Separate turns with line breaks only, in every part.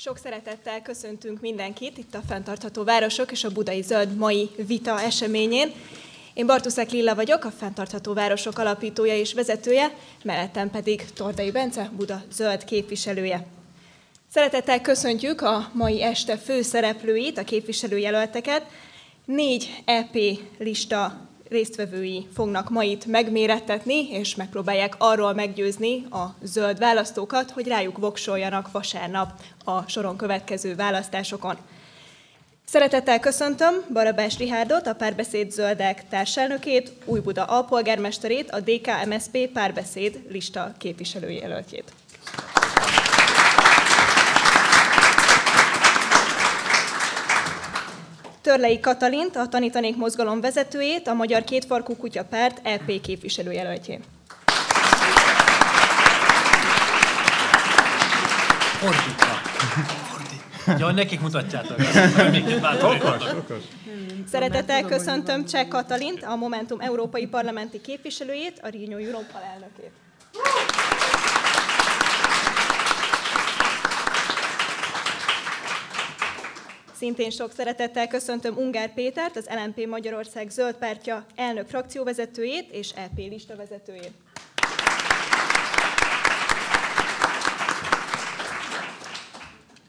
Sok szeretettel köszöntünk mindenkit itt a Fenntartható Városok és a Budai Zöld mai vita eseményén. Én Bartuszek Lilla vagyok, a Fenntartható Városok alapítója és vezetője, mellettem pedig Tordai Bence, Buda Zöld képviselője. Szeretettel köszöntjük a mai este főszereplőit, a képviselőjelölteket. 4 EP lista résztvevői fognak ma itt megmérettetni, és megpróbálják arról meggyőzni a zöld választókat, hogy rájuk voksoljanak vasárnap a soron következő választásokon. Szeretettel köszöntöm Barabás Rihárdot, a Párbeszéd Zöldek társelnökét, Újbuda alpolgármesterét, a DK-MSZP Párbeszéd lista képviselőjelöltjét. Törlei Katalint, a Tanítanék Mozgalom vezetőjét, a Magyar Kétfarkú Kutya Párt EP képviselőjelöltjét.
Jaj, nekik mutatjátok.
Szeretettel köszöntöm Cseh Katalint, a Momentum európai parlamenti képviselőjét, a Renew Europe alelnökét. Szintén sok szeretettel köszöntöm Ungár Pétert, az LMP Magyarország Zöld Pártja elnök frakcióvezetőjét és EP lista vezetőjét.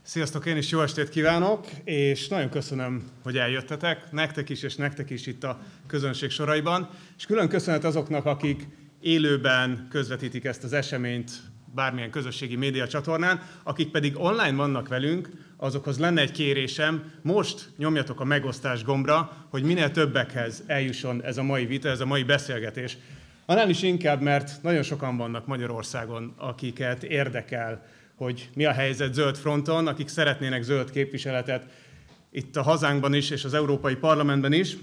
Sziasztok, én is jó estét kívánok, és nagyon köszönöm, hogy eljöttetek, nektek is, és nektek is itt a közönség soraiban. És külön köszönet azoknak, akik élőben közvetítik ezt az eseményt bármilyen közösségi média csatornán, akik pedig online vannak velünk, azokhoz lenne egy kérésem, most nyomjatok a megosztás gombra, hogy minél többekhez eljusson ez a mai vita, ez a mai beszélgetés. Annál is inkább, mert nagyon sokan vannak Magyarországon, akiket érdekel, hogy mi a helyzet zöld fronton, akik szeretnének zöld képviseletet itt a hazánkban is, és az Európai Parlamentben is.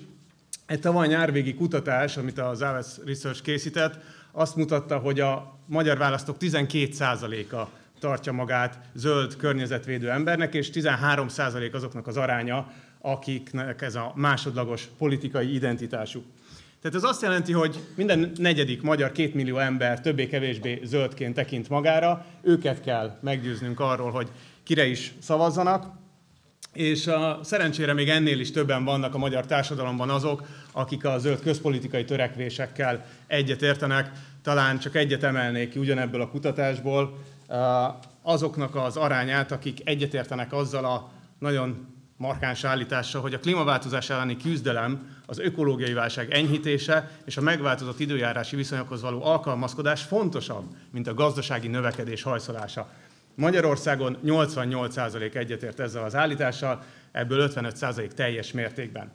Egy tavaly nyárvégi kutatás, amit az Aves Research készített, azt mutatta, hogy a magyar választók 12%-a tartja magát zöld környezetvédő embernek, és 13% azoknak az aránya, akiknek ez a másodlagos politikai identitásuk. Tehát ez azt jelenti, hogy minden negyedik magyar 2 millió ember többé-kevésbé zöldként tekint magára, őket kell meggyőznünk arról, hogy kire is szavazzanak, és szerencsére még ennél is többen vannak a magyar társadalomban azok, akik a zöld közpolitikai törekvésekkel egyetértenek. Talán csak egyet emelnék ki ugyanebből a kutatásból, azoknak az arányát, akik egyetértenek azzal a nagyon markáns állítással, hogy a klímaváltozás elleni küzdelem, az ökológiai válság enyhítése és a megváltozott időjárási viszonyokhoz való alkalmazkodás fontosabb, mint a gazdasági növekedés hajszolása. Magyarországon 88% egyetért ezzel az állítással, ebből 55% teljes mértékben.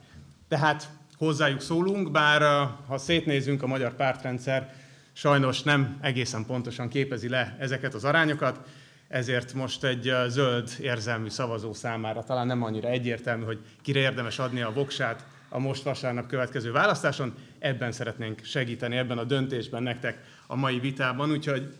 Tehát hozzájuk szólunk, bár ha szétnézünk, a magyar pártrendszer sajnos nem egészen pontosan képezi le ezeket az arányokat, ezért most egy zöld érzelmű szavazó számára talán nem annyira egyértelmű, hogy kire érdemes adni a voksát a most vasárnap következő választáson. Ebben szeretnénk segíteni, ebben a döntésben nektek a mai vitában, úgyhogy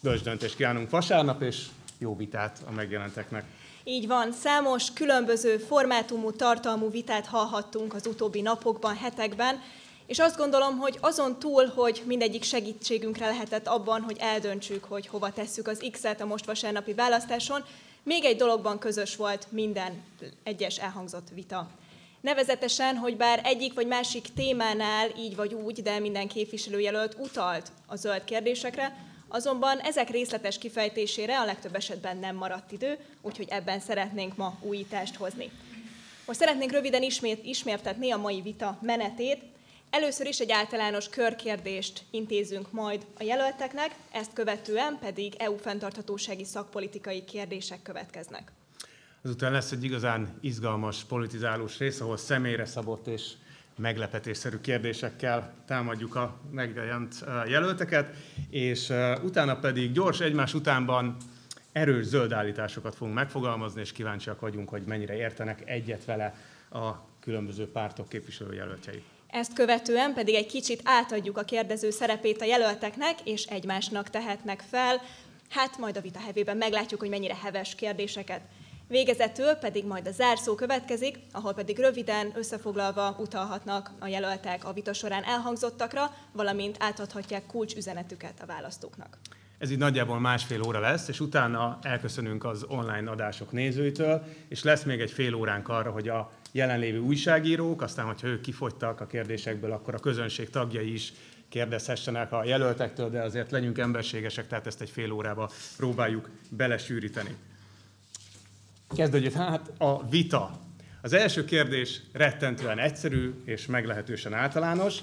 bölcs döntést kívánunk vasárnap, és jó vitát a megjelenteknek.
Így van, számos különböző formátumú, tartalmú vitát hallhattunk az utóbbi napokban, hetekben, és azt gondolom, hogy azon túl, hogy mindegyik segítségünkre lehetett abban, hogy eldöntsük, hogy hova tesszük az X-et a most vasárnapi választáson, még egy dologban közös volt minden egyes elhangzott vita. Nevezetesen, hogy bár egyik vagy másik témánál így vagy úgy, de minden képviselőjelölt utalt a zöld kérdésekre, azonban ezek részletes kifejtésére a legtöbb esetben nem maradt idő, úgyhogy ebben szeretnénk ma újítást hozni. Most szeretnénk röviden ismertetni a mai vita menetét. Először is egy általános körkérdést intézünk majd a jelölteknek, ezt követően pedig EU fenntarthatósági szakpolitikai kérdések következnek.
Azután lesz egy igazán izgalmas politizálós rész, ahol személyre szabott és meglepetésszerű kérdésekkel támadjuk a megjelent jelölteket, és utána pedig gyors egymás utánban erős zöld állításokat fogunk megfogalmazni, és kíváncsiak vagyunk, hogy mennyire értenek egyet vele a különböző pártok képviselőjelöltjei.
Ezt követően pedig egy kicsit átadjuk a kérdező szerepét a jelölteknek, és egymásnak tehetnek fel. Hát majd a vita hevében meglátjuk, hogy mennyire heves kérdéseket. Végezetül pedig majd a zárszó következik, ahol pedig röviden összefoglalva utalhatnak a jelöltek a vita során elhangzottakra, valamint átadhatják kulcsüzenetüket a választóknak.
Ez így nagyjából másfél óra lesz, és utána elköszönünk az online adások nézőitől, és lesz még egy fél óránk arra, hogy a jelenlévő újságírók, aztán, hogyha ők kifogytak a kérdésekből, akkor a közönség tagjai is kérdezhessenek a jelöltektől, de azért legyünk emberségesek, tehát ezt egy fél órába próbáljuk belesűríteni. Kezdődjük hát a vita. Az első kérdés rettentően egyszerű és meglehetősen általános.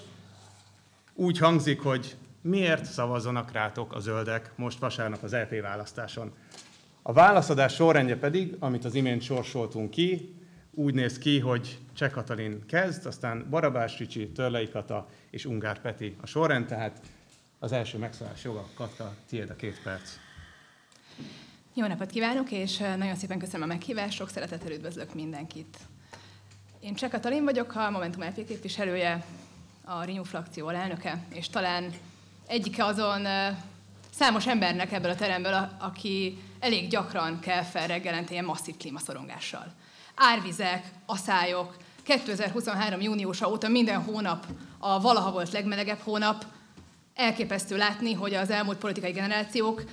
Úgy hangzik, hogy miért szavazzanak rátok a zöldek most vasárnap az EP választáson. A válaszadás sorrendje pedig, amit az imént sorsoltunk ki, úgy néz ki, hogy Cseh Katalin kezd, aztán Barabás Ricsi, Törlei Kata és Ungár Peti a sorrend, tehát az első megszólás joga. Kata, tiéd a 2 perc.
Jó napot kívánok, és nagyon szépen köszönöm a meghívást, sok szeretettel üdvözlök mindenkit. Én Cseh Katalin vagyok, a Momentum LP képviselője, a Renew frakció alelnöke, és talán egyike azon számos embernek ebből a teremből, aki elég gyakran kell fel reggelente ilyen masszív klímaszorongással. Árvizek, aszályok, 2023. júniusa óta minden hónap a valaha volt legmelegebb hónap. Elképesztő látni, hogy az elmúlt politikai generációk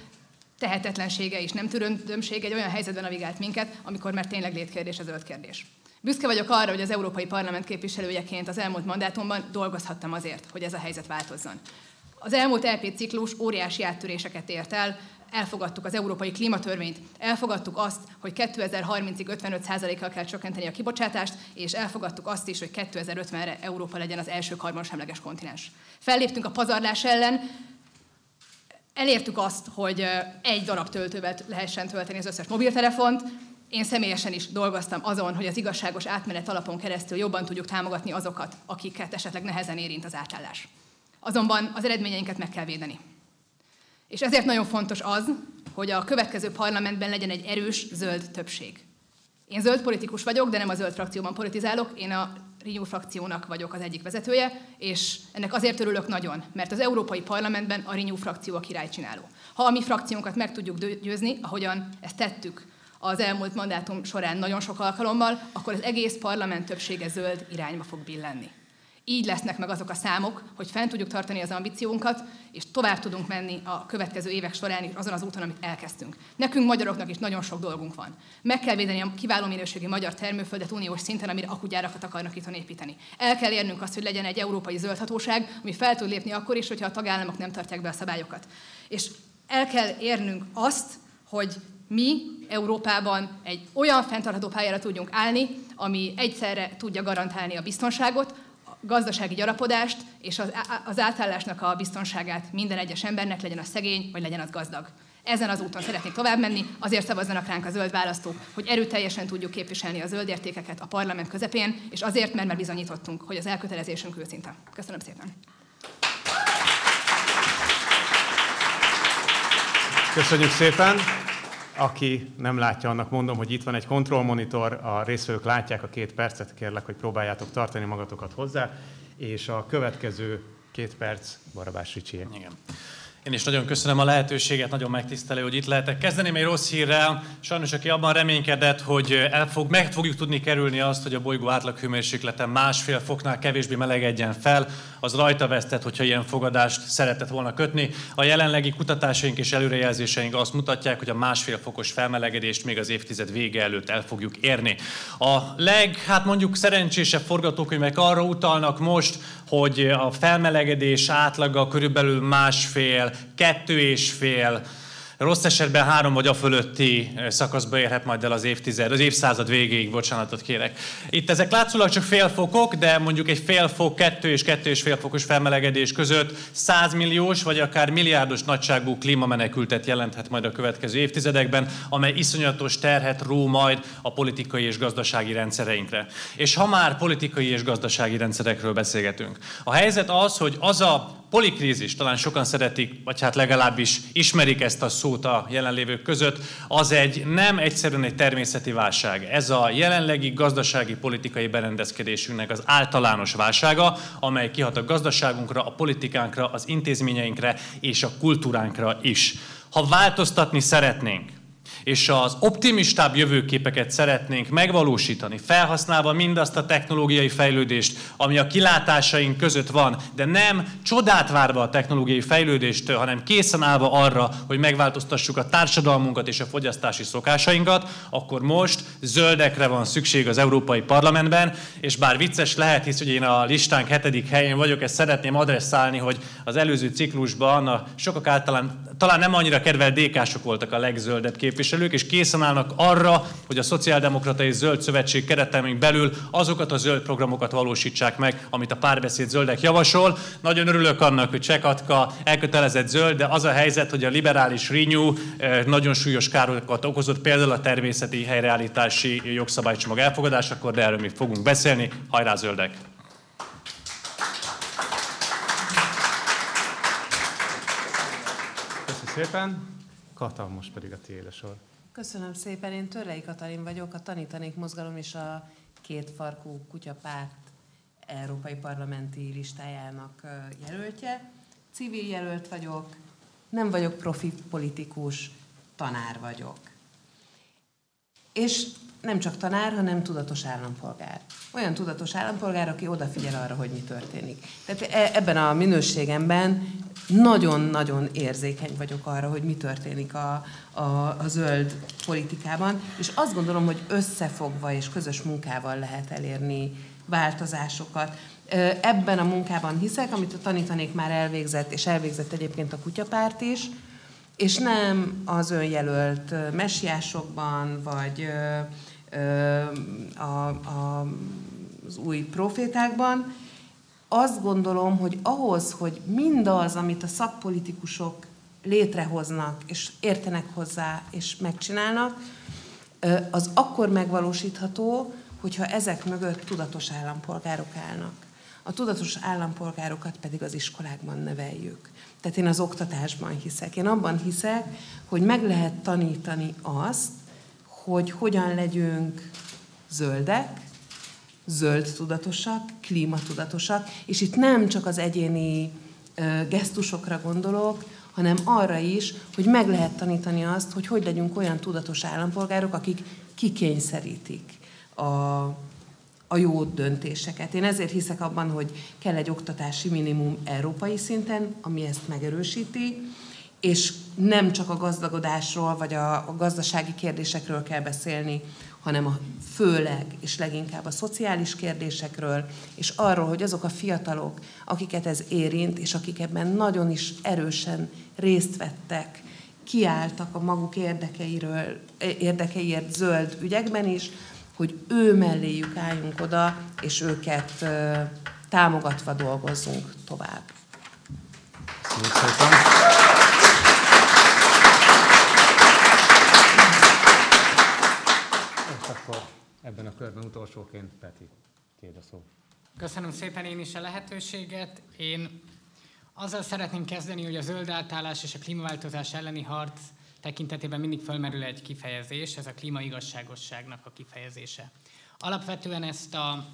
tehetetlensége és nem türelmsége egy olyan helyzetben navigált minket, amikor már tényleg létkérdés a zöld kérdés. Büszke vagyok arra, hogy az Európai Parlament képviselőjeként az elmúlt mandátumban dolgozhattam azért, hogy ez a helyzet változzon. Az elmúlt LP ciklus óriási áttöréseket ért el, elfogadtuk az Európai Klímatörvényt, elfogadtuk azt, hogy 2030-ig 55%-kal kell csökkenteni a kibocsátást, és elfogadtuk azt is, hogy 2050-re Európa legyen az első karbonsemleges kontinens. Felléptünk a pazarlás ellen, elértük azt, hogy egy darab töltővel lehessen tölteni az összes mobiltelefont. Én személyesen is dolgoztam azon, hogy az igazságos átmenet alapon keresztül jobban tudjuk támogatni azokat, akiket esetleg nehezen érint az átállás. Azonban az eredményeinket meg kell védeni. És ezért nagyon fontos az, hogy a következő parlamentben legyen egy erős zöld többség. Én zöld politikus vagyok, de nem a zöld frakcióban politizálok, én a Renew frakciónak vagyok az egyik vezetője, és ennek azért örülök nagyon, mert az Európai Parlamentben a Renew frakció a királycsináló. Ha a mi frakciónkat meg tudjuk győzni, ahogyan ezt tettük az elmúlt mandátum során nagyon sok alkalommal, akkor az egész parlament többsége zöld irányba fog billenni. Így lesznek meg azok a számok, hogy fent tudjuk tartani az ambíciónkat, és tovább tudunk menni a következő évek során is azon az úton, amit elkezdtünk. Nekünk magyaroknak is nagyon sok dolgunk van. Meg kell védeni a kiváló minőségű magyar termőföldet uniós szinten, amire akugyárakat akarnak itthon építeni. El kell érnünk azt, hogy legyen egy európai zöldhatóság, ami fel tud lépni akkor is, hogyha a tagállamok nem tartják be a szabályokat. És el kell érnünk azt, hogy mi Európában egy olyan fenntartható pályára tudjunk állni, ami egyszerre tudja garantálni a biztonságot, gazdasági gyarapodást és az átállásnak a biztonságát minden egyes embernek, legyen az szegény, vagy legyen az gazdag. Ezen az úton szeretnék tovább menni, azért szavazzanak ránk a zöld választók, hogy erőteljesen tudjuk képviselni a zöld értékeket a parlament közepén, és azért, mert már bizonyítottunk, hogy az elkötelezésünk őszinte. Köszönöm szépen!
Köszönjük szépen! Aki nem látja, annak mondom, hogy itt van egy kontrollmonitor, a résztvevők látják a 2 percet, kérlek, hogy próbáljátok tartani magatokat hozzá, és a következő 2 perc Barabás Ricsié.
Igen. Én is nagyon köszönöm a lehetőséget, nagyon megtisztelő, hogy itt lehetek. Kezdeném egy rossz hírrel. Sajnos, aki abban reménykedett, hogy meg fogjuk tudni kerülni azt, hogy a bolygó átlaghőmérséklete 1,5 foknál kevésbé melegedjen fel, az rajta vesztett, hogyha ilyen fogadást szeretett volna kötni. A jelenlegi kutatásaink és előrejelzéseink azt mutatják, hogy a 1,5 fokos felmelegedést még az évtized vége előtt el fogjuk érni. A mondjuk szerencsésebb forgatókönyvek arra utalnak most, hogy a felmelegedés átlaga körülbelül 1,5, 2,5, rossz esetben 3 vagy a fölötti szakaszba érhet majd el az évszázad végéig, bocsánatot kérek. Itt ezek látszólag csak fél fokok, de mondjuk egy fél fok, 2 és 2,5 fokos felmelegedés között 100 milliós vagy akár milliárdos nagyságú klímamenekültet jelenthet majd a következő évtizedekben, amely iszonyatos terhet ró majd a politikai és gazdasági rendszereinkre. És ha már politikai és gazdasági rendszerekről beszélgetünk, a helyzet az, hogy az a polikrízis, talán sokan szeretik, vagy hát legalábbis ismerik ezt a szót a jelenlévők között, az nem egyszerűen egy természeti válság. Ez a jelenlegi gazdasági politikai berendezkedésünknek az általános válsága, amely kihat a gazdaságunkra, a politikánkra, az intézményeinkre és a kultúránkra is. Ha változtatni szeretnénk, és az optimistább jövőképeket szeretnénk megvalósítani, felhasználva mindazt a technológiai fejlődést, ami a kilátásaink között van, de nem csodát várva a technológiai fejlődéstől, hanem készen állva arra, hogy megváltoztassuk a társadalmunkat és a fogyasztási szokásainkat, akkor most zöldekre van szükség az Európai Parlamentben, és bár vicces lehet, hisz hogy én a listánk 7. helyén vagyok, ezt szeretném adresszálni, hogy az előző ciklusban a sokak általán talán nem annyira kedvelt DK-sok voltak a legzöldebb képviselők, és készen állnak arra, hogy a Szociáldemokrata és Zöld Szövetség keretein belül azokat a zöld programokat valósítsák meg, amit a Párbeszéd Zöldek javasol. Nagyon örülök annak, hogy Cseh Katka elkötelezett zöld, de az a helyzet, hogy a liberális Renew nagyon súlyos károkat okozott, például a természeti helyreállítási jogszabálycsomag elfogadásakor, de erről még fogunk beszélni. Hajrá zöldek!
Köszönöm szépen. Kata, most pedig a tiéd a sor.
Köszönöm szépen, én Törlei Katalin vagyok, a Tanítanék Mozgalom és a Kétfarkú Kutyapárt európai parlamenti listájának jelöltje. Civil jelölt vagyok, nem vagyok profi politikus, tanár vagyok. És nem csak tanár, hanem tudatos állampolgár. Olyan tudatos állampolgár, aki odafigyel arra, hogy mi történik. Tehát ebben a minőségemben nagyon-nagyon érzékeny vagyok arra, hogy mi történik a zöld politikában, és azt gondolom, hogy összefogva és közös munkával lehet elérni változásokat. Ebben a munkában hiszek, amit a Tanítanék már elvégzett, és elvégzett egyébként a Kutyapárt is, és nem az önjelölt messiásokban, vagy az új profétákban. Azt gondolom, hogy ahhoz, hogy mindaz, amit a szakpolitikusok létrehoznak, és értenek hozzá, és megcsinálnak, az akkor megvalósítható, hogyha ezek mögött tudatos állampolgárok állnak. A tudatos állampolgárokat pedig az iskolákban neveljük. Tehát én az oktatásban hiszek. Én abban hiszek, hogy meg lehet tanítani azt, hogy hogyan legyünk zöldek, zöld tudatosak, klímatudatosak, és itt nem csak az egyéni gesztusokra gondolok, hanem arra is, hogy meg lehet tanítani azt, hogy hogy legyünk olyan tudatos állampolgárok, akik kikényszerítik a jó döntéseket. Én ezért hiszek abban, hogy kell egy oktatási minimum európai szinten, ami ezt megerősíti, és nem csak a gazdagodásról vagy a gazdasági kérdésekről kell beszélni, hanem főleg és leginkább a szociális kérdésekről, és arról, hogy azok a fiatalok, akiket ez érint, és akik ebben nagyon is erősen részt vettek, kiálltak a maguk érdekeiért zöld ügyekben is, hogy ő melléjük álljunk oda, és őket támogatva dolgozzunk tovább.
Köszönöm. És akkor ebben a körben utolsóként Peti, tiéd a szó.
Köszönöm szépen én is a lehetőséget. Én azzal szeretném kezdeni, hogy a zöld átállás és a klímaváltozás elleni harc tekintetében mindig fölmerül egy kifejezés, ez a klímaigazságosságnak a kifejezése. Alapvetően ezt a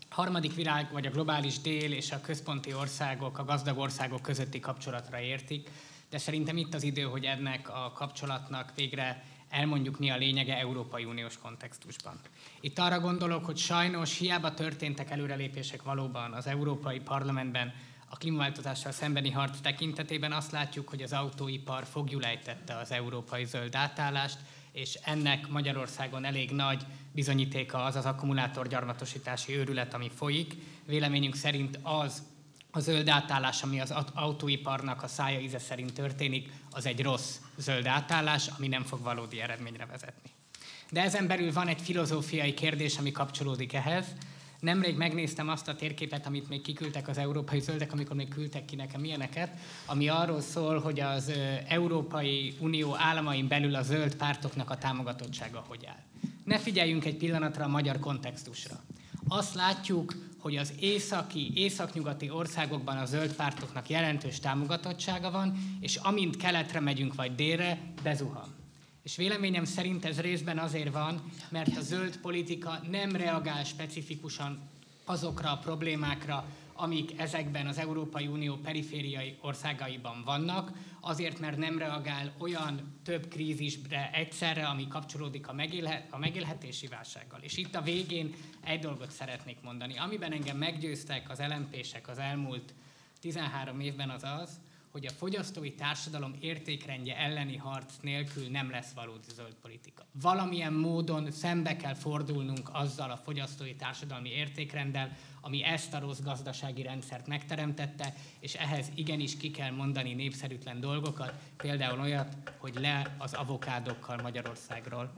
harmadik világ, vagy a globális dél és a központi országok, a gazdag országok közötti kapcsolatra értik, de szerintem itt az idő, hogy ennek a kapcsolatnak végre elmondjuk, mi a lényege Európai Uniós kontextusban. Itt arra gondolok, hogy sajnos hiába történtek előrelépések valóban az Európai Parlamentben, a klímaváltozással szembeni harc tekintetében azt látjuk, hogy az autóipar foglyul ejtette az európai zöld átállást, és ennek Magyarországon elég nagy bizonyítéka az az akkumulátorgyarmatosítási őrület, ami folyik. Véleményünk szerint az a zöld átállás, ami az autóiparnak a szája íze szerint történik, az egy rossz zöld átállás, ami nem fog valódi eredményre vezetni. De ezen belül van egy filozófiai kérdés, ami kapcsolódik ehhez. Nemrég megnéztem azt a térképet, amit még kiküldtek az európai zöldek, amikor még küldtek ki nekem ilyeneket, ami arról szól, hogy az Európai Unió álamain belül a zöld pártoknak a támogatottsága hogy áll. Ne figyeljünk egy pillanatra a magyar kontextusra. Azt látjuk, hogy az északnyugati országokban a zöld pártoknak jelentős támogatottsága van, és amint keletre megyünk vagy délre, bezuhan. És véleményem szerint ez részben azért van, mert a zöld politika nem reagál specifikusan azokra a problémákra, amik ezekben az Európai Unió perifériai országaiban vannak, azért, mert nem reagál olyan több krízisre egyszerre, ami kapcsolódik a megélhetési válsággal. És itt a végén egy dolgot szeretnék mondani. Amiben engem meggyőztek az LMP-sek az elmúlt 13 évben az az, hogy a fogyasztói társadalom értékrendje elleni harc nélkül nem lesz valódi zöld politika. Valamilyen módon szembe kell fordulnunk azzal a fogyasztói társadalmi értékrenddel, ami ezt a rossz gazdasági rendszert megteremtette, és ehhez igenis ki kell mondani népszerűtlen dolgokat, például olyat, hogy le az avokádokkal Magyarországról.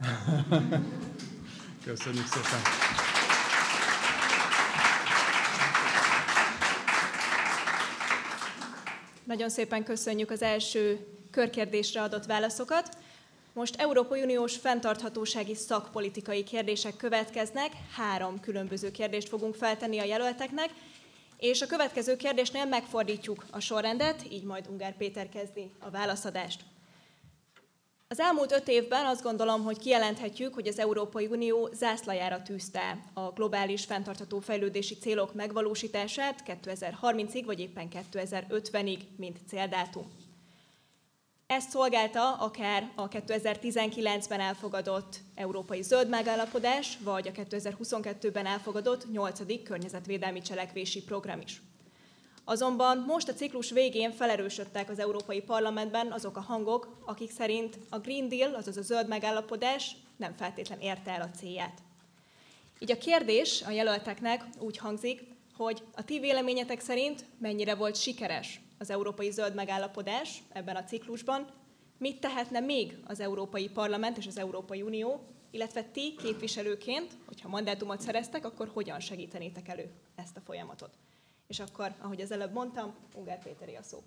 Köszönjük szépen!
Nagyon szépen köszönjük az első körkérdésre adott válaszokat. Most Európai Uniós fenntarthatósági szakpolitikai kérdések következnek. 3 különböző kérdést fogunk feltenni a jelölteknek, és a következő kérdésnél megfordítjuk a sorrendet, így majd Ungár Péter kezdi a válaszadást. Az elmúlt 5 évben azt gondolom, hogy kijelenthetjük, hogy az Európai Unió zászlajára tűzte a globális fenntartható fejlődési célok megvalósítását 2030-ig, vagy éppen 2050-ig, mint céldátum. Ezt szolgálta akár a 2019-ben elfogadott Európai Zöld Megállapodás, vagy a 2022-ben elfogadott 8. környezetvédelmi cselekvési program is. Azonban most a ciklus végén felerősödtek az Európai Parlamentben azok a hangok, akik szerint a Green Deal, azaz a zöld megállapodás nem feltétlenül érte el a célját. Így a kérdés a jelölteknek úgy hangzik, hogy a ti véleményetek szerint mennyire volt sikeres az Európai Zöld Megállapodás ebben a ciklusban, mit tehetne még az Európai Parlament és az Európai Unió, illetve ti képviselőként, hogyha mandátumot szereztek, akkor hogyan segítenétek elő ezt a folyamatot. És akkor, ahogy az előbb mondtam, Ungár Péteré a szó.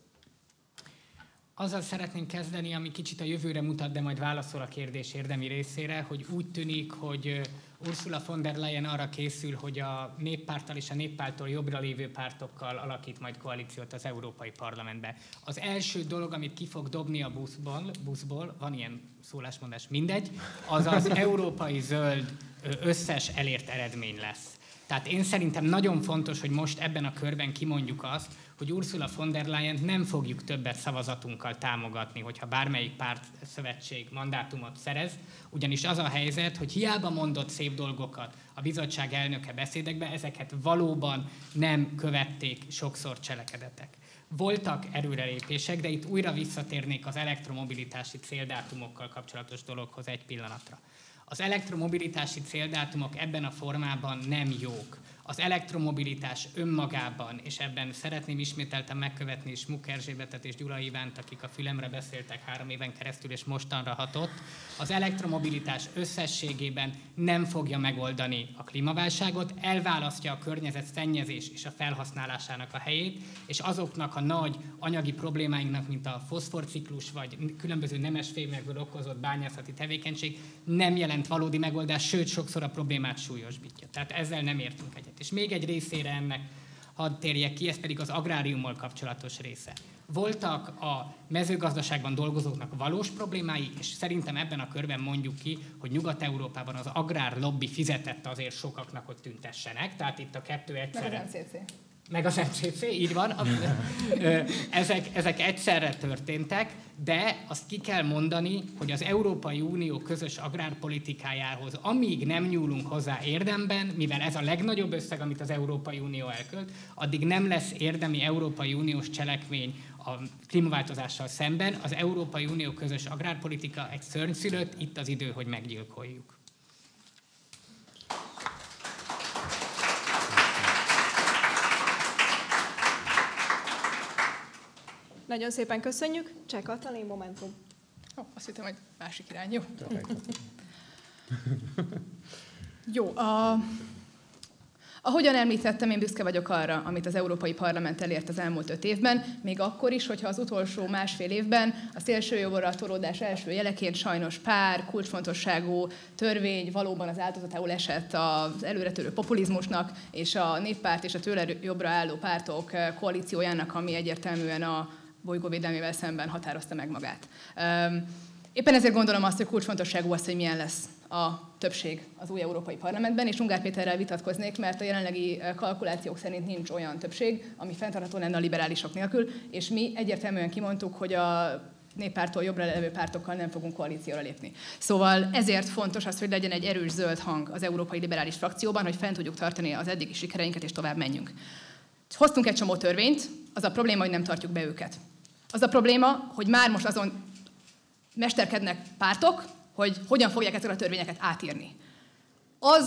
Azzal szeretnénk kezdeni, ami kicsit a jövőre mutat, de majd válaszol a kérdés érdemi részére, hogy úgy tűnik, hogy Ursula von der Leyen arra készül, hogy a Néppárttal és a Néppárttól jobbra lévő pártokkal alakít majd koalíciót az Európai Parlamentbe. Az első dolog, amit ki fog dobni a buszból, van ilyen szólásmondás, mindegy, az az európai zöld összes elért eredmény lesz. Tehát én szerintem nagyon fontos, hogy most ebben a körben kimondjuk azt, hogy Ursula von der Leyent nem fogjuk többet szavazatunkkal támogatni, hogyha bármelyik pártszövetség mandátumot szerez, ugyanis az a helyzet, hogy hiába mondott szép dolgokat a bizottság elnöke beszédekben, ezeket valóban nem követték sokszor cselekedetek. Voltak előrelépések, de itt újra visszatérnék az elektromobilitási céldátumokkal kapcsolatos dologhoz egy pillanatra. Az elektromobilitási céldátumok ebben a formában nem jók. Az elektromobilitás önmagában, és ebben szeretném ismételten megkövetni Smuk Erzsébetet és Gyula Ivánt, akik a fülemre beszéltek 3 éven keresztül, és mostanra hatott, az elektromobilitás összességében nem fogja megoldani a klímaválságot, elválasztja a környezetszennyezés és a felhasználásának a helyét, és azoknak a nagy anyagi problémáinknak, mint a foszforciklus, vagy különböző nemesfémekből okozott bányászati tevékenység nem jelent valódi megoldást, sőt, sokszor a problémát súlyosbítja. Tehát ezzel nem értünk egyet. És még egy részére ennek hadd térjek ki, ez pedig az agráriummal kapcsolatos része. Voltak a mezőgazdaságban dolgozóknak valós problémái, és szerintem ebben a körben mondjuk ki, hogy Nyugat-Európában az agrárlobby fizetett azért sokaknak, hogy tüntessenek. Tehát itt a kettő egyszerre...
Meg az MCC.
Meg az MCC, így van. Ezek egyszerre történtek, de azt ki kell mondani, hogy az Európai Unió közös agrárpolitikájához, amíg nem nyúlunk hozzá érdemben, mivel ez a legnagyobb összeg, amit az Európai Unió elkölt, addig nem lesz érdemi Európai Uniós cselekmény a klímaváltozással szemben. Az Európai Unió közös agrárpolitika egy szörnyszülött, itt az idő, hogy meggyilkoljuk.
Nagyon szépen köszönjük. Cseh Katalin, Momentum.
Azt hittem, hogy másik irány. Jó. Ahogyan említettem, én büszke vagyok arra, amit az Európai Parlament elért az elmúlt 5 évben, még akkor is, hogyha az utolsó 1,5 évben a szélsőjobbra toródás első jeleként sajnos pár kulcsfontosságú törvény valóban az áldozatául esett az előretörő populizmusnak, és a Néppárt és a tőle jobbra álló pártok koalíciójának, ami egyértelműen a bolygóvédelmével szemben határozta meg magát. Éppen ezért gondolom azt, hogy kulcsfontosságú az, hogy milyen lesz a többség az új Európai Parlamentben, és Ungár Péterrel vitatkoznék, mert a jelenlegi kalkulációk szerint nincs olyan többség, ami fenntartható lenne a liberálisok nélkül, és mi egyértelműen kimondtuk, hogy a Néppártól jobbra levő pártokkal nem fogunk koalícióra lépni. Szóval ezért fontos az, hogy legyen egy erős zöld hang az Európai Liberális frakcióban, hogy fenn tudjuk tartani az eddigi sikereinket, és tovább menjünk. Hoztunk egy csomó törvényt, az a probléma, hogy nem tartjuk be őket. Az a probléma, hogy már most azon mesterkednek pártok, hogy hogyan fogják ezeket a törvényeket átírni.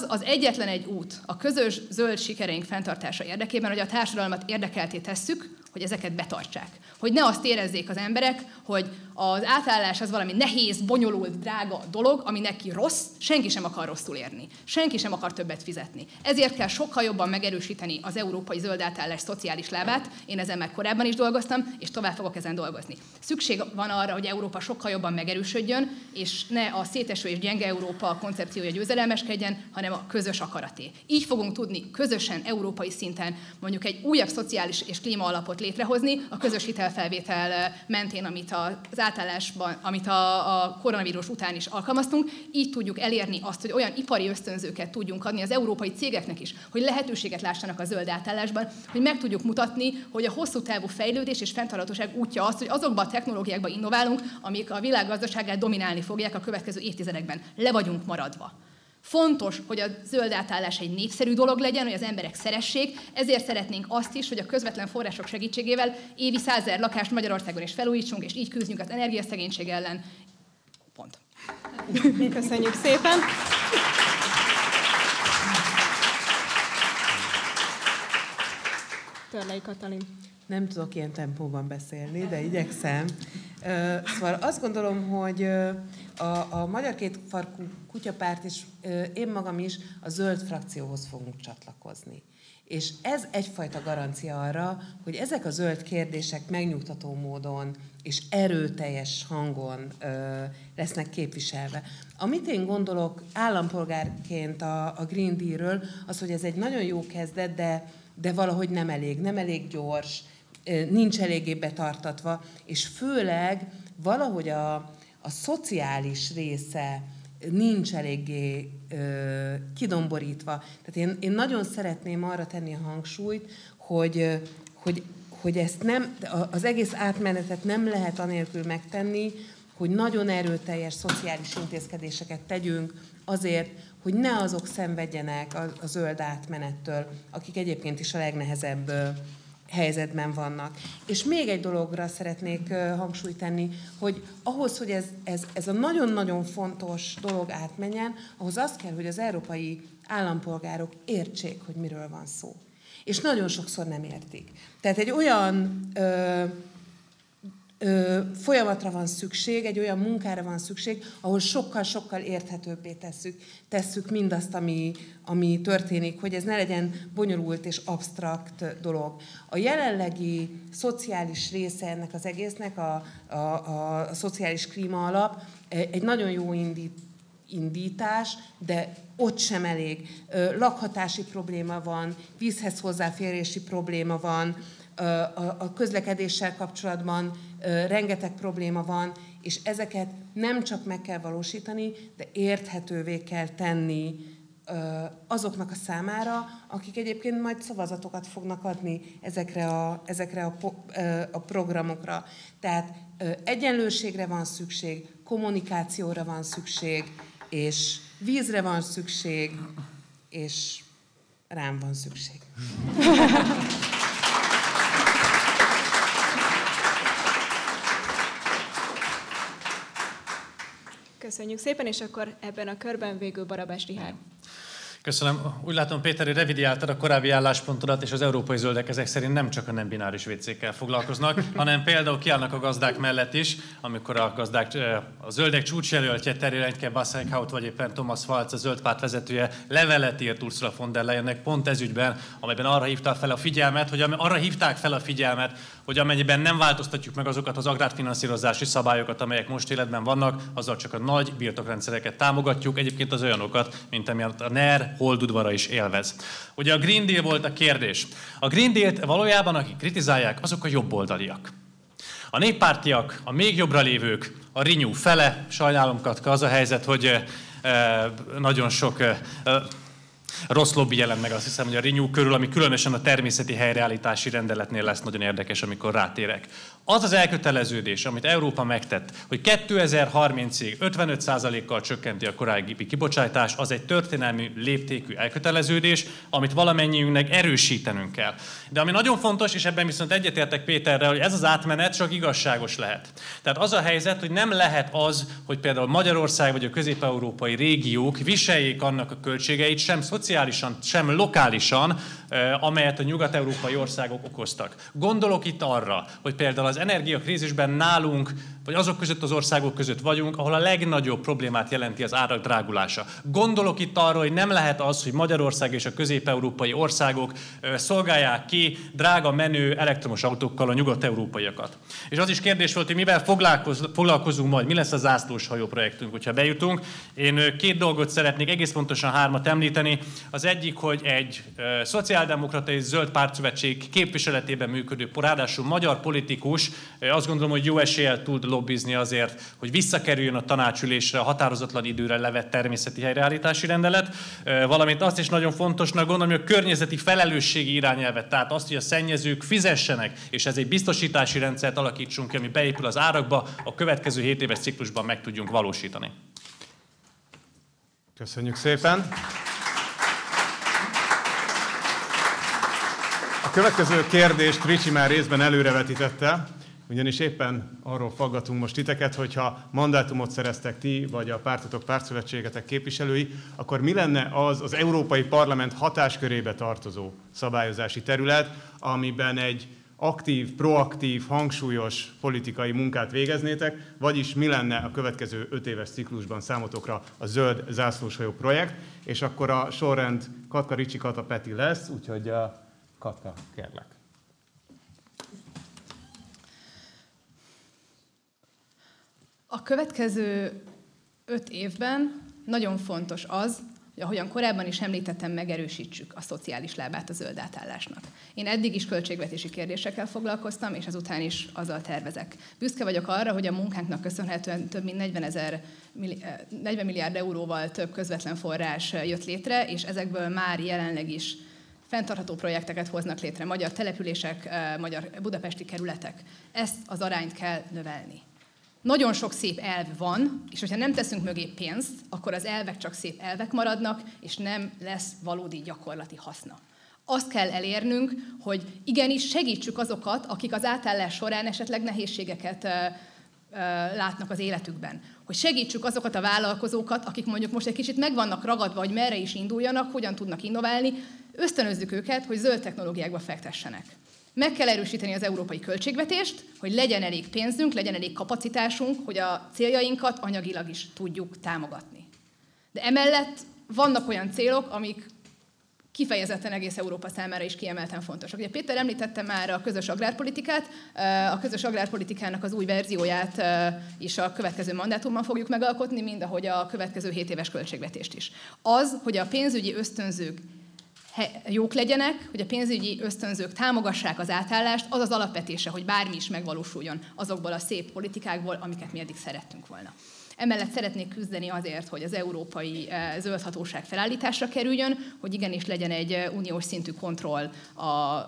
Az egyetlen egy út a közös zöld sikereink fenntartása érdekében, hogy a társadalmat érdekelté tesszük, hogy ezeket betartsák. Hogy ne azt érezzék az emberek, hogy az átállás az valami nehéz, bonyolult, drága dolog, ami neki rossz, senki sem akar rosszul érni. Senki sem akar többet fizetni. Ezért kell sokkal jobban megerősíteni az európai zöld átállás szociális lábát. Én ezen már korábban is dolgoztam, és tovább fogok ezen dolgozni. Szükség van arra, hogy Európa sokkal jobban megerősödjön, és ne a széteső és gyenge Európa koncepciója győzedelmeskedjen, hanem a közös akaraté. Így fogunk tudni közösen európai szinten mondjuk egy újabb szociális és klímaalapot létrehozni a közös hitelfelvétel mentén, amit az átállásban, amit a koronavírus után is alkalmaztunk. Így tudjuk elérni azt, hogy olyan ipari ösztönzőket tudjunk adni az európai cégeknek is, hogy lehetőséget lássanak a zöld átállásban, hogy meg tudjuk mutatni, hogy a hosszú távú fejlődés és fenntarthatóság útja az, hogy azokban a technológiákban innoválunk, amik a világ gazdaságát dominálni fogják a következő évtizedekben. Le vagyunk maradva. Fontos, hogy a zöld átállás egy népszerű dolog legyen, hogy az emberek szeressék, ezért szeretnénk azt is, hogy a közvetlen források segítségével évi 100 000 lakást Magyarországon is felújítsunk, és így küzdjünk az energiaszegénység ellen. Pont.
Köszönjük szépen! Törlei Katalin.
Nem tudok ilyen tempóban beszélni, de igyekszem. Szóval azt gondolom, hogy a Magyar Kétfarkú Kutyapárt és én magam is a zöld frakcióhoz fogunk csatlakozni. És ez egyfajta garancia arra, hogy ezek a zöld kérdések megnyugtató módon és erőteljes hangon lesznek képviselve. Amit én gondolok állampolgárként a Green Deal-ről, az, hogy ez egy nagyon jó kezdet, de valahogy nem elég gyors, nincs eléggé betartatva, és főleg valahogy a szociális része nincs eléggé kidomborítva. Tehát én nagyon szeretném arra tenni a hangsúlyt, hogy ezt nem, az egész átmenetet nem lehet anélkül megtenni, hogy nagyon erőteljes szociális intézkedéseket tegyünk azért, hogy ne azok szenvedjenek a zöld átmenettől, akik egyébként is a legnehezebb helyzetben vannak. És még egy dologra szeretnék hangsúlyt tenni, hogy ahhoz, hogy ez a nagyon-nagyon fontos dolog átmenjen, ahhoz az kell, hogy az európai állampolgárok értsék, hogy miről van szó. És nagyon sokszor nem értik. Tehát egy olyan folyamatra van szükség, egy olyan munkára van szükség, ahol sokkal-sokkal érthetőbbé tesszük mindazt, ami történik, hogy ez ne legyen bonyolult és absztrakt dolog. A jelenlegi szociális része ennek az egésznek, a szociális klímaalap egy nagyon jó indítás, de ott sem elég. Lakhatási probléma van, vízhez hozzáférési probléma van, a közlekedéssel kapcsolatban rengeteg probléma van, és ezeket nem csak meg kell valósítani, de érthetővé kell tenni azoknak a számára, akik egyébként majd szavazatokat fognak adni ezekre a programokra. Tehát egyenlőségre van szükség, kommunikációra van szükség, és vízre van szükség, és rám van szükség.
Köszönjük szépen, és akkor ebben a körben végül Barabás Richárd.
Köszönöm. Úgy látom, Péter, hogy revidiáltad a korábbi álláspontodat, és az európai zöldek ezek szerint nem csak a nem bináris WC-kkel foglalkoznak, hanem például kiállnak a gazdák mellett is, amikor a zöldek csúcsjelöltje Terje Reintke Basseikhout, vagy éppen Thomas Waltz, a zöld párt vezetője levelet írt Ursula von der Leyennek pont ez ügyben, amelyben arra hívták fel a figyelmet, hogy amennyiben nem változtatjuk meg azokat az agrárfinanszírozási szabályokat, amelyek most életben vannak, azzal csak a nagy birtokrendszereket támogatjuk, egyébként az olyanokat, mint amilyet a NER holdudvara is élvez. Ugye a Green Deal volt a kérdés. A Green Dealt valójában, akik kritizálják, azok a jobboldaliak. A néppártiak, a még jobbra lévők, a Renew fele, sajnálom, Katka, az a helyzet, hogy nagyon sok rossz lobby jelent meg, azt hiszem, hogy a Renew körül, ami különösen a természeti helyreállítási rendeletnél lesz nagyon érdekes, amikor rátérek. Az az elköteleződés, amit Európa megtett, hogy 2030-ig 55%-kal csökkenti a korábbi kibocsátást, az egy történelmi léptékű elköteleződés, amit valamennyiünknek erősítenünk kell. De ami nagyon fontos, és ebben viszont egyetértek Péterrel, hogy ez az átmenet csak igazságos lehet. Tehát az a helyzet, hogy nem lehet az, hogy például Magyarország vagy a közép-európai régiók viseljék annak a költségeit sem szociálisan, sem lokálisan, amelyet a nyugat-európai országok okoztak. Gondolok itt arra, hogy például az energiakrízisben nálunk, vagy azok között az országok között vagyunk, ahol a legnagyobb problémát jelenti az árak drágulása. Gondolok itt arra, hogy nem lehet az, hogy Magyarország és a közép-európai országok szolgálják ki drága menő elektromos autókkal a nyugat-európaiakat. És az is kérdés volt, hogy mivel foglalkozunk majd, mi lesz a zászlós hajó projektünk, hogyha bejutunk. Én két dolgot szeretnék, egész pontosan hármat említeni. Az egyik, hogy egy szociáldemokrata és zöld pártszövetség képviseletében működő, ráadásul magyar politikus, azt gondolom, hogy jó eséllyel tud lobbizni azért, hogy visszakerüljön a tanácsülésre a határozatlan időre levett természeti helyreállítási rendelet, valamint azt is nagyon fontosnak gondolom, hogy a környezeti felelősségi irányelvet, tehát azt, hogy a szennyezők fizessenek, és ez egy biztosítási rendszert alakítsunk ki, ami beépül az árakba, a következő 7 éves ciklusban meg tudjunk valósítani.
Köszönjük szépen! A következő kérdést Ricsi már részben előrevetítette, ugyanis éppen arról faggatunk most titeket, hogyha mandátumot szereztek ti, vagy a pártotok, pártszövetségetek képviselői, akkor mi lenne az Európai Parlament hatáskörébe tartozó szabályozási terület, amiben egy aktív, proaktív, hangsúlyos politikai munkát végeznétek, vagyis mi lenne a következő 5 éves ciklusban számotokra a zöld zászlóshajó projekt, és akkor a sorrend Katka, Ricsi, Kata, Peti lesz, úgyhogy Katka, kérlek.
A következő 5 évben nagyon fontos az, hogy ahogyan korábban is említettem, megerősítsük a szociális lábát a zöld átállásnak. Én eddig is költségvetési kérdésekkel foglalkoztam, és ezután is azzal tervezek. Büszke vagyok arra, hogy a munkánknak köszönhetően több mint 40 milliárd euróval több közvetlen forrás jött létre, és ezekből már jelenleg is fenntartható projekteket hoznak létre, magyar települések, magyar budapesti kerületek. Ezt az arányt kell növelni. Nagyon sok szép elv van, és hogyha nem teszünk mögé pénzt, akkor az elvek csak szép elvek maradnak, és nem lesz valódi gyakorlati haszna. Azt kell elérnünk, hogy igenis segítsük azokat, akik az átállás során esetleg nehézségeket látnak az életükben. Hogy segítsük azokat a vállalkozókat, akik mondjuk most egy kicsit meg vannak ragadva, hogy merre is induljanak, hogyan tudnak innoválni, ösztönözzük őket, hogy zöld technológiákba fektessenek. Meg kell erősíteni az európai költségvetést, hogy legyen elég pénzünk, legyen elég kapacitásunk, hogy a céljainkat anyagilag is tudjuk támogatni. De emellett vannak olyan célok, amik kifejezetten egész Európa számára is kiemelten fontosak. Ugye Péter említette már a közös agrárpolitikát, a közös agrárpolitikának az új verzióját is a következő mandátumban fogjuk megalkotni, mind ahogy a következő 7 éves költségvetést is. Az, hogy a pénzügyi ösztönzők jók legyenek, hogy a pénzügyi ösztönzők támogassák az átállást, az az alapvetése, hogy bármi is megvalósuljon azokból a szép politikákból, amiket mi eddig szerettünk volna. Emellett szeretnék küzdeni azért, hogy az európai zöld hatóság felállításra kerüljön, hogy igenis legyen egy uniós szintű kontroll a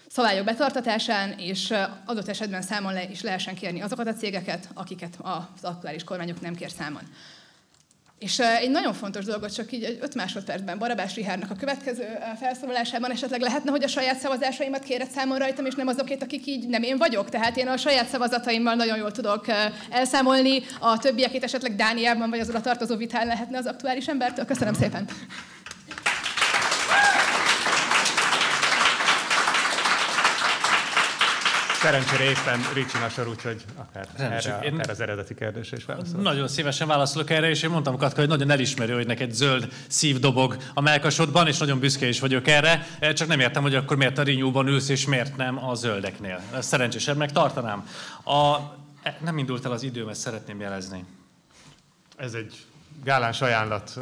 szabályok betartatásán, és adott esetben számon is lehessen kérni azokat a cégeket, akiket az aktuális kormányok nem kér számon. És egy nagyon fontos dolgot csak így 5 másodpercben Barabás Richárdnak a következő felszólalásában esetleg lehetne, hogy a saját szavazásaimat kéred számon rajtam, és nem azokét, akik így nem én vagyok. Tehát én a saját szavazataimmal nagyon jól tudok elszámolni, a többiekét esetleg Dániában vagy az oda tartozó vitán lehetne az aktuális embertől. Köszönöm szépen!
Szerencsére éppen Ricsin a sor, úgyhogy akár az eredeti kérdésre is válaszolok.
Nagyon szívesen válaszolok erre, és én mondtam, Katka, hogy nagyon elismerő, hogy neked zöld szív dobog a mellkasodban, és nagyon büszke is vagyok erre. Csak nem értem, hogy akkor miért a Renew-ban ülsz, és miért nem a zöldeknél. Ezt szerencsésebbnek tartanám. Nem indult el az időm, ezt szeretném jelezni.
Ez egy gáláns ajánlat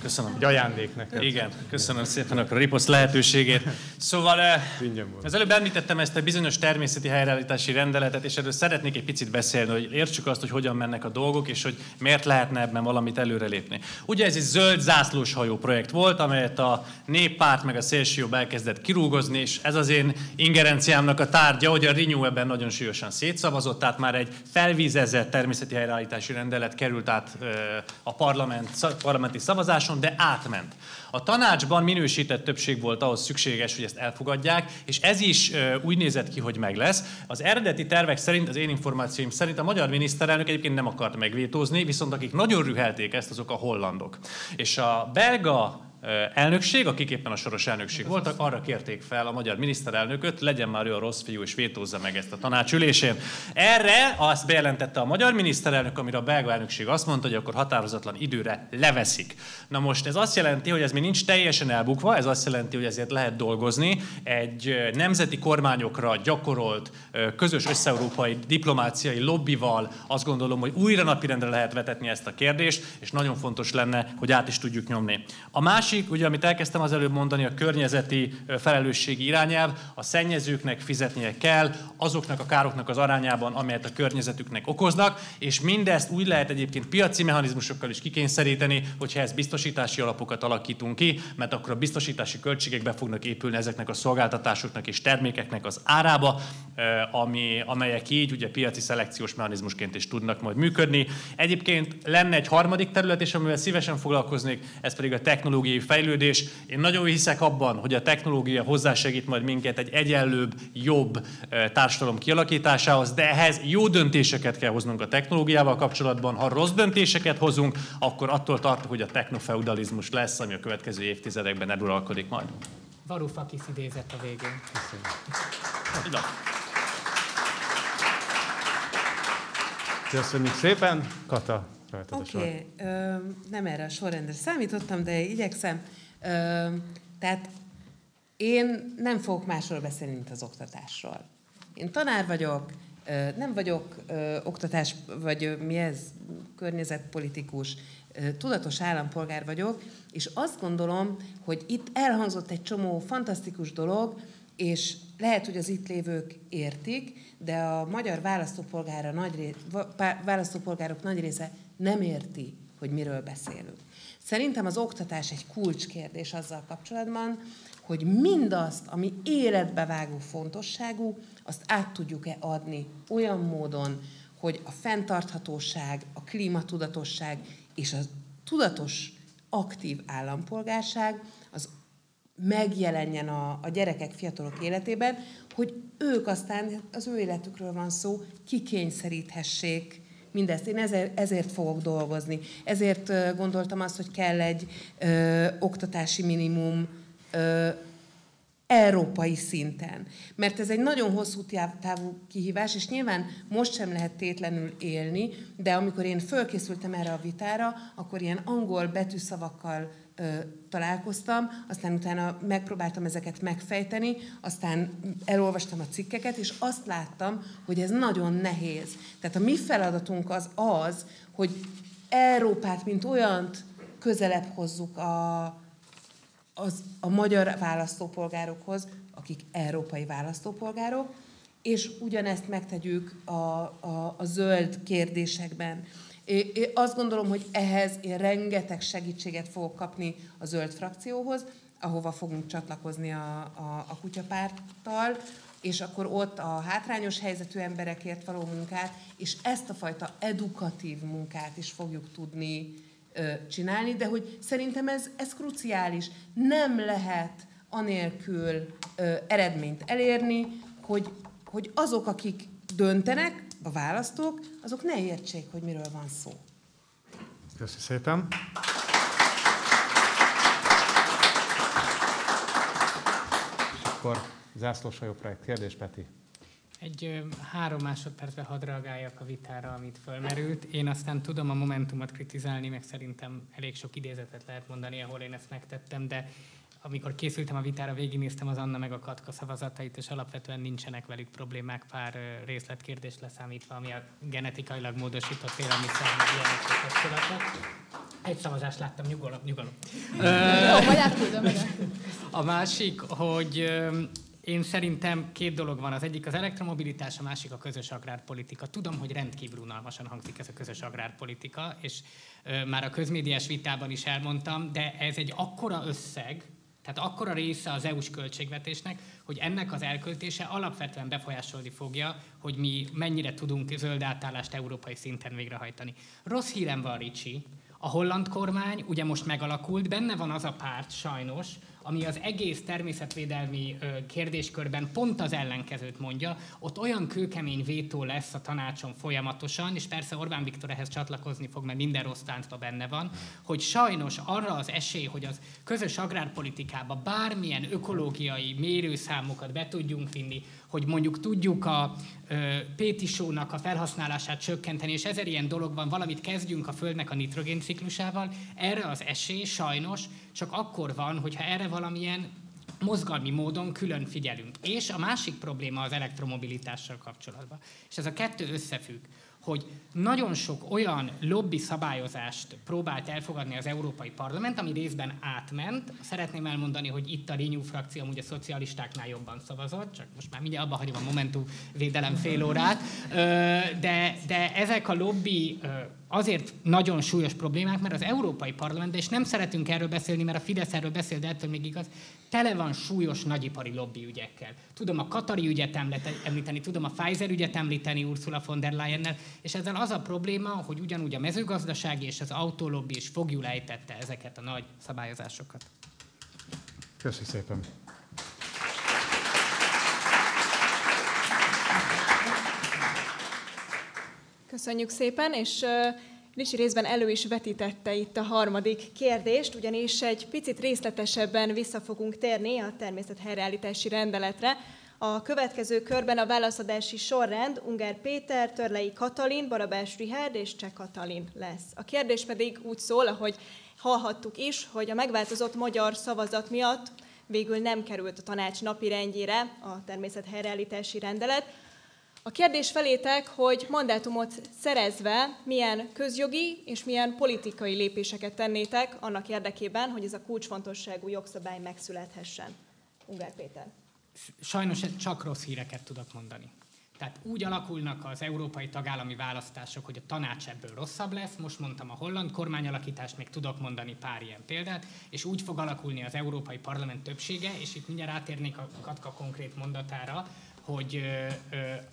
Köszönöm.
Egy ajándék neked.
Igen, köszönöm szépen a riposzt lehetőségét. Szóval az előbb említettem ezt a bizonyos természeti helyreállítási rendeletet, és erről szeretnék egy picit beszélni, hogy értsük azt, hogy hogyan mennek a dolgok, és hogy miért lehetne ebben valamit előrelépni. Ugye ez egy zöld zászlós hajó projekt volt, amelyet a Néppárt meg a szélsőjobb elkezdett kirúgozni, és ez az én ingerenciámnak a tárgya, hogy a Renew ebben nagyon súlyosan szétszavazott, tehát már egy felvízezett természeti helyreállítási rendelet került át a parlamenti szavazáson, de átment. A tanácsban minősített többség volt ahhoz szükséges, hogy ezt elfogadják, és ez is úgy nézett ki, hogy meg lesz. Az eredeti tervek szerint, az én információim szerint a magyar miniszterelnök egyébként nem akart megvétózni, viszont akik nagyon rühelték ezt, azok a hollandok. És a belga elnökség, akik éppen a soros elnökség voltak, arra kérték fel a magyar miniszterelnököt, legyen már ő a rossz fiú, és vétózza meg ezt a tanácsülésén. Erre azt bejelentette a magyar miniszterelnök, amire a belga elnökség azt mondta, hogy akkor határozatlan időre leveszik. Na most ez azt jelenti, hogy ez még nincs teljesen elbukva, ez azt jelenti, hogy ezért lehet dolgozni. Egy nemzeti kormányokra gyakorolt közös összeurópai diplomáciai lobbival azt gondolom, hogy újra napirendre lehet vetetni ezt a kérdést, és nagyon fontos lenne, hogy át is tudjuk nyomni. A másik, ugye, amit elkezdtem az előbb mondani, a környezeti felelősségi irányelv, a szennyezőknek fizetnie kell azoknak a károknak az arányában, amelyet a környezetüknek okoznak, és mindezt úgy lehet egyébként piaci mechanizmusokkal is kikényszeríteni, hogyha ezt biztosítási alapokat alakítunk ki, mert akkor a biztosítási költségek be fognak épülni ezeknek a szolgáltatásoknak és termékeknek az árába, amelyek így ugye piaci szelekciós mechanizmusként is tudnak majd működni. Egyébként lenne egy harmadik terület is, amivel szívesen foglalkoznék, ez pedig a technológiai fejlődés. Én nagyon hiszek abban, hogy a technológia hozzásegít majd minket egy egyenlőbb, jobb társadalom kialakításához, de ehhez jó döntéseket kell hoznunk a technológiával kapcsolatban. Ha rossz döntéseket hozunk, akkor attól tartok, hogy a technofeudalizmus lesz, ami a következő évtizedekben eluralkodik majd.
Varoufakis idézett a végén.
Köszönöm. Köszönjük szépen. Kata, rajtad a sor.
Oké, nem erre a sorrendre számítottam, de igyekszem. Tehát én nem fogok másról beszélni, mint az oktatásról. Én tanár vagyok, nem vagyok oktatás, vagy mi ez, környezetpolitikus, tudatos állampolgár vagyok, és azt gondolom, hogy itt elhangzott egy csomó fantasztikus dolog, és lehet, hogy az itt lévők értik, de a magyar választópolgárok nagy része nem érti, hogy miről beszélünk. Szerintem az oktatás egy kulcskérdés azzal kapcsolatban, hogy mindazt, ami életbevágó fontosságú, azt át tudjuk-e adni olyan módon, hogy a fenntarthatóság, a klímatudatosság és a tudatos, aktív állampolgárság az megjelenjen a gyerekek, fiatalok életében, hogy ők aztán, az ő életükről van szó, kikényszeríthessék mindezt. Én ezért fogok dolgozni. Ezért gondoltam azt, hogy kell egy oktatási minimum európai szinten. Mert ez egy nagyon hosszú távú kihívás, és nyilván most sem lehet tétlenül élni, de amikor én fölkészültem erre a vitára, akkor ilyen angol betűszavakkal találkoztam, aztán utána megpróbáltam ezeket megfejteni, aztán elolvastam a cikkeket, és azt láttam, hogy ez nagyon nehéz. Tehát a mi feladatunk az, hogy Európát, mint olyant közelebb hozzuk a magyar választópolgárokhoz, akik európai választópolgárok, és ugyanezt megtegyük a zöld kérdésekben. Én azt gondolom, hogy ehhez én rengeteg segítséget fogok kapni a zöld frakcióhoz, ahova fogunk csatlakozni a kutyapárttal, és akkor ott a hátrányos helyzetű emberekért való munkát, és ezt a fajta edukatív munkát is fogjuk tudni csinálni, de hogy szerintem ez kruciális. Nem lehet anélkül eredményt elérni, hogy azok, akik döntenek, a választók, azok ne értsék, hogy miről van szó.
Köszönöm szépen. És akkor zászlóshajó projekt kérdés, Peti.
Egy 3 másodpercben hadd reagáljak a vitára, amit fölmerült. Én aztán tudom a Momentumot kritizálni, meg szerintem elég sok idézetet lehet mondani, ahol én ezt megtettem, de amikor készültem a vitára, végignéztem az Anna meg a Katka szavazatait, és alapvetően nincsenek velük problémák, pár részletkérdést leszámítva, ami a genetikailag módosított élelmiszer meg ilyenekkel kapcsolatot. Egy szavazást láttam, nyugalom.
Jó, majd átküldöm.
A másik, hogy én szerintem két dolog van. Az egyik az elektromobilitás, a másik a közös agrárpolitika. Tudom, hogy rendkívül unalmasan hangzik ez a közös agrárpolitika, és már a közmédiás vitában is elmondtam, de ez egy akkora összeg, tehát akkora része az EU-s költségvetésnek, hogy ennek az elköltése alapvetően befolyásolni fogja, hogy mi mennyire tudunk zöld átállást európai szinten végrehajtani. Rossz hírem van, Ricsi. A holland kormány ugye most megalakult, benne van az a párt sajnos, ami az egész természetvédelmi kérdéskörben pont az ellenkezőt mondja, ott olyan kőkemény vétó lesz a tanácson folyamatosan, és persze Orbán Viktor ehhez csatlakozni fog, mert minden rossz táncban benne van, hogy sajnos arra az esély, hogy az közös agrárpolitikába bármilyen ökológiai mérőszámokat be tudjunk vinni, hogy mondjuk tudjuk a pétisónak a felhasználását csökkenteni, és ezer ilyen dolog van, valamit kezdjünk a Földnek a nitrogénciklusával, erre az esély sajnos csak akkor van, hogyha erre valamilyen mozgalmi módon külön figyelünk. És a másik probléma az elektromobilitással kapcsolatban. És ez a kettő összefügg, hogy nagyon sok olyan lobby szabályozást próbált elfogadni az Európai Parlament, ami részben átment. Szeretném elmondani, hogy itt a Renew frakció amúgy a szocialistáknál jobban szavazott, csak most már mindjárt abba hagyom a Momentum védelem fél órát, de ezek a lobby azért nagyon súlyos problémák, mert az Európai Parlamentben, és nem szeretünk erről beszélni, mert a Fidesz erről beszél, de ettől még igaz, tele van súlyos nagyipari lobbyügyekkel. Tudom a Qatari ügyet említeni, tudom a Pfizer ügyet említeni Ursula von der Leyennel, és ezzel az a probléma, hogy ugyanúgy a mezőgazdasági és az autólobby is fogjul ejtette ezeket a nagy szabályozásokat.
Köszi szépen.
Köszönjük szépen, és Ricsi részben elő is vetítette itt a harmadik kérdést, ugyanis egy picit részletesebben vissza fogunk térni a természethelyreállítási rendeletre. A következő körben a válaszadási sorrend Ungár Péter, Törlei Katalin, Barabás Richárd és Cseh Katalin lesz. A kérdés pedig úgy szól, ahogy hallhattuk is, hogy a megváltozott magyar szavazat miatt végül nem került a tanács napirendjére a természethelyreállítási rendelet. A kérdés felétek, hogy mandátumot szerezve milyen közjogi és milyen politikai lépéseket tennétek annak érdekében, hogy ez a kulcsfontosságú jogszabály megszülethessen. Ungár Péter.
Sajnos csak rossz híreket tudok mondani. Tehát úgy alakulnak az európai tagállami választások, hogy a tanács ebből rosszabb lesz. Most mondtam a holland kormányalakítást, még tudok mondani pár ilyen példát, és úgy fog alakulni az Európai Parlament többsége, és itt mindjárt átérnék a Katka konkrét mondatára, hogy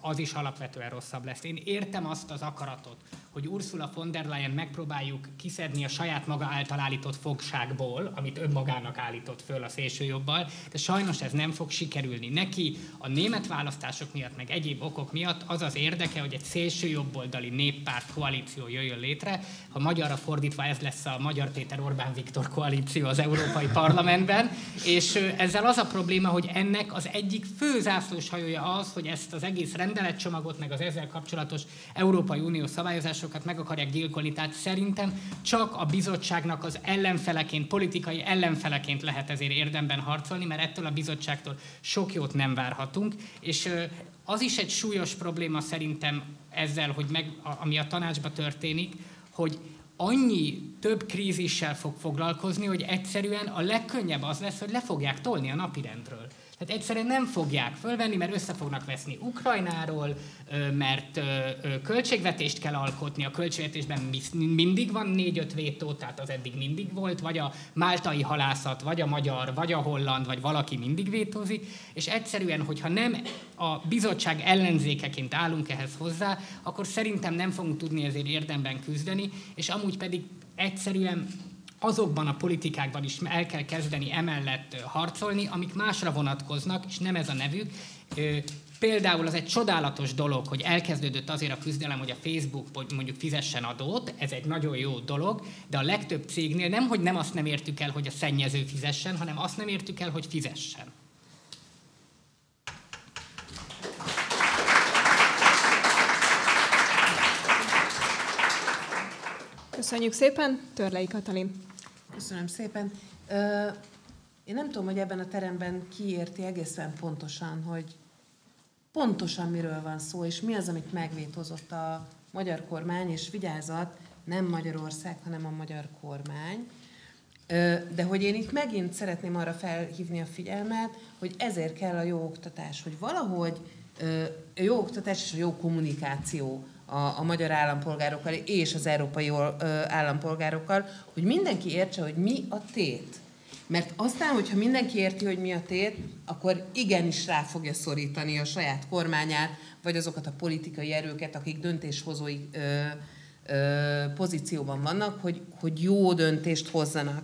az is alapvetően rosszabb lesz. Én értem azt az akaratot, hogy Ursula von der Leyen megpróbáljuk kiszedni a saját maga által állított fogságból, amit önmagának állított föl a szélsőjobbal, de sajnos ez nem fog sikerülni. Neki a német választások miatt, meg egyéb okok miatt az az érdeke, hogy egy szélsőjobboldali néppárt koalíció jöjjön létre. Ha magyarra fordítva ez lesz a Magyar Péter Orbán Viktor koalíció az Európai Parlamentben, és ezzel az a probléma, hogy ennek az egyik fő zászlóshajója az, hogy ezt az egész rendeletcsomagot, meg az ezzel kapcsolatos Európai Unió szabályozásokat meg akarják gyilkolni. Tehát szerintem csak a bizottságnak az ellenfeleként, politikai ellenfeleként lehet ezért érdemben harcolni, mert ettől a bizottságtól sok jót nem várhatunk. És az is egy súlyos probléma szerintem ezzel, hogy ami a tanácsban történik, hogy annyi több krízissel fog foglalkozni, hogy egyszerűen a legkönnyebb az lesz, hogy le fogják tolni a napirendről. Tehát egyszerűen nem fogják fölvenni, mert össze fognak veszni Ukrajnáról, mert költségvetést kell alkotni, a költségvetésben mindig van 4-5 vétó, tehát az eddig mindig volt, vagy a máltai halászat, vagy a magyar, vagy a holland, vagy valaki mindig vétózik, és egyszerűen, hogyha nem a bizottság ellenzékeként állunk ehhez hozzá, akkor szerintem nem fogunk tudni ezért érdemben küzdeni, és amúgy pedig egyszerűen azokban a politikákban is el kell kezdeni emellett harcolni, amik másra vonatkoznak, és nem ez a nevük. Például az egy csodálatos dolog, hogy elkezdődött azért a küzdelem, hogy a Facebook mondjuk fizessen adót, ez egy nagyon jó dolog, de a legtöbb cégnél nem azt nem értük el, hogy a szennyező fizessen, hanem azt nem értük el, hogy fizessen.
Köszönjük szépen, Törlei Katalin.
Köszönöm szépen. Én nem tudom, hogy ebben a teremben ki érti egészen pontosan, hogy pontosan miről van szó, és mi az, amit megvétózott a magyar kormány, és vigyázat, nem Magyarország, hanem a magyar kormány. De hogy én itt megint szeretném arra felhívni a figyelmet, hogy ezért kell a jó oktatás, hogy valahogy a jó oktatás és a jó kommunikáció a magyar állampolgárokkal és az európai állampolgárokkal, hogy mindenki értse, hogy mi a tét. Mert aztán, hogyha mindenki érti, hogy mi a tét, akkor igenis rá fogja szorítani a saját kormányát, vagy azokat a politikai erőket, akik döntéshozói pozícióban vannak, hogy jó döntést hozzanak.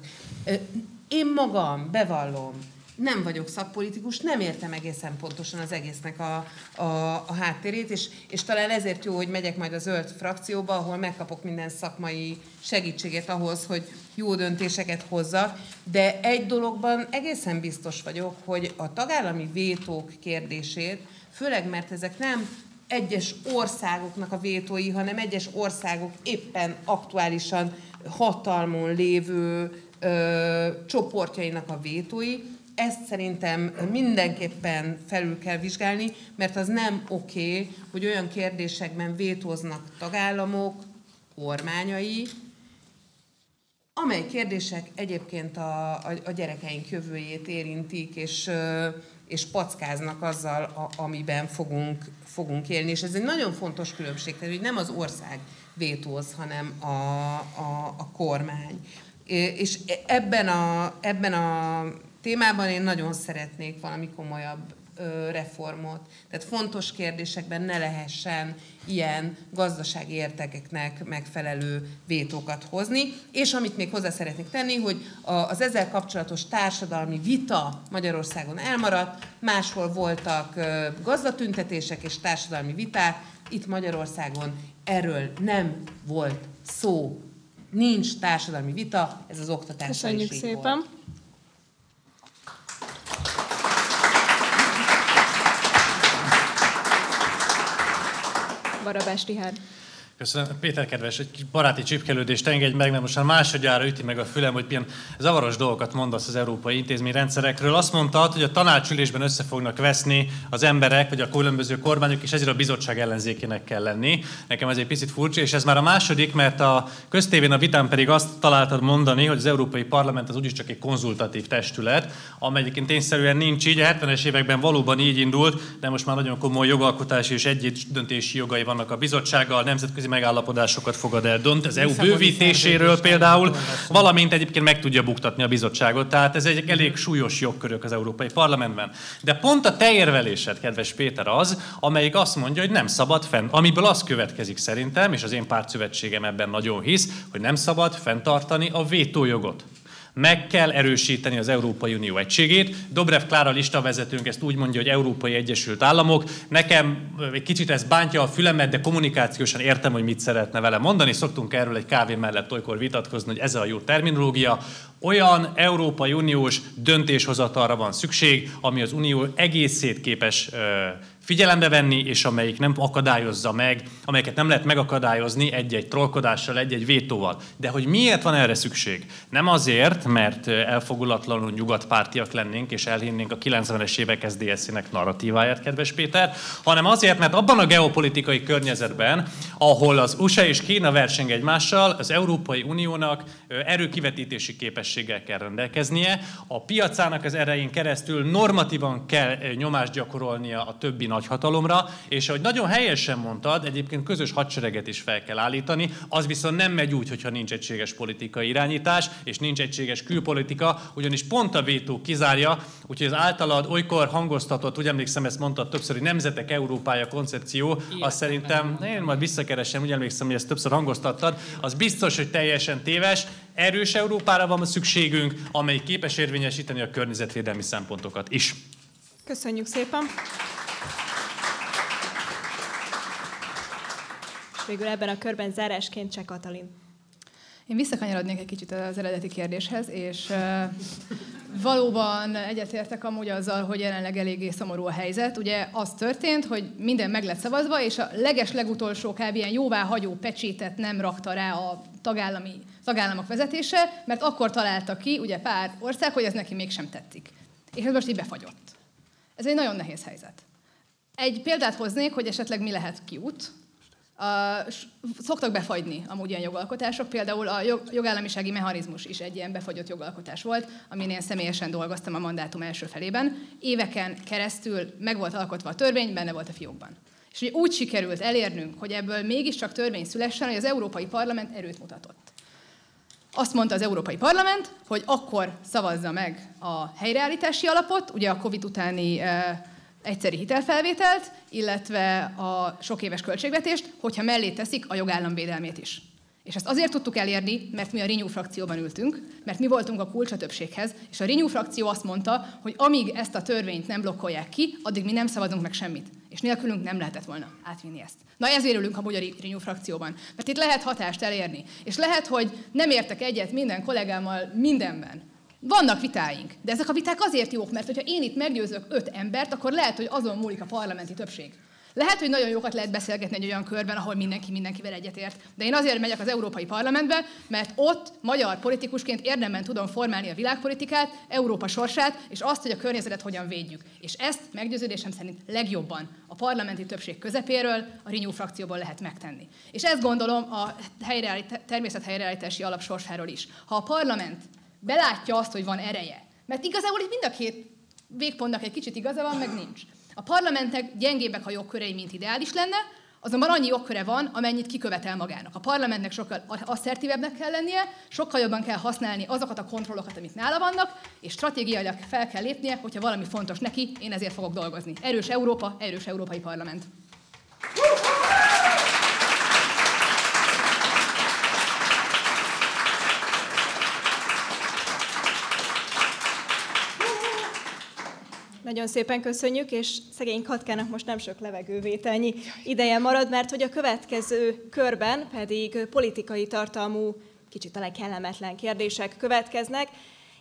Én magam bevallom, nem vagyok szakpolitikus, nem értem egészen pontosan az egésznek a háttérét, és talán ezért jó, hogy megyek majd a zöld frakcióba, ahol megkapok minden szakmai segítséget ahhoz, hogy jó döntéseket hozzak, de egy dologban egészen biztos vagyok, hogy a tagállami vétók kérdését, főleg mert ezek nem egyes országoknak a vétói, hanem egyes országok éppen aktuálisan hatalmon lévő csoportjainak a vétói, ezt szerintem mindenképpen felül kell vizsgálni, mert az nem oké, hogy olyan kérdésekben vétóznak tagállamok, kormányai, amely kérdések egyébként a gyerekeink jövőjét érintik, és packáznak azzal, amiben fogunk élni. És ez egy nagyon fontos különbség, tehát hogy nem az ország vétóz, hanem a kormány. És ebben a témában én nagyon szeretnék valami komolyabb reformot. Tehát fontos kérdésekben ne lehessen ilyen gazdasági érdekeknek megfelelő vétókat hozni. És amit még hozzá szeretnék tenni, hogy az ezzel kapcsolatos társadalmi vita Magyarországon elmaradt, máshol voltak gazdatüntetések és társadalmi viták, itt Magyarországon erről nem volt szó. Nincs társadalmi vita, ez az oktatásra is így
Köszönjük szépen!
volt.
Barabás Richárd.
Köszönöm. Péter kedves, egy baráti csipkelődést engedj meg, mert most már másodjára üti meg a fülem, hogy milyen zavaros dolgokat mondasz az európai intézményrendszerekről. Azt mondtad, hogy a tanácsülésben össze fognak veszni az emberek, vagy a különböző kormányok, és ezért a bizottság ellenzékének kell lenni. Nekem ez egy picit furcsa, és ez már a második, mert a köztévén a vitán pedig azt találtad mondani, hogy az Európai Parlament az úgyis csak egy konzultatív testület, amely egyébként tényszerűen nincs így. A 70-es években valóban így indult, de most már nagyon komoly jogalkotási és együttdöntési jogai vannak a bizottsággal, nemzetközi megállapodásokat fogad el, dönt az EU bővítéséről például, valamint egyébként meg tudja buktatni a bizottságot. Tehát ez egy elég súlyos jogkörök az Európai Parlamentben. De pont a te érvelésed, kedves Péter, az, amelyik azt mondja, hogy nem szabad fenn, amiből az következik szerintem, és az én pártszövetségem ebben nagyon hisz, hogy nem szabad fenntartani a vétójogot. Meg kell erősíteni az Európai Unió egységét. Dobrev Klára listavezetőnk ezt úgy mondja, hogy Európai Egyesült Államok. Nekem egy kicsit ez bántja a fülemet, de kommunikációsan értem, hogy mit szeretne vele mondani. Szoktunk erről egy kávé mellett olykor vitatkozni, hogy ez a jó terminológia. Olyan Európai Uniós döntéshozatalra van szükség, ami az Unió egészét képes figyelembe venni, és amelyik nem akadályozza meg, amelyeket nem lehet megakadályozni egy-egy trollkodással, egy-egy vétóval. De hogy miért van erre szükség? Nem azért, mert elfogulatlanul nyugatpártiak lennénk, és elhinnénk a 90-es évek SZDSZ-nek narratíváját, kedves Péter, hanem azért, mert abban a geopolitikai környezetben, ahol az USA és Kína verseng egymással, az Európai Uniónak erőkivetítési képességgel kell rendelkeznie, a piacának az erején keresztül normatívan kell nyomást gyakorolnia a többi nagyhatalomra, és ahogy nagyon helyesen mondtad, egyébként közös hadsereget is fel kell állítani, az viszont nem megy úgy, hogyha nincs egységes politikai irányítás, és nincs egységes külpolitika, ugyanis pont a vétó kizárja, úgyhogy az általad olykor hangoztatott, úgy emlékszem, ezt mondtad többször, hogy nemzetek Európája koncepció, azt szerintem, én majd visszakeresem, úgy emlékszem, hogy ezt többször hangoztattad, az biztos, hogy teljesen téves, erős Európára van szükségünk, amely képes érvényesíteni a környezetvédelmi szempontokat is.
Köszönjük szépen! Végül ebben a körben zárásként Cseh Katalin.
Én visszakanyarodnék egy kicsit az eredeti kérdéshez, és valóban egyetértek amúgy azzal, hogy jelenleg eléggé szomorú a helyzet. Ugye az történt, hogy minden meg lett szavazva, és a legutolsó kb. Ilyen jóváhagyó pecsétet nem rakta rá a tagállamok vezetése, mert akkor találta ki, ugye pár ország, hogy ez neki mégsem tetszik. És ez most így befagyott. Ez egy nagyon nehéz helyzet. Egy példát hoznék, hogy esetleg mi lehet kiút. Szoktak befagyni amúgy ilyen jogalkotások, például a jogállamisági mechanizmus is egy ilyen befagyott jogalkotás volt, amin én személyesen dolgoztam a mandátum első felében. Éveken keresztül meg volt alkotva a törvény, benne volt a fiókban. És ugye úgy sikerült elérnünk, hogy ebből mégiscsak törvény szülessen, hogy az Európai Parlament erőt mutatott. Azt mondta az Európai Parlament, hogy akkor szavazza meg a helyreállítási alapot, ugye a Covid utáni egyszeri hitelfelvételt, illetve a sok éves költségvetést, hogyha mellé teszik a jogállam védelmét is. És ezt azért tudtuk elérni, mert mi a Renew frakcióban ültünk, mert mi voltunk a kulcs a többséghez, és a Renew frakció azt mondta, hogy amíg ezt a törvényt nem blokkolják ki, addig mi nem szavazunk meg semmit. És nélkülünk nem lehetett volna átvinni ezt. Na ezért ülünk amúgy a Renew frakcióban. Mert itt lehet hatást elérni. És lehet, hogy nem értek egyet minden kollégámmal mindenben. Vannak vitáink, de ezek a viták azért jók, mert hogyha én itt meggyőzök 5 embert, akkor lehet, hogy azon múlik a parlamenti többség. Lehet, hogy nagyon jókat lehet beszélgetni egy olyan körben, ahol mindenki mindenkivel egyetért, de én azért megyek az Európai Parlamentbe, mert ott magyar politikusként érdemben tudom formálni a világpolitikát, Európa sorsát, és azt, hogy a környezetet hogyan védjük. És ezt meggyőződésem szerint legjobban a parlamenti többség közepéről, a Renew frakcióból lehet megtenni. És ezt gondolom a természethelyreállítási alap sorsáról is. Ha a parlament belátja azt, hogy van ereje, mert igazából itt mind a két végpontnak egy kicsit igaza van, meg nincs. A parlamentek gyengébbek a jogkörei, mint ideális lenne, azonban annyi jogköre van, amennyit kikövetel magának. A parlamentnek sokkal asszertívebbnek kell lennie, sokkal jobban kell használni azokat a kontrollokat, amik nála vannak, és stratégiailag fel kell lépnie, hogyha valami fontos neki, én ezért fogok dolgozni. Erős Európa, erős Európai Parlament.
Nagyon szépen köszönjük, és szegény Katkának most nem sok levegővételnyi ideje marad, mert hogy a következő körben pedig politikai tartalmú, kicsit talán kellemetlen kérdések következnek,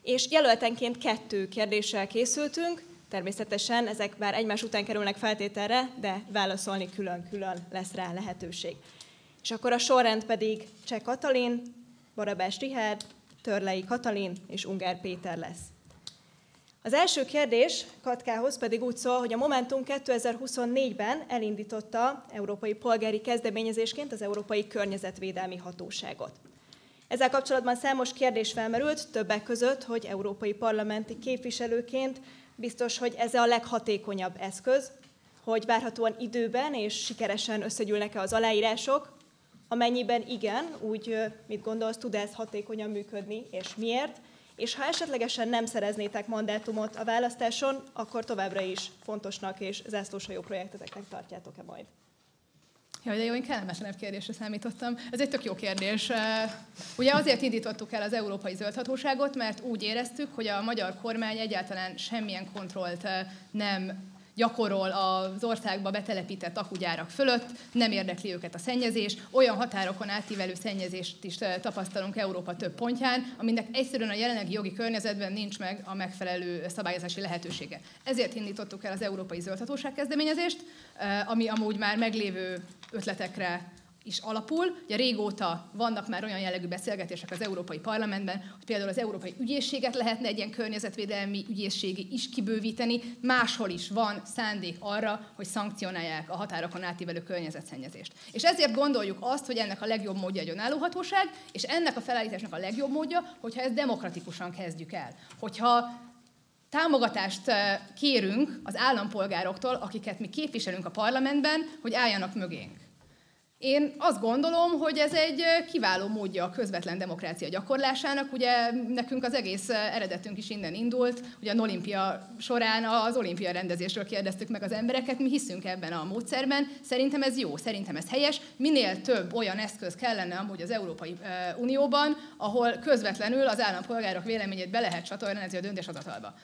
és jelöltenként 2 kérdéssel készültünk, természetesen ezek bár egymás után kerülnek feltételre, de válaszolni külön-külön lesz rá lehetőség. És akkor a sorrend pedig Cseh Katalin, Barabás Richárd, Törlei Katalin és Ungár Péter lesz. Az első kérdés Katkához pedig úgy szól, hogy a Momentum 2024-ben elindította európai polgári kezdeményezésként az Európai Környezetvédelmi Hatóságot. Ezzel kapcsolatban számos kérdés felmerült, többek között, hogy európai parlamenti képviselőként biztos, hogy ez a leghatékonyabb eszköz, hogy várhatóan időben és sikeresen összegyűlnek-e az aláírások. Amennyiben igen, úgy mit gondolsz, tud ez hatékonyan működni, és miért? És ha esetlegesen nem szereznétek mandátumot a választáson, akkor továbbra is fontosnak és zászlóshajó projekteteknek tartjátok-e majd?
Jaj, de jó, én kellemetlenebb kérdésre számítottam. Ez egy tök jó kérdés. Ugye azért indítottuk el az Európai Zöld Hatóságot, mert úgy éreztük, hogy a magyar kormány egyáltalán semmilyen kontrollt nem gyakorol az országba betelepített akugyárak fölött, nem érdekli őket a szennyezés, olyan határokon átívelő szennyezést is tapasztalunk Európa több pontján, aminek egyszerűen a jelenlegi jogi környezetben nincs meg a megfelelő szabályozási lehetősége. Ezért indítottuk el az Európai Zöld Hatóság kezdeményezést, ami amúgy már meglévő ötletekre is alapul. Ugye régóta vannak már olyan jellegű beszélgetések az Európai Parlamentben, hogy például az Európai Ügyészséget lehetne egy ilyen környezetvédelmi ügyészségi is kibővíteni. Máshol is van szándék arra, hogy szankcionálják a határokon átívelő környezetszennyezést. És ezért gondoljuk azt, hogy ennek a legjobb módja egy önálló hatóság, és ennek a felállításnak a legjobb módja, hogyha ezt demokratikusan kezdjük el. Hogyha támogatást kérünk az állampolgároktól, akiket mi képviselünk a parlamentben, hogy álljanak mögénk. Én azt gondolom, hogy ez egy kiváló módja a közvetlen demokrácia gyakorlásának. Ugye nekünk az egész eredetünk is innen indult. Ugye a olimpia során az olimpia rendezésről kérdeztük meg az embereket, mi hiszünk ebben a módszerben. Szerintem ez jó, szerintem ez helyes. Minél több olyan eszköz kellene amúgy az Európai Unióban, ahol közvetlenül az állampolgárok véleményét be lehet csatornázni a döntéshozatalba.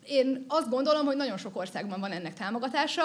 Én azt gondolom, hogy nagyon sok országban van ennek támogatása.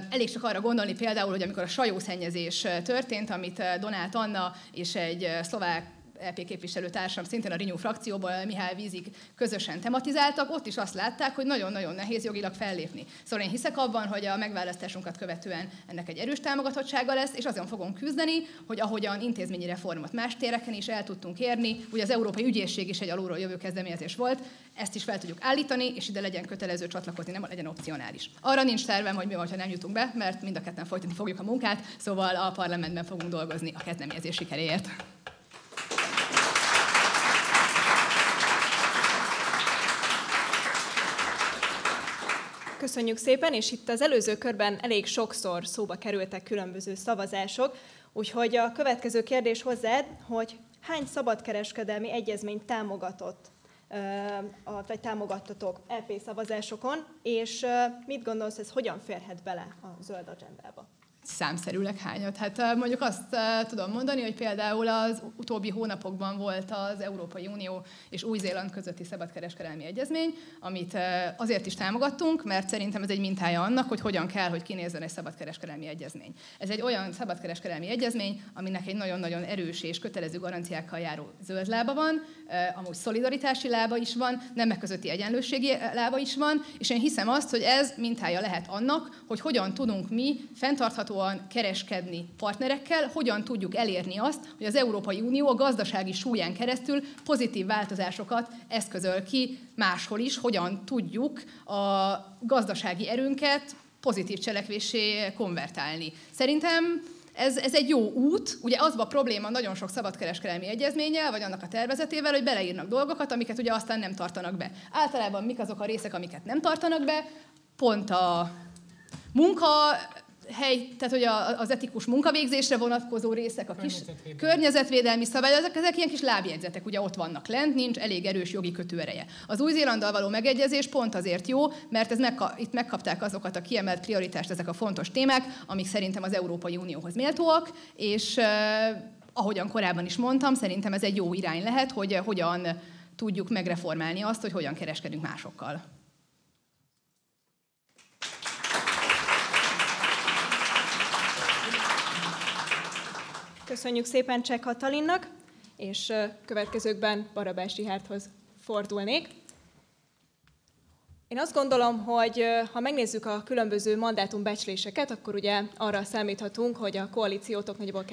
Elég csak arra gondolni például, hogy amikor a sajószennyezés történt, amit Donáth Anna és egy szlovák EP képviselőtársam szintén a Renew frakcióból, Mihály Vízik közösen tematizáltak, ott is azt látták, hogy nagyon-nagyon nehéz jogilag fellépni. Szóval én hiszek abban, hogy a megválasztásunkat követően ennek egy erős támogatottsága lesz, és azon fogunk küzdeni, hogy ahogyan intézményi reformot más téreken is el tudtunk érni, ugye az Európai Ügyészség is egy alulról jövő kezdeményezés volt, ezt is fel tudjuk állítani, és ide legyen kötelező csatlakozni, nem legyen opcionális. Arra nincs tervem, hogy mi van, ha nem jutunk be, mert mind a ketten folytatni fogjuk a munkát, szóval a parlamentben fogunk dolgozni a kezdeményezés sikeréért.
Köszönjük szépen, és itt az előző körben elég sokszor szóba kerültek különböző szavazások, úgyhogy a következő kérdés hozzád, hogy hány szabadkereskedelmi egyezményt támogatott, vagy támogattatok EP szavazásokon, és mit gondolsz, ez hogyan férhet bele a zöld agendába?
Számszerűleg hányat? Hát mondjuk azt tudom mondani, hogy például az utóbbi hónapokban volt az Európai Unió és Új-Zéland közötti szabadkereskedelmi egyezmény, amit azért is támogattunk, mert szerintem ez egy mintája annak, hogy hogyan kell, hogy kinézzen egy szabadkereskedelmi egyezmény. Ez egy olyan szabadkereskedelmi egyezmény, aminek egy nagyon-nagyon erős és kötelező garanciákkal járó zöld lába van, amúgy szolidaritási lába is van, nemek közötti egyenlőségi lába is van, és én hiszem azt, hogy ez mintája lehet annak, hogy hogyan tudunk mi fenntarthatóan kereskedni partnerekkel, hogyan tudjuk elérni azt, hogy az Európai Unió a gazdasági súlyán keresztül pozitív változásokat eszközöl ki máshol is, hogyan tudjuk a gazdasági erőnket pozitív cselekvéssé konvertálni. Szerintem ez egy jó út. Ugye az a probléma nagyon sok szabadkereskedelmi egyezménnyel, vagy annak a tervezetével, hogy beleírnak dolgokat, amiket ugye aztán nem tartanak be. Általában mik azok a részek, amiket nem tartanak be? Pont a munkahely, tehát hogy az etikus munkavégzésre vonatkozó részek, a kis környezetvédelmi szabályok, ezek ilyen kis lábjegyzetek, ugye ott vannak lent, nincs elég erős jogi kötőereje. Az Új-Zélanddal való megegyezés pont azért jó, mert itt megkapták azokat a kiemelt prioritást, ezek a fontos témák, amik szerintem az Európai Unióhoz méltóak, és ahogyan korábban is mondtam, szerintem ez egy jó irány lehet, hogy hogyan tudjuk megreformálni azt, hogy hogyan kereskedünk másokkal.
Köszönjük szépen Cseh Katalinnak, és következőkben Barabás Rihárdhoz fordulnék. Én azt gondolom, hogy ha megnézzük a különböző mandátumbecsléseket, akkor ugye arra számíthatunk, hogy a koalíciótok nagyjából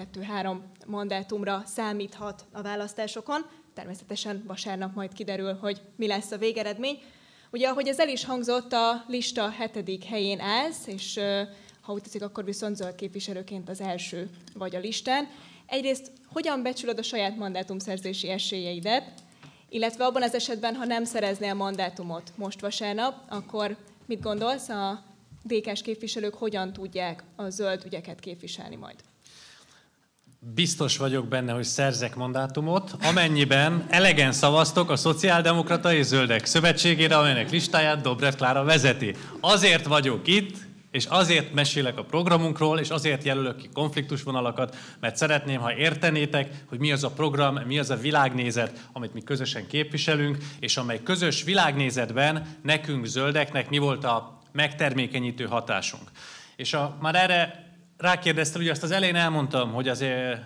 2-3 mandátumra számíthat a választásokon. Természetesen vasárnap majd kiderül, hogy mi lesz a végeredmény. Ugye, ahogy ez el is hangzott, a lista 7. helyén állsz, és ha úgy teszik, akkor viszont zöld képviselőként az első vagy a listán. Egyrészt hogyan becsülöd a saját mandátumszerzési esélyeidet, illetve abban az esetben, ha nem szereznél mandátumot most vasárnap, akkor mit gondolsz, a DK-s képviselők hogyan tudják a zöld ügyeket képviselni majd?
Biztos vagyok benne, hogy szerzek mandátumot, amennyiben elegen szavaztok a Szociáldemokrata és Zöldek Szövetségére, amelynek listáját Dobrev Klára vezeti. Azért vagyok itt, és azért mesélek a programunkról, és azért jelölök ki konfliktusvonalakat, mert szeretném, ha értenétek, hogy mi az a program, mi az a világnézet, amit mi közösen képviselünk, és amely közös világnézetben nekünk zöldeknek mi volt a megtermékenyítő hatásunk. És már erre rákérdeztem, ugye azt az elején elmondtam, hogy azért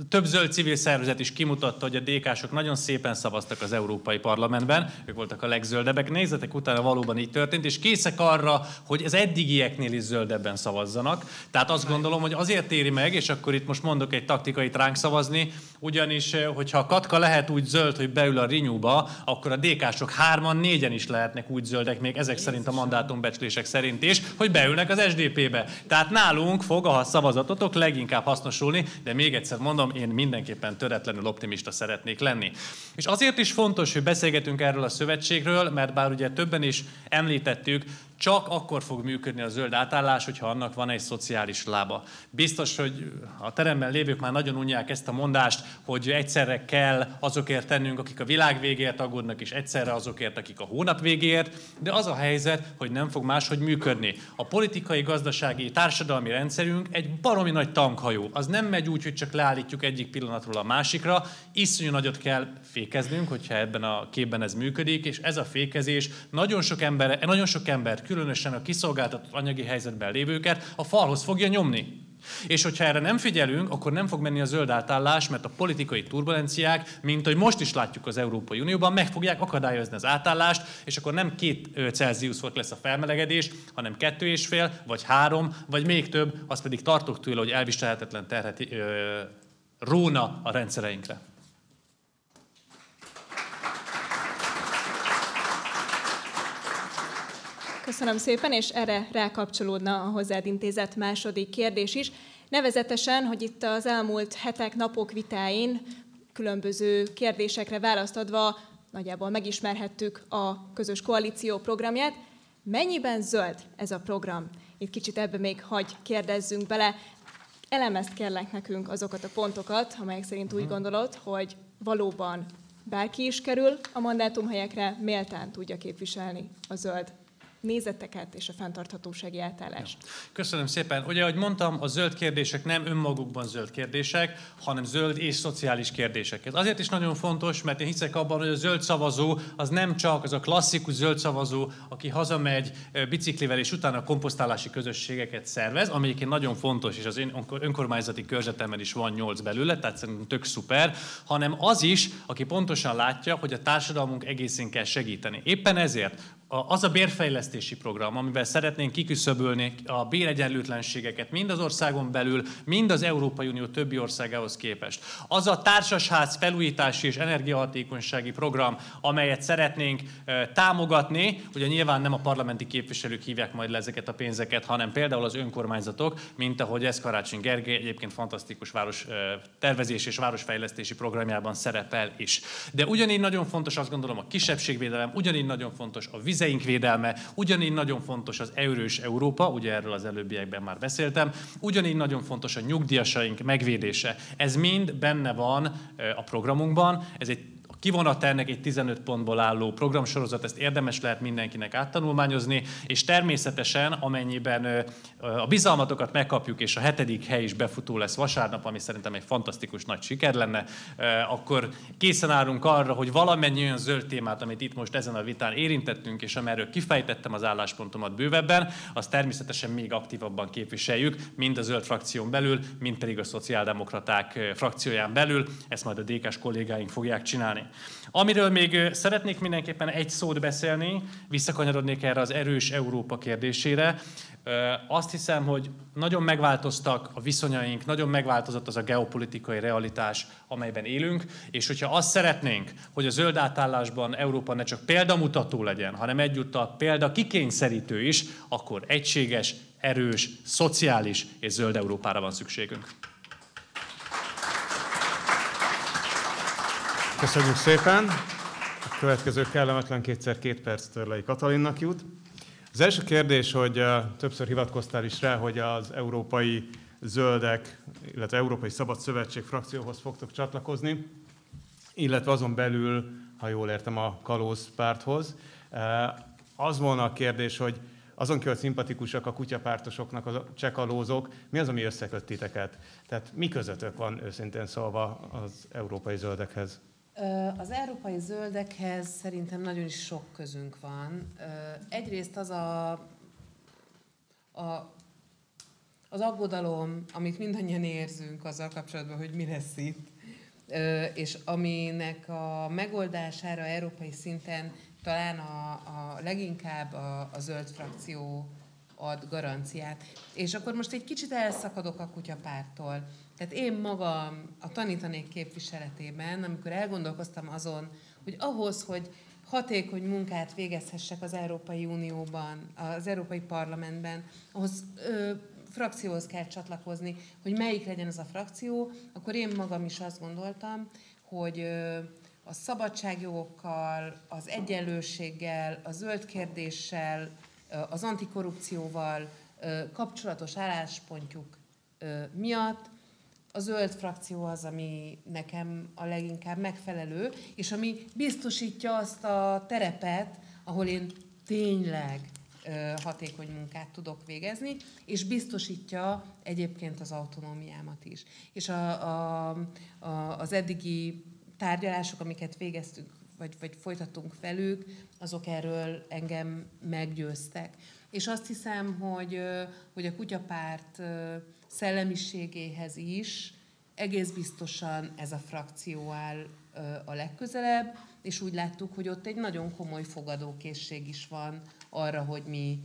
több zöld civil szervezet is kimutatta, hogy a DK-sok nagyon szépen szavaztak az Európai Parlamentben, ők voltak a legzöldebbek. Nézzetek utána, valóban így történt, és készek arra, hogy az eddigieknél is zöldebben szavazzanak. Tehát azt gondolom, hogy azért éri meg, és akkor itt most mondok egy taktikait ránk szavazni, ugyanis, hogyha a Katka lehet úgy zöld, hogy beül a Renew-ba, akkor a DK-sok 3-4 is lehetnek úgy zöldek, még ezek szerint a mandátumbecslések szerint is, hogy beülnek az SDP-be. Tehát nálunk fog a szavazatotok leginkább hasznosulni, de még egyszer mondom, én mindenképpen töretlenül optimista szeretnék lenni. És azért is fontos, hogy beszélgetünk erről a szövetségről, mert bár ugye többen is említettük, csak akkor fog működni a zöld átállás, hogyha annak van egy szociális lába. Biztos, hogy a teremben lévők már nagyon unják ezt a mondást, hogy egyszerre kell azokért tennünk, akik a világ végéért aggódnak, és egyszerre azokért, akik a hónap végéért, de az a helyzet, hogy nem fog máshogy működni. A politikai, gazdasági, társadalmi rendszerünk egy baromi nagy tankhajó. Az nem megy úgy, hogy csak leállítjuk egyik pillanatról a másikra, iszonyú nagyot kell fékeznünk, hogyha ebben a képben ez működik, és ez a fékezés nagyon sok embert, különösen a kiszolgáltatott anyagi helyzetben lévőket a falhoz fogja nyomni. És hogyha erre nem figyelünk, akkor nem fog menni a zöld átállás, mert a politikai turbulenciák, mint ahogy most is látjuk az Európai Unióban, meg fogják akadályozni az átállást, és akkor nem 2 Celsius fok lesz a felmelegedés, hanem 2,5, vagy 3, vagy még több, az pedig tartok tőle, hogy elviselhetetlen terhet róna a rendszereinkre.
Köszönöm szépen, és erre rákapcsolódna a hozzád intézett második kérdés is. Nevezetesen, hogy itt az elmúlt hetek, napok vitáin különböző kérdésekre választ adva nagyjából megismerhettük a közös koalíció programját. Mennyiben zöld ez a program? Itt kicsit ebbe még hagy kérdezzünk bele. Elemezd kérlek nekünk azokat a pontokat, amelyek szerint úgy gondolod, hogy valóban bárki is kerül a mandátumhelyekre, méltán tudja képviselni a zöld nézeteket és a fenntarthatósági átállást.
Köszönöm szépen. Ugye, ahogy mondtam, a zöld kérdések nem önmagukban zöld kérdések, hanem zöld és szociális kérdések. Ez azért is nagyon fontos, mert én hiszek abban, hogy a zöld szavazó az nem csak az a klasszikus zöld szavazó, aki hazamegy biciklivel és utána komposztálási közösségeket szervez, ami egyébként nagyon fontos, és az én önkormányzati körzetemben is van 8 belőle, tehát szerintem tök szuper, hanem az is, aki pontosan látja, hogy a társadalmunk egészén kell segíteni. Éppen ezért az a bérfejlesztési program, amivel szeretnénk kiküszöbölni a béregyenlőtlenségeket mind az országon belül, mind az Európai Unió többi országához képest. Az a társasház felújítási és energiahatékonysági program, amelyet szeretnénk támogatni, ugye nyilván nem a parlamenti képviselők hívják majd le ezeket a pénzeket, hanem például az önkormányzatok, mint ahogy ez Karácsony Gergely egyébként fantasztikus város tervezés és városfejlesztési programjában szerepel is. De ugyanígy nagyon fontos, azt gondolom, a kisebbségvédelem, ugyanígy nagyon fontos a vizeink védelme, ugyanígy nagyon fontos az erős Európa, ugye erről az előbbiekben már beszéltem, ugyanígy nagyon fontos a nyugdíjasaink megvédése. Ez mind benne van a programunkban, ez egy kivonat ennek egy 15 pontból álló programsorozat, ezt érdemes lehet mindenkinek áttanulmányozni, és természetesen, amennyiben a bizalmatokat megkapjuk, és a 7. hely is befutó lesz vasárnap, ami szerintem egy fantasztikus nagy siker lenne, akkor készen állunk arra, hogy valamennyi olyan zöld témát, amit itt most ezen a vitán érintettünk, és amerről kifejtettem az álláspontomat bővebben, az természetesen még aktívabban képviseljük, mind a zöld frakción belül, mind pedig a szociáldemokraták frakcióján belül. Ezt majd a DK-s kollégáink fogják csinálni. Amiről még szeretnék mindenképpen egy szót beszélni, visszakanyarodnék erre az erős Európa kérdésére. Azt hiszem, hogy nagyon megváltoztak a viszonyaink, nagyon megváltozott az a geopolitikai realitás, amelyben élünk, és hogyha azt szeretnénk, hogy a zöld átállásban Európa ne csak példamutató legyen, hanem egyúttal példa kikényszerítő is, akkor egységes, erős, szociális és zöld Európára van szükségünk.
Köszönjük szépen! A következő kellemetlen 2x2 perc Törlei Katalinnak jut. Az első kérdés, hogy többször hivatkoztál is rá, hogy az Európai Zöldek, illetve Európai Szabad Szövetség frakcióhoz fogtok csatlakozni, illetve azon belül, ha jól értem, a Kalóz párthoz. Az volna a kérdés, hogy azon kívül szimpatikusak a kutyapártosoknak a csekalózok, mi az, ami összeköt titeket? Tehát mi közöttök van őszintén szólva az Európai Zöldekhez?
Az európai zöldekhez szerintem nagyon is sok közünk van. Egyrészt az az aggodalom, amit mindannyian érzünk azzal kapcsolatban, hogy mi lesz itt, és aminek a megoldására európai szinten talán a leginkább a zöld frakció ad garanciát. És akkor most egy kicsit elszakadok a kutyapárttól. Tehát én magam a tanítanék képviseletében, amikor elgondolkoztam azon, hogy ahhoz, hogy hatékony munkát végezhessek az Európai Unióban, az Európai Parlamentben, ahhoz frakcióhoz kell csatlakozni, hogy melyik legyen az a frakció, akkor én magam is azt gondoltam, hogy a szabadságjogokkal, az egyenlőséggel, a zöld kérdéssel, az antikorrupcióval kapcsolatos álláspontjuk miatt a zöld frakció az, ami nekem a leginkább megfelelő, és ami biztosítja azt a terepet, ahol én tényleg hatékony munkát tudok végezni, és biztosítja egyébként az autonómiámat is. És az eddigi tárgyalások, amiket végeztünk, vagy folytattunk velük, azok erről engem meggyőztek. És azt hiszem, hogy a kutyapárt szellemiségéhez is egész biztosan ez a frakció áll a legközelebb, és úgy láttuk, hogy ott egy nagyon komoly fogadókészség is van arra, hogy mi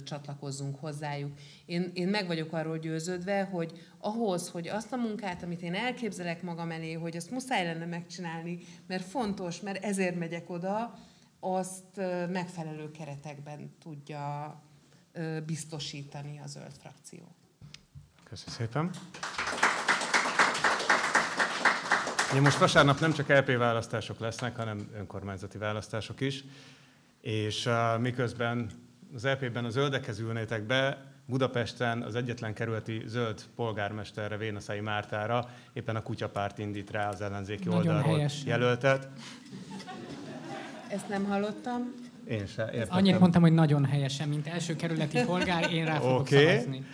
csatlakozzunk hozzájuk. Én meg vagyok arról győződve, hogy ahhoz, hogy azt a munkát, amit én elképzelek magam elé, hogy azt muszáj lenne megcsinálni, mert fontos, mert ezért megyek oda, azt megfelelő keretekben tudja biztosítani a zöld frakció.
Köszönöm szépen. Most vasárnap nem csak LP választások lesznek, hanem önkormányzati választások is, és miközben az LP-ben a zöldekhez ülnétek be, Budapesten az egyetlen kerületi zöld polgármesterre, Vénaszai Mártára éppen a Kutyapárt indít rá az ellenzéki oldalról jelöltet.
Ezt nem hallottam.
Én se értettem.
Annyit mondtam, hogy nagyon helyesen, mint első kerületi polgár, én rá fogok szavazni.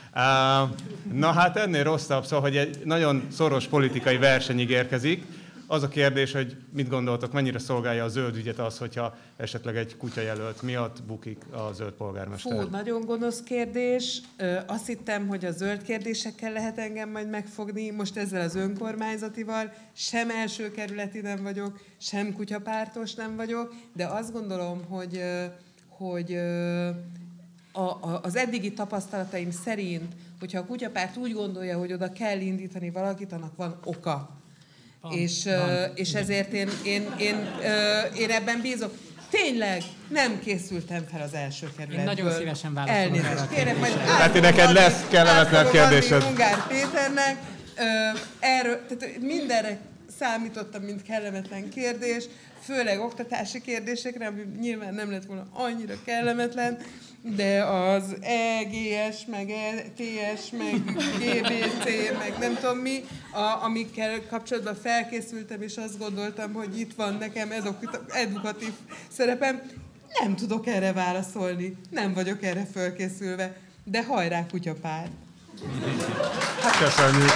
Na hát ennél rosszabb, szóval, hogy egy nagyon szoros politikai verseny ígérkezik. Az a kérdés, hogy mit gondoltok, mennyire szolgálja a zöld ügyet az, hogyha esetleg egy kutyajelölt miatt bukik a zöld polgármester?
Fú, nagyon gonosz kérdés. Azt hittem, hogy a zöld kérdésekkel lehet engem majd megfogni. Most ezzel az önkormányzatival sem első kerületi nem vagyok, sem kutyapártos nem vagyok, de azt gondolom, hogy az eddigi tapasztalataim szerint, hogyha a kutyapárt úgy gondolja, hogy oda kell indítani valakit, annak van oka. És ezért én ebben bízok. Tényleg nem készültem fel az első kerületből.
Én nagyon szívesen válaszolom.
Elnézést kérek, majd
hát neked lesz kellemetlen kérdésed.
Ungár Péternek. Tehát mindenre számítottam, mint kellemetlen kérdés, főleg oktatási kérdésekre, ami nyilván nem lett volna annyira kellemetlen, de az EGS, meg ETS, meg GBC, meg nem tudom mi, amikkel kapcsolatban felkészültem, és azt gondoltam, hogy itt van nekem edukatív szerepem. Nem tudok erre válaszolni, nem vagyok erre felkészülve, de hajrá kutyapár!
Köszönjük!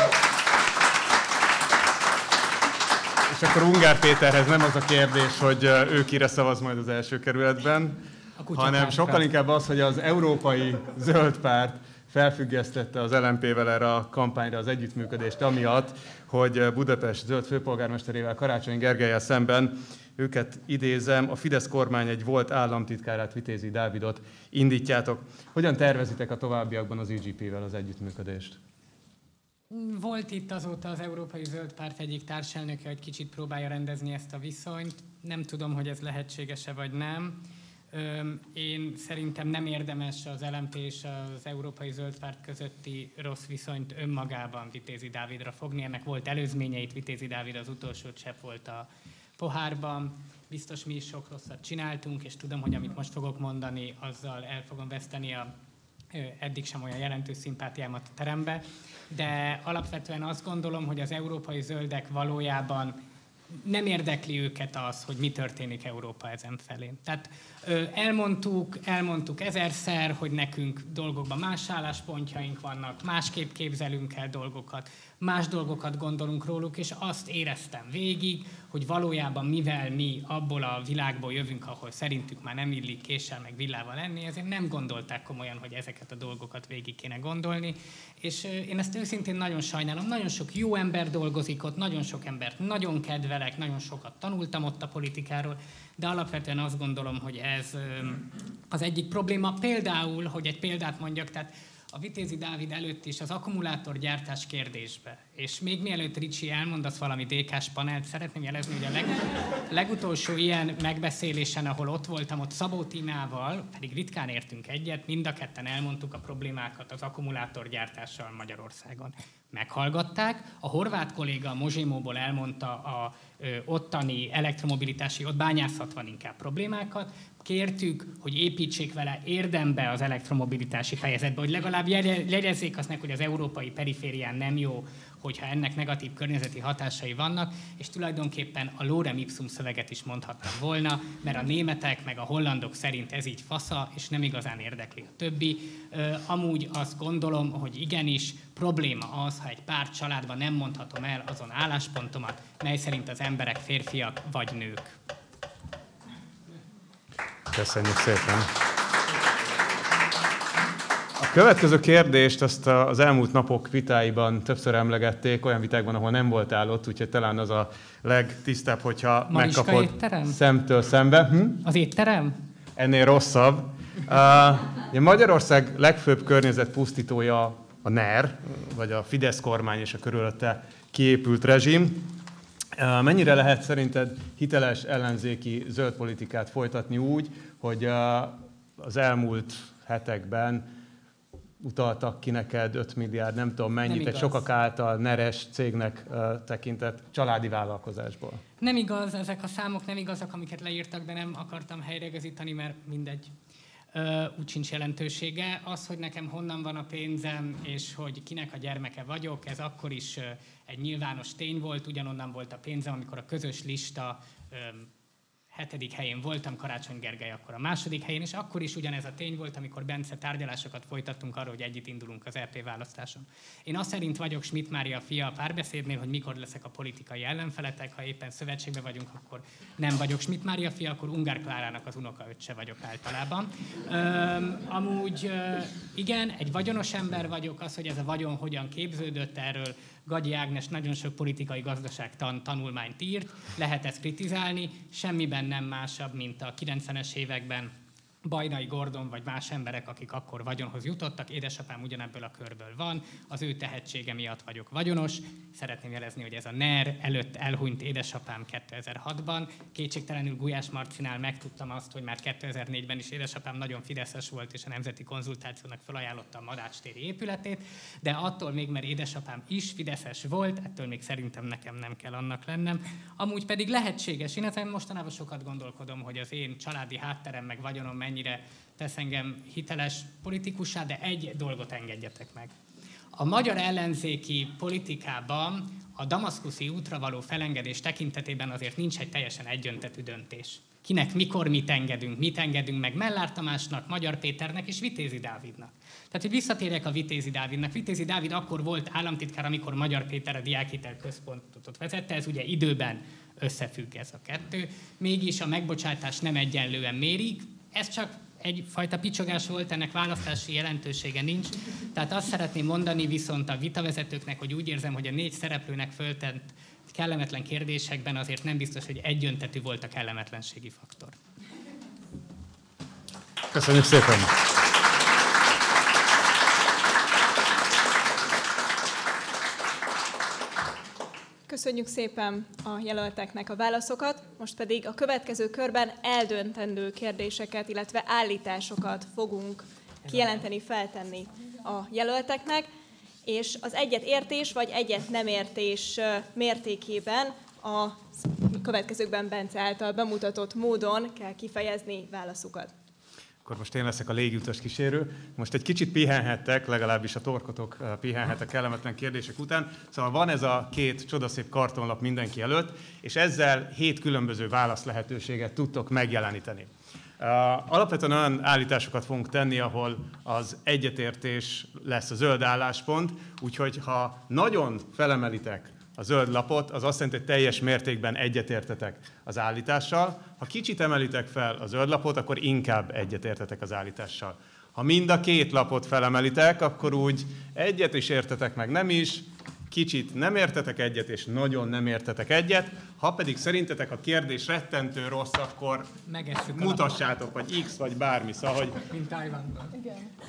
És akkor Ungár Péterhez nem az a kérdés, hogy ő kire szavaz majd az első kerületben, hanem sokkal inkább az, hogy az Európai Zöld Párt felfüggesztette az LMP-vel erre a kampányra az együttműködést, amiatt, hogy Budapest zöld főpolgármesterével, Karácsony Gergellyel szemben, őket idézem, a Fidesz kormány egy volt államtitkárát, Vitézi Dávidot indítjátok. Hogyan tervezitek a továbbiakban az IGP-vel az együttműködést?
Volt itt azóta az Európai Zöld Párt egyik társelnöke, hogy kicsit próbálja rendezni ezt a viszonyt. Nem tudom, hogy ez lehetséges-e vagy nem. Én szerintem nem érdemes az LMP és az Európai Zöld Párt közötti rossz viszonyt önmagában Vitézi Dávidra fogni. Ennek volt előzményeit, Vitézi Dávid az utolsó csepp volt a pohárban. Biztos mi is sok rosszat csináltunk, és tudom, hogy amit most fogok mondani, azzal el fogom veszteni a eddig sem olyan jelentős szimpátiámat a terembe, de alapvetően azt gondolom, hogy az európai zöldek valójában nem érdekli őket az, hogy mi történik Európa ezen felé. Tehát elmondtuk ezerszer, hogy nekünk dolgokban más álláspontjaink vannak, másképp képzelünk el dolgokat, más dolgokat gondolunk róluk, és azt éreztem végig, hogy valójában mivel mi abból a világból jövünk, ahol szerintük már nem illik késsel meg villával lenni, ezért nem gondolták komolyan, hogy ezeket a dolgokat végig kéne gondolni. És én ezt őszintén nagyon sajnálom, nagyon sok jó ember dolgozik ott, nagyon sok embert nagyon kedvelek, nagyon sokat tanultam ott a politikáról, de alapvetően azt gondolom, hogy ez az egyik probléma. Például, hogy egy példát mondjak, tehát a Vitézi Dávid előtt is az akkumulátorgyártás kérdésbe. És még mielőtt Ricsi elmondasz valami DK-s panelt, szeretném jelezni, hogy a legutolsó ilyen megbeszélésen, ahol ott voltam, ott Szabó Tímával, pedig ritkán értünk egyet, mind a ketten elmondtuk a problémákat az akkumulátorgyártással Magyarországon. Meghallgatták, a horvát kolléga a Mozsémóból elmondta a ottani elektromobilitási, ott bányászat van inkább problémákat, kértük, hogy építsék vele érdembe az elektromobilitási fejezetbe, hogy legalább jegyezzék azt meg, hogy az európai periférián nem jó, hogyha ennek negatív környezeti hatásai vannak, és tulajdonképpen a lorem ipsum szöveget is mondhattam volna, mert a németek meg a hollandok szerint ez így fasza, és nem igazán érdekli a többi. Amúgy azt gondolom, hogy igenis probléma az, ha egy pár családban nem mondhatom el azon álláspontomat, mely szerint az emberek férfiak vagy nők.
Köszönjük szépen! A következő kérdést azt az elmúlt napok vitáiban többször emlegették, olyan vitákban, ahol nem voltál ott, úgyhogy talán az a legtisztább, hogyha
Mariska
megkapod
étterem?
szemtől szembe.
Az étterem?
Ennél rosszabb. Magyarország legfőbb környezetpusztítója a NER, vagy a Fidesz kormány és a körülötte kiépült rezsim. Mennyire lehet szerinted hiteles ellenzéki zöld politikát folytatni úgy, hogy az elmúlt hetekben utaltak ki neked 5 milliárd, nem tudom mennyit, egy sokak által neres cégnek tekintett családi vállalkozásból?
Nem igaz, ezek a számok nem igazak, amiket leírtak, de nem akartam helyreigazítani, mert mindegy. Úgy sincs jelentősége. Az, hogy nekem honnan van a pénzem, és hogy kinek a gyermeke vagyok, ez akkor is egy nyilvános tény volt. Ugyanonnan volt a pénzem, amikor a közös lista 7. helyén voltam, Karácsony Gergely akkor a 2. helyén, és akkor is ugyanez a tény volt, amikor Bence tárgyalásokat folytattunk arról, hogy együtt indulunk az EP választáson. Én azt szerint vagyok Schmidt Mária fia a Párbeszédnél, hogy mikor leszek a politikai ellenfeletek, ha éppen szövetségben vagyunk, akkor nem vagyok Schmidt Mária fia, akkor Ungár Klárának az unokaöccse vagyok általában. Amúgy igen, egy vagyonos ember vagyok, az, hogy ez a vagyon hogyan képződött, erről Gagyi Ágnes nagyon sok politikai gazdaságtan tanulmányt írt, lehet ezt kritizálni, semmiben nem másabb, mint a 90-es években Bajnai Gordon vagy más emberek, akik akkor vagyonhoz jutottak. Édesapám ugyanebből a körből van, az ő tehetsége miatt vagyok vagyonos. Szeretném jelezni, hogy ez a NER előtt elhunyt édesapám 2006-ban. Kétségtelenül Gulyás Marcinál megtudtam azt, hogy már 2004-ben is édesapám nagyon fideszes volt, és a Nemzeti Konzultációnak felajánlotta a Madács téri épületét, de attól még, mert édesapám is fideszes volt, ettől még szerintem nekem nem kell annak lennem. Amúgy pedig lehetséges. Én ezen mostanában sokat gondolkodom, hogy az én családi hátterem meg vagyonom mennyire tesz engem hiteles politikussá, de egy dolgot engedjetek meg. A magyar ellenzéki politikában a damaszkuszi útra való felengedés tekintetében azért nincs egy teljesen egyöntetű döntés. Kinek, mikor mit engedünk meg Mellár Tamásnak, Magyar Péternek és Vitézi Dávidnak. Tehát, hogy visszatérjek a Vitézi Dávidnak. Vitézi Dávid akkor volt államtitkár, amikor Magyar Péter a Diákhitel Központot vezette, ez ugye időben összefügg ez a kettő. Mégis a megbocsátást nem egyenlően mérik. Ez csak egyfajta picsogás volt, ennek választási jelentősége nincs. Tehát azt szeretném mondani viszont a vitavezetőknek, hogy úgy érzem, hogy a 4 szereplőnek föltett kellemetlen kérdésekben azért nem biztos, hogy egyöntetű volt a kellemetlenségi faktor.
Köszönjük szépen!
Köszönjük szépen a jelölteknek a válaszokat, most pedig a következő körben eldöntendő kérdéseket, illetve állításokat fogunk kijelenteni, feltenni a jelölteknek, és az egyetértés vagy egyet nem értés mértékében a következőkben Bence által bemutatott módon kell kifejezni válaszukat.
Akkor most én leszek a légiutas kísérő. Most egy kicsit pihenhettek, legalábbis a torkotok pihenhettek kellemetlen kérdések után. Szóval van ez a 2 csodaszép kartonlap mindenki előtt, és ezzel 7 különböző válasz lehetőséget tudtok megjeleníteni. Alapvetően olyan állításokat fogunk tenni, ahol az egyetértés lesz a zöld álláspont, úgyhogy ha nagyon felemelitek a zöld lapot, az azt jelenti, hogy teljes mértékben egyetértetek az állítással. Ha kicsit emelitek fel a zöld lapot, akkor inkább egyetértetek az állítással. Ha mind a 2 lapot felemelitek, akkor úgy egyet is értetek, meg nem is, kicsit nem értetek egyet, és nagyon nem értetek egyet. Ha pedig szerintetek a kérdés rettentő rossz, akkor mutassátok, vagy X, vagy bármi, szóval, hogy...
Mint Tajvanban.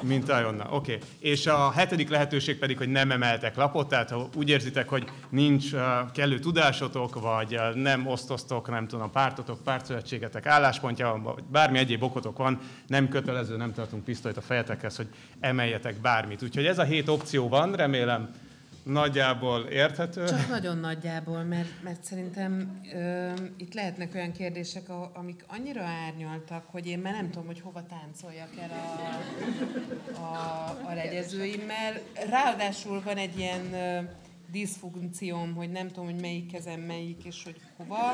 Mint Tajvanban, oké. És a 7. lehetőség pedig, hogy nem emeltek lapot, tehát ha úgy érzitek, hogy nincs kellő tudásotok, vagy nem osztoztok, nem tudom, pártotok, pártszövetségetek álláspontja, vagy bármi egyéb okotok van, nem kötelező, nem tartunk pisztolyt a fejetekhez, hogy emeljetek bármit. Úgyhogy ez a 7 opció van, remélem nagyjából érthető.
Csak nagyon nagyjából, mert szerintem itt lehetnek olyan kérdések, amik annyira árnyaltak, hogy én már nem tudom, hogy hova táncoljak el a legyezőimmel. Ráadásul van egy ilyen diszfunkcióm, hogy nem tudom, hogy melyik kezem melyik, és hogy hova.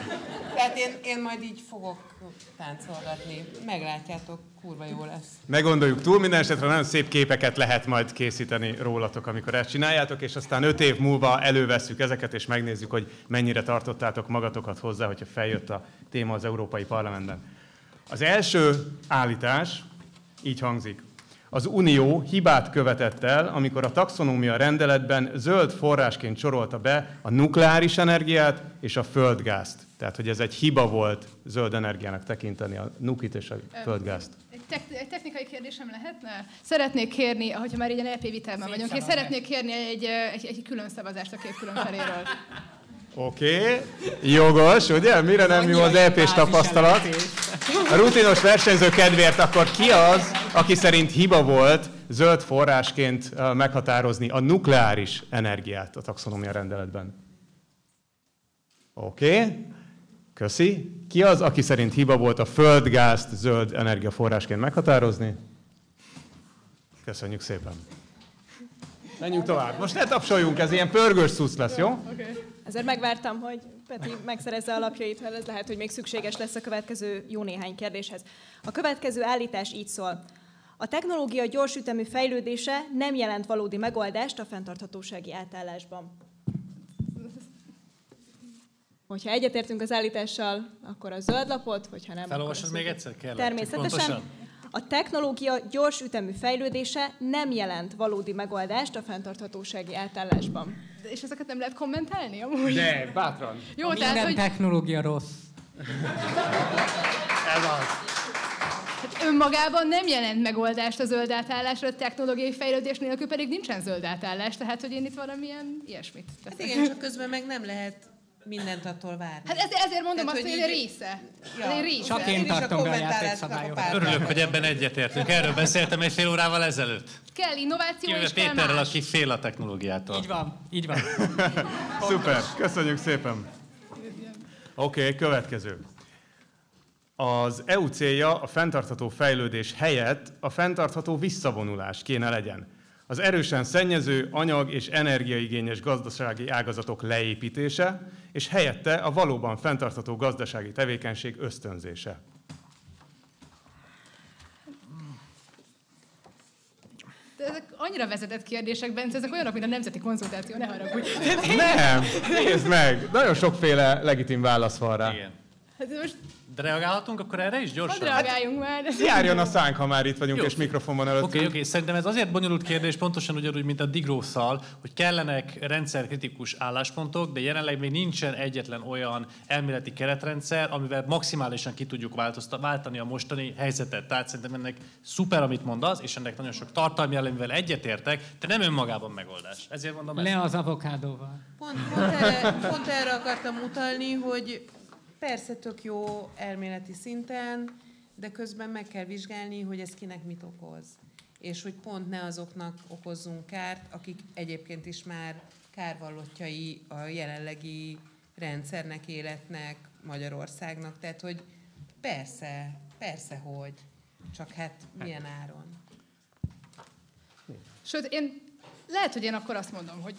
Tehát én majd így fogok táncolgatni. Meglátjátok, kurva jó lesz.
Meggondoljuk túl, minden esetre nagyon szép képeket lehet majd készíteni rólatok, amikor ezt csináljátok, és aztán 5 év múlva elővesszük ezeket, és megnézzük, hogy mennyire tartottátok magatokat hozzá, hogyha feljött a téma az Európai Parlamentben. Az első állítás így hangzik. Az Unió hibát követett el, amikor a taxonómia rendeletben zöld forrásként sorolta be a nukleáris energiát és a földgázt. Tehát, hogy ez egy hiba volt zöld energiának tekinteni a nukit és a földgázt.
Egy technikai kérdésem lehetne? Szeretnék kérni, ahogyha már ilyen EP vitában vagyunk, én szeretnék kérni egy külön szavazást a két külön feléről.
Oké, jogos, ugye? Mire nem jó az EP-s tapasztalat? A rutinos versenyző kedvéért akkor ki az, aki szerint hiba volt zöld forrásként meghatározni a nukleáris energiát a taxonómia rendeletben? Oké, köszi. Ki az, aki szerint hiba volt a földgázt zöld energiaforrásként meghatározni? Köszönjük szépen. Menjünk tovább. Most ne tapsoljunk, ez ilyen pörgős szusz lesz, jó?
Okay.
Ezért megvártam, hogy Peti megszerezze a lapjait, mert ez lehet, hogy még szükséges lesz a következő jó néhány kérdéshez. A következő állítás így szól. A technológia gyorsütemű fejlődése nem jelent valódi megoldást a fenntarthatósági átállásban. Hogyha egyetértünk az állítással, akkor a zöld lapot, hogyha nem...
Felolvasod még egyszer, kérlek?
Természetesen. A technológia gyors ütemű fejlődése nem jelent valódi megoldást a fenntarthatósági átállásban.
És ezeket nem lehet kommentálni amúgy?
De, bátran.
Jó,
Minden
tehát, hogy
technológia rossz.
Ez az.
hát önmagában nem jelent megoldást a zöld átállásra, a technológiai fejlődés nélkül pedig nincsen zöld átállás, tehát hogy én itt valamilyen ilyesmit teszek.
Hát igen, csak közben meg nem lehet mindent attól várni.
Hát ezért mondom
Tehát,
azt, hogy
hogy
egy része.
Ja.
Egy része.
Csak én
is a
tartom be a
kommentálásnak
játékszabályokat.
a
Örülök, hogy ebben egyetértünk. Erről beszéltem egy fél órával ezelőtt.
Kell innováció
Kivéve
és kell
Péterrel,
más.
aki fél a technológiától.
Így van, így van.
Szuper, köszönjük szépen. Oké, következő. Az EU célja a fenntartható fejlődés helyett a fenntartható visszavonulás kéne legyen. Az erősen szennyező, anyag- és energiaigényes gazdasági ágazatok leépítése, és helyette a valóban fenntartható gazdasági tevékenység ösztönzése.
De ezek annyira vezetett kérdések, Bence, ezek olyanok, mint a nemzeti konzultáció, ne haragudj.
Nem! Nézd meg! Nagyon sokféle legitim válasz van rá.
Igen.
Hát most
De reagálhatunk akkor erre is gyorsan?
hadd reagáljunk már.
Járjon a szánk, ha már itt vagyunk,
Jó.
és mikrofon van előttünk.
Oké. Szerintem ez azért bonyolult kérdés, pontosan ugyanúgy, mint a digrósszal, hogy kellenek rendszerkritikus álláspontok, de jelenleg még nincsen egyetlen olyan elméleti keretrendszer, amivel maximálisan ki tudjuk váltani a mostani helyzetet. Tehát szerintem ennek szuper, amit mondasz, és ennek nagyon sok tartalmi elemivel egyetértek, de nem önmagában megoldás. Ezért mondom ezt.
Le az avokádóval.
Pont erre akartam utalni, hogy persze tök jó elméleti szinten, de közben meg kell vizsgálni, hogy ez kinek mit okoz. És hogy pont ne azoknak okozzunk kárt, akik egyébként is már kárvallottjai a jelenlegi rendszernek, életnek, Magyarországnak. Tehát, hogy persze, hogy. Csak hát milyen áron.
Sőt, lehet, hogy én akkor azt mondom, hogy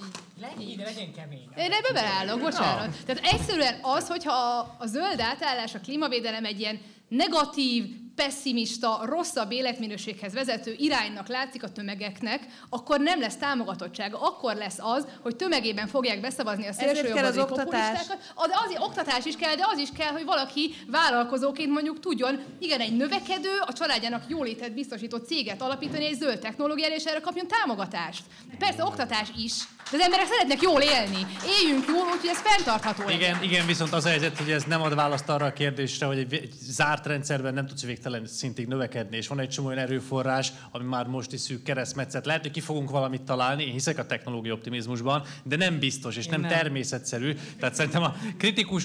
így.
Legyen kemény.
Én ebbe beleállok, bocsánat. Tehát egyszerűen az, hogyha a zöld átállás, a klímavédelem egy ilyen negatív, pesszimista, rosszabb életminőséghez vezető iránynak látszik a tömegeknek, akkor nem lesz támogatottsága. Akkor lesz az, hogy tömegében fogják beszavazni a szélsőjobboldali populistákat. Az oktatás is kell, de az is kell, hogy valaki vállalkozóként mondjuk tudjon, igen, egy növekedő, a családjának jólétet biztosító céget alapítani egy zöld technológiára, és erre kapjon támogatást. Persze oktatás is, de az emberek szeretnek jól élni. Éljünk jól, úgyhogy ez fenntartható legyen.
Igen, viszont az a helyzet, hogy ez nem ad választ arra a kérdésre, hogy egy zárt rendszerben nem tudsz végtelen szintig növekedni, és van egy csomó olyan erőforrás, ami már most is szűk keresztmetszet. Lehet, hogy ki fogunk valamit találni, én hiszek a technológia optimizmusban, de nem biztos, és nem természetszerű. Tehát szerintem a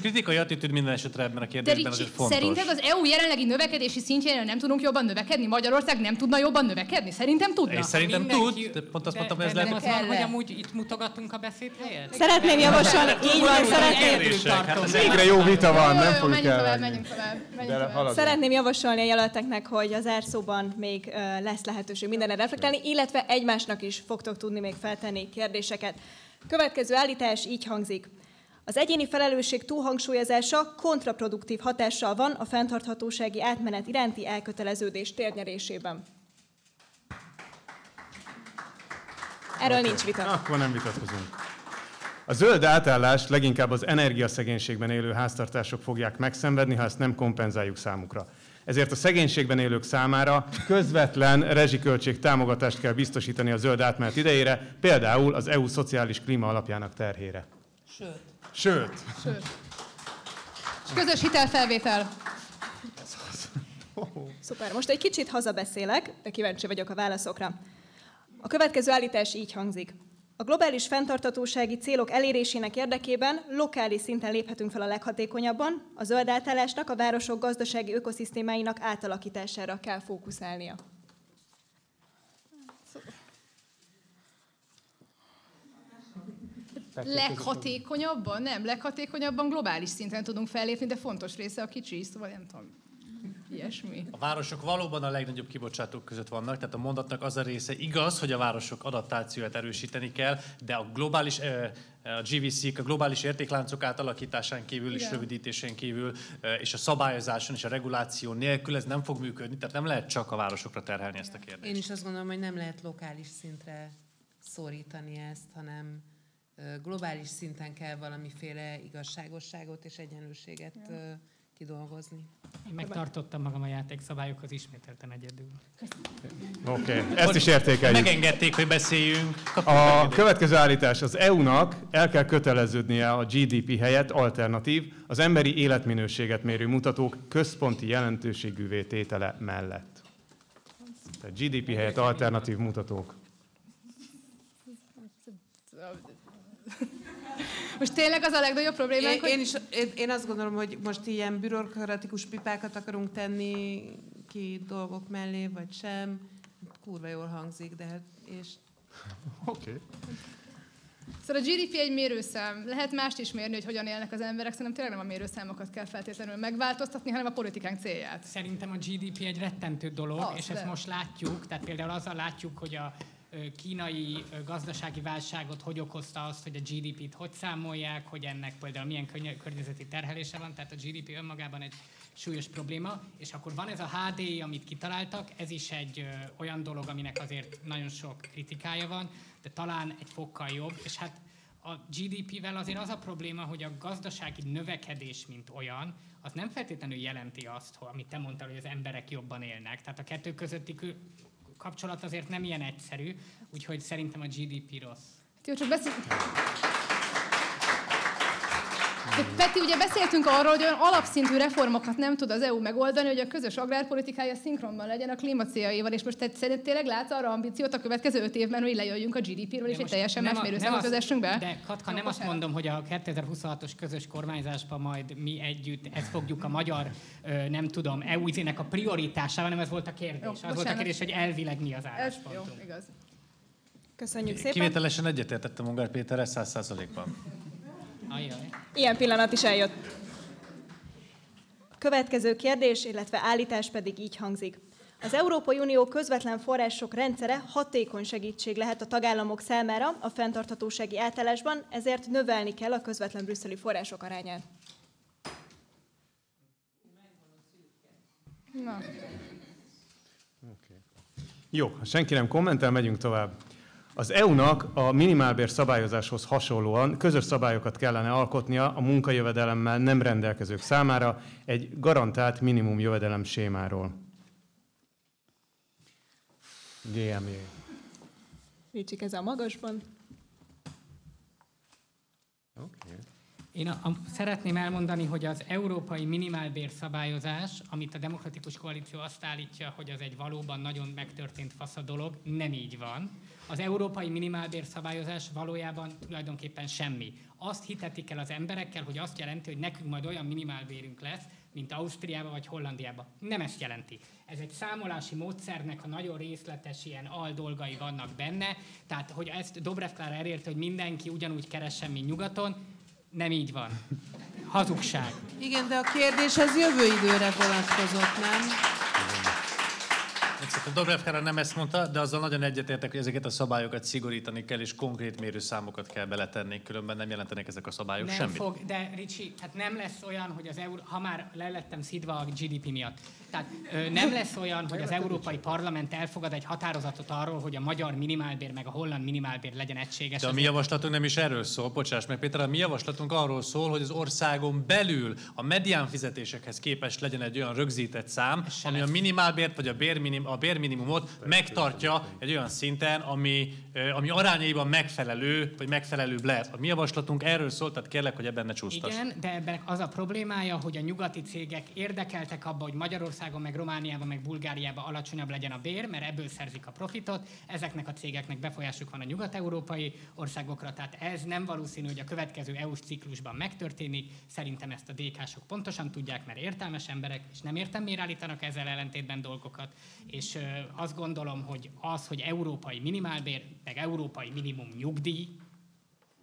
kritikai attitűd minden esetre ebben a kérdésben azért fontos.
Szerinted az EU jelenlegi növekedési szintjén nem tudunk jobban növekedni? Magyarország nem tudna jobban növekedni? Szerintem tudna.
És szerintem tud, de pont azt mondtam, hogy ez lehet,
az van, hogy amúgy itt mutogatunk a beszéd helyet?
Szeretném javasolni, így van,
Végre jó vita van, nem
Jó,
fogjuk
menjünk tovább.
Szeretném javasolni a jelölteknek, hogy az zárszóban még lesz lehetőség mindenre reflektálni, illetve egymásnak is fogtok tudni még feltenni kérdéseket. Következő állítás így hangzik. Az egyéni felelősség túlhangsúlyozása kontraproduktív hatással van a fenntarthatósági átmenet iránti elköteleződés térnyerésében. Erről nincs vita.
Akkor nem vitatkozunk. A zöld átállást leginkább az energiaszegénységben élő háztartások fogják megszenvedni, ha ezt nem kompenzáljuk számukra. Ezért a szegénységben élők számára közvetlen rezsiköltség támogatást kell biztosítani a zöld átmenet idejére, például az EU szociális klíma alapjának terhére. Sőt.
És közös hitelfelvétel.
Szuper, most egy kicsit hazabeszélek, de kíváncsi vagyok a válaszokra. A következő állítás így hangzik. A globális fenntarthatósági célok elérésének érdekében lokális szinten léphetünk fel a leghatékonyabban, a zöld átállásnak a városok gazdasági ökoszisztémáinak átalakítására kell fókuszálnia.
Leghatékonyabban? Nem, leghatékonyabban globális szinten tudunk fellépni, de fontos része a kicsi, szóval nem tudom. Ilyesmi.
A városok valóban a legnagyobb kibocsátók között vannak, tehát a mondatnak az a része igaz, hogy a városok adaptációját erősíteni kell, de a globális, a GVC-k, a globális értékláncok átalakításán kívül és rövidítésén kívül, és a szabályozáson és a reguláció nélkül ez nem fog működni, tehát nem lehet csak a városokra terhelni ezt a kérdést.
Én is azt gondolom, hogy nem lehet lokális szintre szorítani ezt, hanem globális szinten kell valamiféle igazságosságot és egyenlőséget kidolgozni.
Én megtartottam magam a játékszabályokhoz ismételten egyedül.
Oké, ezt is értékeljük.
Megengedték, hogy beszéljünk.
A következő állítás: az EU-nak el kell köteleződnie a GDP helyett alternatív, az emberi életminőséget mérő mutatók központi jelentőségűvé tétele mellett. Tehát GDP helyett alternatív mutatók.
Most tényleg az a legnagyobb problémánk, hogy...
Én azt gondolom, hogy most ilyen bürokratikus pipákat akarunk tenni ki dolgok mellé, vagy sem. Kurva jól hangzik, de hát...
Oké.
Szóval a GDP egy mérőszám. Lehet mást is mérni, hogy hogyan élnek az emberek. Szerintem tényleg nem a mérőszámokat kell feltétlenül megváltoztatni, hanem a politikánk célját.
Szerintem a GDP egy rettentő dolog, és ezt most látjuk. Tehát például azzal látjuk, hogy a kínai gazdasági válságot hogy okozta azt, hogy a GDP-t hogy számolják, hogy ennek például milyen környezeti terhelése van, tehát a GDP önmagában egy súlyos probléma, és akkor van ez a HDI, amit kitaláltak, ez is egy olyan dolog, aminek azért nagyon sok kritikája van, de talán egy fokkal jobb, és hát a GDP-vel azért az a probléma, hogy a gazdasági növekedés, mint olyan, az nem feltétlenül jelenti azt, amit te mondtál, hogy az emberek jobban élnek. Tehát a kettő közötti kapcsolat azért nem ilyen egyszerű, úgyhogy szerintem a GDP rossz.
Jó, csak Peti, ugye beszéltünk arról, hogy olyan alapszintű reformokat nem tud az EU megoldani, hogy a közös agrárpolitikája szinkronban legyen a klímacéljaival, és most te tényleg látsz arra ambíciót a következő 5 évben, hogy lejöjjünk a GDP-ről, és egy teljesen más mérőszámot vezessünk be?
De Katka, nem azt mondom, hogy a 2026-os közös kormányzásban majd mi együtt ezt fogjuk a magyar, nem tudom, EU-nek a prioritásával, hanem ez volt a kérdés.
Jó,
az volt a kérdés, hogy elvileg mi az álláspontunk.
Jó, igaz.
Köszönjük szépen.
Kivételesen egyetértettem Ungár Péterrel 100%-ban.
Ajaj.
Ilyen pillanat is eljött. A következő kérdés, illetve állítás pedig így hangzik. Az Európai Unió közvetlen források rendszere hatékony segítség lehet a tagállamok számára a fenntarthatósági átállásban, ezért növelni kell a közvetlen brüsszeli források arányát.
Na.
Okay. Jó, ha senki nem kommentel, megyünk tovább. Az EU-nak a minimálbér szabályozáshoz hasonlóan közös szabályokat kellene alkotnia a munkajövedelemmel nem rendelkezők számára egy garantált minimum jövedelem sémáról. GMJ.
Ricsik ez a magasban.
Okay.
Én szeretném elmondani, hogy az európai minimálbér szabályozás, amit a Demokratikus Koalíció azt állítja, hogy az egy valóban nagyon megtörtént fasz a dolog, nem így van. Az európai minimálbér szabályozás valójában tulajdonképpen semmi. Azt hitetik el az emberekkel, hogy azt jelenti, hogy nekünk majd olyan minimálbérünk lesz, mint Ausztriában vagy Hollandiában. Nem ezt jelenti. Ez egy számolási módszernek a nagyon részletes ilyen aldolgai vannak benne, tehát hogy ezt Dobrev Klára elérte, hogy mindenki ugyanúgy keressen, mint nyugaton, nem így van. Hazugság.
Igen, de a kérdés az jövő időre vonatkozott, nem?
A Dobrev Klára nem ezt mondta, de azzal nagyon egyetértek, hogy ezeket a szabályokat szigorítani kell, és konkrét mérőszámokat kell beletenni, különben nem jelentenek ezek a szabályok
nem
semmit.
Fog, de Ricsi, hát nem lesz olyan, hogy az euró, ha már le lettem szidva a GDP miatt. Tehát nem lesz olyan, hogy az Európai Parlament elfogad egy határozatot arról, hogy a magyar minimálbér meg a holland minimálbér legyen egységes.
De a mi javaslatunk nem is erről szól, bocsáss meg Péter, a mi javaslatunk arról szól, hogy az országon belül a medián fizetésekhez képest legyen egy olyan rögzített szám, ami a minimálbért vagy a bérminimumot megtartja egy olyan szinten, ami arányaiban megfelelő, vagy megfelelőbb lehet. A mi javaslatunk erről szól, tehát kérlek, hogy ebben ne csúsztass.
Igen, de ebben az a problémája, hogy a nyugati cégek érdekeltek abban, hogy Magyarországon, meg Romániában, meg Bulgáriában alacsonyabb legyen a bér, mert ebből szerzik a profitot. Ezeknek a cégeknek befolyásuk van a nyugat-európai országokra, tehát ez nem valószínű, hogy a következő EU-s ciklusban megtörténik. Szerintem ezt a DK-sok pontosan tudják, mert értelmes emberek, és nem értem, miért állítanak ezzel ellentétben dolgokat. És azt gondolom, hogy az, hogy európai minimálbér, meg európai minimum nyugdíj,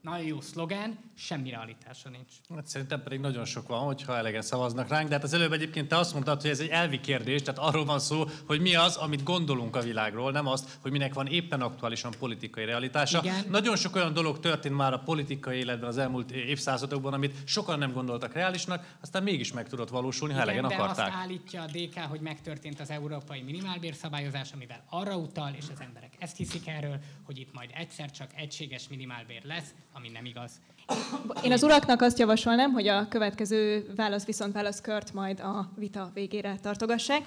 nagyon jó szlogán, semmi realitása nincs.
Hát szerintem pedig nagyon sok van, hogyha elegen szavaznak ránk, de hát az előbb egyébként te azt mondtad, hogy ez egy elvi kérdés, tehát arról van szó, hogy mi az, amit gondolunk a világról, nem azt, hogy minek van éppen aktuálisan politikai realitása.
Igen.
Nagyon sok olyan dolog történt már a politikai életben az elmúlt évszázadokban, amit sokan nem gondoltak reálisnak, aztán mégis meg tudott valósulni, ha elegen akarták.
De azt állítja a DK, hogy megtörtént az európai minimálbér szabályozás, amivel arra utal, és az emberek ezt hiszik erről, hogy itt majd egyszer csak egységes minimálbér lesz, ami nem igaz.
Én az uraknak azt javasolnám, hogy a következő válasz-viszont-válaszkört majd a vita végére tartogassák.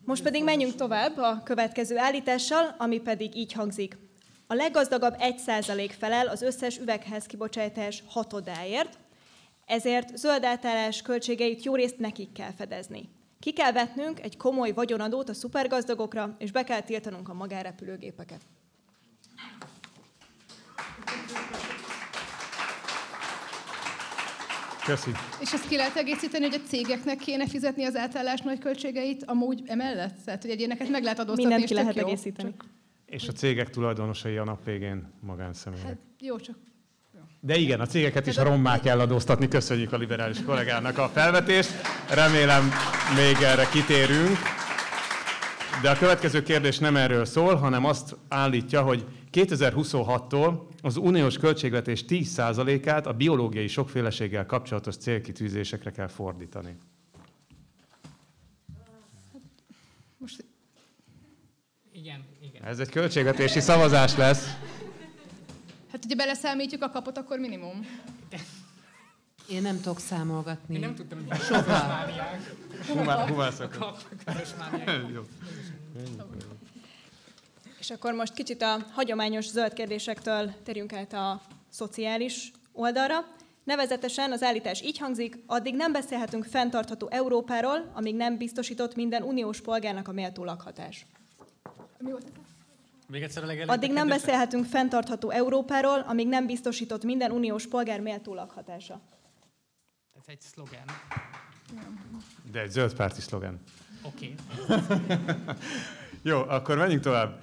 Most pedig menjünk tovább a következő állítással, ami pedig így hangzik. A leggazdagabb 1% felel az összes üvegházkibocsátás hatodáért, ezért zöld átállás költségeit jó részt nekik kell fedezni. Ki kell vetnünk egy komoly vagyonadót a szupergazdagokra, és be kell tiltanunk a magánrepülőgépeket.
Köszi.
És ezt ki lehet egészíteni, hogy a cégeknek kéne fizetni az átállás nagy költségeit amúgy emellett? Tehát, hogy egyéneket meg lehet adóztatni,
Mindent
és
ki
tök
lehet
jó.
egészíteni.
És a cégek tulajdonosai a nap végén magánszemélyek.
Hát jó, csak...
De igen, a cégeket is rommá kell adóztatni. Köszönjük a liberális kollégának a felvetést. Remélem még erre kitérünk. De a következő kérdés nem erről szól, hanem azt állítja, hogy 2026-tól az uniós költségvetés 10%-át a biológiai sokféleséggel kapcsolatos célkitűzésekre kell fordítani.
Most...
Igen.
Ez egy költségvetési szavazás lesz.
Hát ugye beleszámítjuk a kapot, akkor minimum.
Én nem tudok számolgatni.
Én nem tudtam, hogy
Soha.
Humászok.
És akkor most kicsit a hagyományos zöld kérdésektől térjünk át a szociális oldalra. Nevezetesen az állítás így hangzik, addig nem beszélhetünk fenntartható Európáról, amíg nem biztosított minden uniós polgárnak a méltó lakhatás.
Mi volt ez?
Még egyszer a legelőtt.
Addig nem beszélhetünk fenntartható Európáról, amíg nem biztosított minden uniós polgár méltó lakhatása.
Ez egy szlogán.
De egy zöld párti szlogen.
Oké.
Jó, akkor menjünk tovább.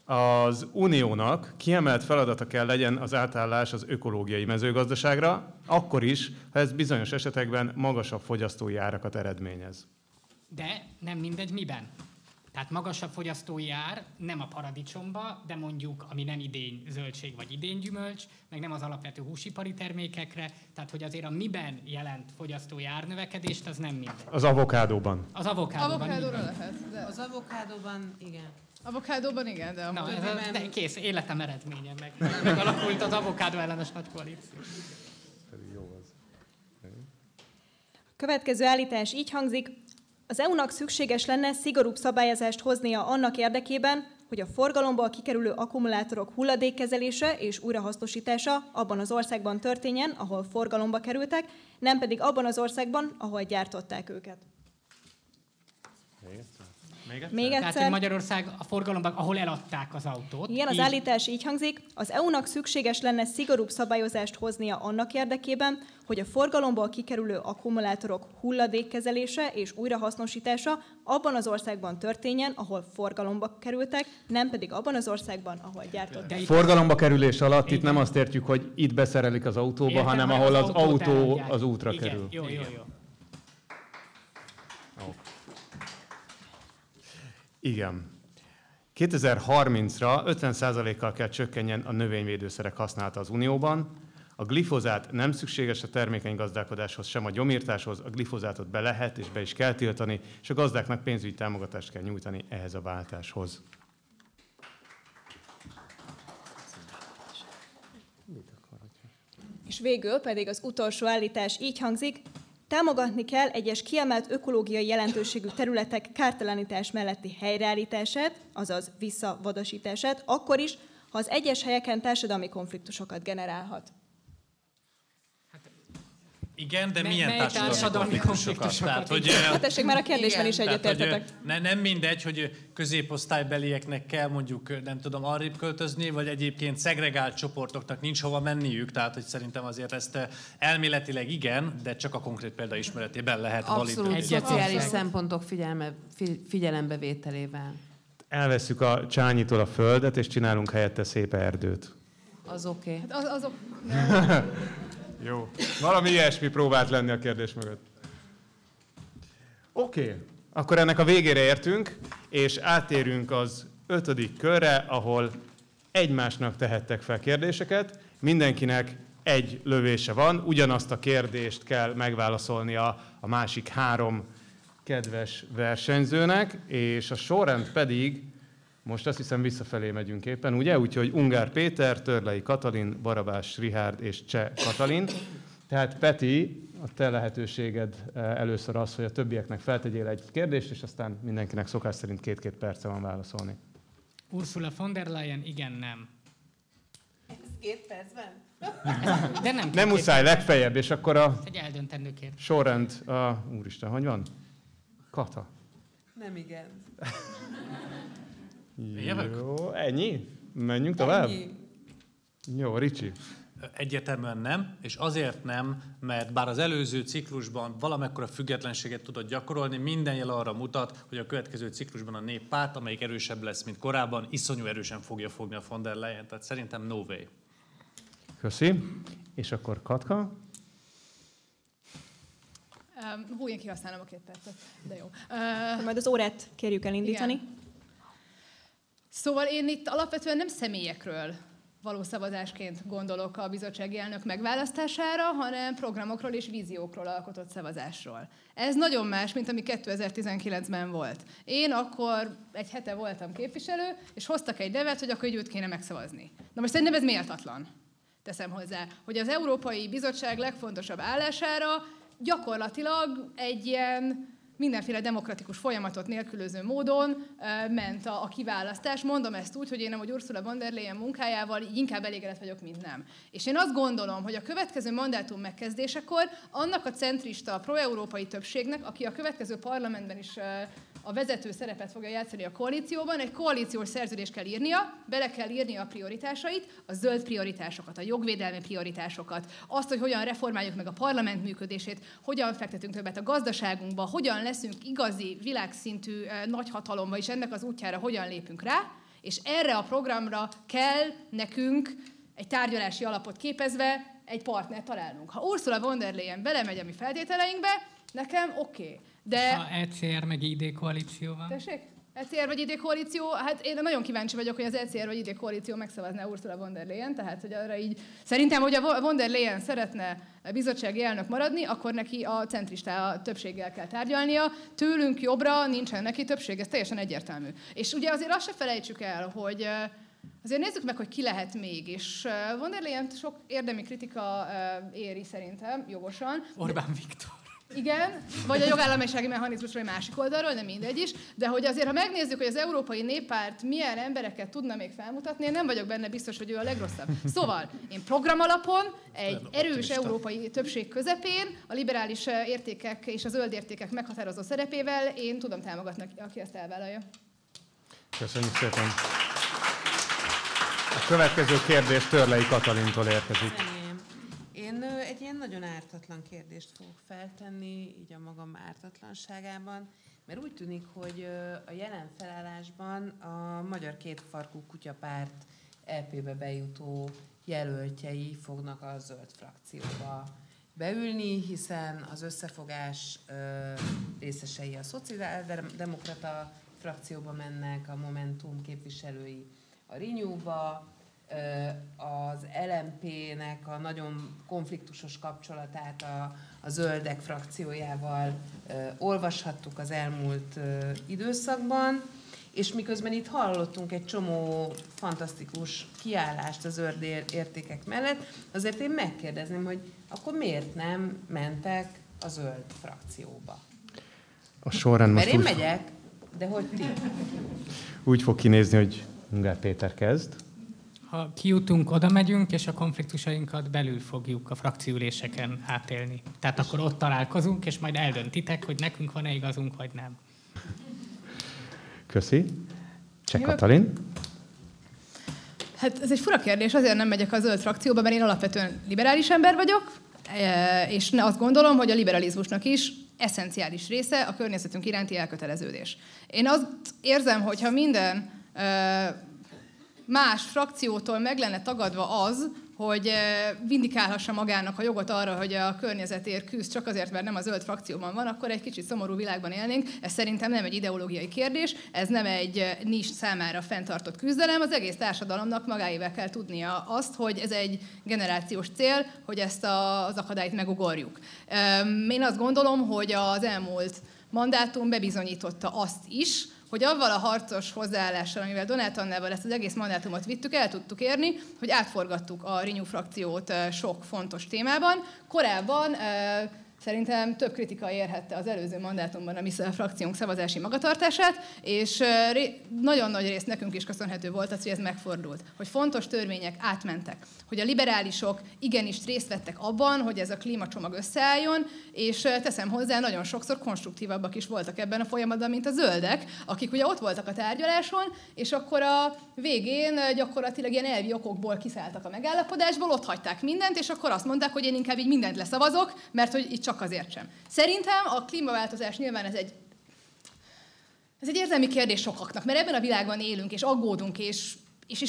Az Uniónak kiemelt feladata kell legyen az átállás az ökológiai mezőgazdaságra, akkor is, ha ez bizonyos esetekben magasabb fogyasztói árakat eredményez.
De nem mindegy miben. Tehát magasabb fogyasztói ár nem a paradicsomba, de mondjuk, ami nem idény zöldség vagy idény gyümölcs, meg nem az alapvető húsipari termékekre, tehát hogy azért a miben jelent fogyasztói árnövekedést, az nem mindegy.
Az avokádóban.
Az avokádóban
Avokádóra
így van.
lehet, de...
Az avokádóban igen.
Avokádóban igen, de...
Na, de kész, életem eredménye meg. Megalakult az avokádó ellenes nagy koalíció.
Következő állítás így hangzik, az EU-nak szükséges lenne szigorúbb szabályozást hoznia annak érdekében, hogy a forgalomból kikerülő akkumulátorok hulladékkezelése és újrahasznosítása abban az országban történjen, ahol forgalomba kerültek, nem pedig abban az országban, ahol gyártották őket. Még
Tehát,
egyszer.
hogy Magyarország a forgalomban, ahol eladták az autót.
Igen, az állítás így hangzik, az EU-nak szükséges lenne szigorúbb szabályozást hoznia annak érdekében, hogy a forgalomból kikerülő akkumulátorok hulladékkezelése és újrahasznosítása abban az országban történjen, ahol forgalomba kerültek, nem pedig abban az országban, ahol gyártották.
Forgalomba kerülés alatt itt nem azt értjük, hogy itt beszerelik az autóba,
Értem,
hanem
hanem
ahol
az
az
autót
autó
eladják.
az útra
Igen,
kerül.
Jó.
Igen. 2030-ra 50%-kal kell csökkenjen a növényvédőszerek használata az Unióban. A A glifozát nem szükséges a termékeny gazdálkodáshoz, sem a gyomírtáshoz, a glifozátot be lehet és be is kell tiltani, és a gazdáknak pénzügyi támogatást kell nyújtani ehhez a váltáshoz.
És végül pedig az utolsó állítás így hangzik: támogatni kell egyes kiemelt ökológiai jelentőségű területek kártalanítás melletti helyreállítását, azaz visszavadasítását, akkor is, ha az egyes helyeken társadalmi konfliktusokat generálhat.
Igen, de milyen társadalmi konfliktusokat? Tehát, hogy,
tessék, már a kérdésben is egyetértetek.
Nem mindegy, hogy középosztálybelieknek kell mondjuk, nem tudom, arrébb költözni, vagy egyébként szegregált csoportoknak nincs hova menniük, tehát hogy szerintem azért ezt elméletileg igen, de csak a konkrét példa ismeretében lehet validálni.
Abszolút, szociális szempontok figyelembevételével.
Elvesszük a Csányitól a földet, és csinálunk helyette szép erdőt.
Az oké.
Hát
Jó. Valami ilyesmi próbált lenni a kérdés mögött. Oké. Akkor ennek a végére értünk, és áttérünk az 5. körre, ahol egymásnak tehettek fel kérdéseket. Mindenkinek egy lövése van, ugyanazt a kérdést kell megválaszolnia a másik 3 kedves versenyzőnek, és a sorrend pedig, most azt hiszem visszafelé megyünk éppen, ugye? Úgyhogy Ungár Péter, Törlei Katalin, Barabás Richárd és Cseh Katalin. Tehát Peti, a te lehetőséged először az, hogy a többieknek feltegyél egy kérdést, és aztán mindenkinek szokás szerint 2-2 perce van válaszolni.
Ursula von der Leyen, igen, nem.
Ez 2 percben?
De nem.
Nem muszáj, legfeljebb, és akkor a
egy eldöntendő kérdés.
sorrend, úristen, hogy van? Kata.
Nem igen.
Jó, ennyi? Menjünk tovább?
Ennyi.
Jó, Ricsi.
Egyértelműen nem, és azért nem, mert bár az előző ciklusban valamekkora függetlenséget tudott gyakorolni, minden jel arra mutat, hogy a következő ciklusban a néppárt, amelyik erősebb lesz, mint korábban, iszonyú erősen fogja fogni a von der Leyen, tehát szerintem no way.
Köszi. És akkor Katka?
Én kihasználom a 2 percet, de jó.
Majd az órát kérjük elindítani.
Igen. Szóval én itt alapvetően nem személyekről való szavazásként gondolok a bizottsági elnök megválasztására, hanem programokról és víziókról alkotott szavazásról. Ez nagyon más, mint ami 2019-ben volt. Én akkor egy hete voltam képviselő, és hoztak egy nevet, hogy akkor őt kéne megszavazni. Na most szerintem ez méltatlan. Teszem hozzá, hogy az Európai Bizottság legfontosabb állására gyakorlatilag egy ilyen mindenféle demokratikus folyamatot nélkülöző módon ment a kiválasztás. Mondom ezt úgy, hogy én amúgy Ursula von der Leyen munkájával így inkább elégedett vagyok, mint nem. És én azt gondolom, hogy a következő mandátum megkezdésekor annak a centrista, pro-európai többségnek, aki a következő parlamentben is a vezető szerepet fogja játszani a koalícióban, egy koalíciós szerződést kell írnia, bele kell írnia a prioritásait, a zöld prioritásokat, a jogvédelmi prioritásokat, azt, hogy hogyan reformáljuk meg a parlament működését, hogyan fektetünk többet a gazdaságunkba, hogyan leszünk igazi világszintű nagyhatalomba, és ennek az útjára hogyan lépünk rá, és erre a programra kell nekünk egy tárgyalási alapot képezve egy partnert találnunk. Ha Ursula von der Leyen belemegy a mi feltételeinkbe, nekem oké. De...
A ECR meg ID koalíció van.
Tessék? ECR vagy ID koalíció? Hát én nagyon kíváncsi vagyok, hogy az ECR vagy ID koalíció megszavazná Ursula von der Leyen, tehát hogy arra így... Szerintem, hogy a von der Leyen szeretne bizottsági elnök maradni, akkor neki a centrista többséggel kell tárgyalnia. Tőlünk jobbra nincsen neki többség, ez teljesen egyértelmű. És ugye azért azt se felejtsük el, hogy azért nézzük meg, hogy ki lehet még, és von der Leyen sok érdemi kritika éri szerintem, jogosan.
Orbán Viktor.
Igen, vagy a jogállamisági mechanizmusról egy másik oldalról, nem mindegy is, de hogy azért, ha megnézzük, hogy az Európai Néppárt milyen embereket tudna még felmutatni, én nem vagyok benne biztos, hogy ő a legrosszabb. Szóval én programalapon, egy erős európai többség közepén, a liberális értékek és a zöld értékek meghatározó szerepével én tudom támogatni, aki ezt elvállalja.
Köszönjük szépen. A következő kérdés Törlei Katalintól érkezik.
Én egy ilyen nagyon ártatlan kérdést fogok feltenni, így a magam ártatlanságában, mert úgy tűnik, hogy a jelen felállásban a Magyar Kétfarkú Kutyapárt EP-be bejutó jelöltjei fognak a zöld frakcióba beülni, hiszen az összefogás részesei a szociáldemokrata frakcióba mennek, a Momentum képviselői a Renew-ba, az LMP-nek a nagyon konfliktusos kapcsolatát a zöldek frakciójával olvashattuk az elmúlt időszakban, és miközben itt hallottunk egy csomó fantasztikus kiállást a zöld értékek mellett, azért én megkérdezném, hogy akkor miért nem mentek a zöld frakcióba?
A sorrend most
mert én megyek, de hogy ti?
Úgy fog kinézni, hogy Ungár Péter kezd.
Ha kijutunk, oda megyünk, és a konfliktusainkat belül fogjuk a frakciüléseken átélni. Tehát akkor ott találkozunk, és majd eldöntitek, hogy nekünk van-e igazunk, vagy nem.
Köszi. Cseh Katalin.
Hát ez egy fura kérdés, azért nem megyek a zöld frakcióba, mert én alapvetően liberális ember vagyok, és azt gondolom, hogy a liberalizmusnak is esszenciális része a környezetünk iránti elköteleződés. Én azt érzem, hogyha minden más frakciótól meg lenne tagadva az, hogy vindikálhassa magának a jogot arra, hogy a környezetért küzd, csak azért, mert nem a zöld frakcióban van, akkor egy kicsit szomorú világban élnénk. Ez szerintem nem egy ideológiai kérdés, ez nem egy nis számára fenntartott küzdelem, az egész társadalomnak magáével kell tudnia azt, hogy ez egy generációs cél, hogy ezt az akadályt megugorjuk. Én azt gondolom, hogy az elmúlt mandátum bebizonyította azt is, hogy avval a harcos hozzáállással, amivel Donát Annával ezt az egész mandátumot vittük, el tudtuk érni, hogy átforgattuk a Renew frakciót sok fontos témában. Korábban szerintem több kritika érhette az előző mandátumban a mi frakciónk szavazási magatartását, és nagyon nagy rész nekünk is köszönhető volt az, hogy ez megfordult. Hogy fontos törvények átmentek. Hogy a liberálisok igenis részt vettek abban, hogy ez a klímacsomag összeálljon, és teszem hozzá, nagyon sokszor konstruktívabbak is voltak ebben a folyamatban, mint a zöldek, akik ugye ott voltak a tárgyaláson, és akkor a végén gyakorlatilag ilyen elvi okokból kiszálltak a megállapodásból, ott hagyták mindent, és akkor azt mondták, hogy én inkább így mindent leszavazok, mert hogy itt csak azért sem. Szerintem a klímaváltozás nyilván ez egy érzelmi kérdés sokaknak, mert ebben a világban élünk, és aggódunk, és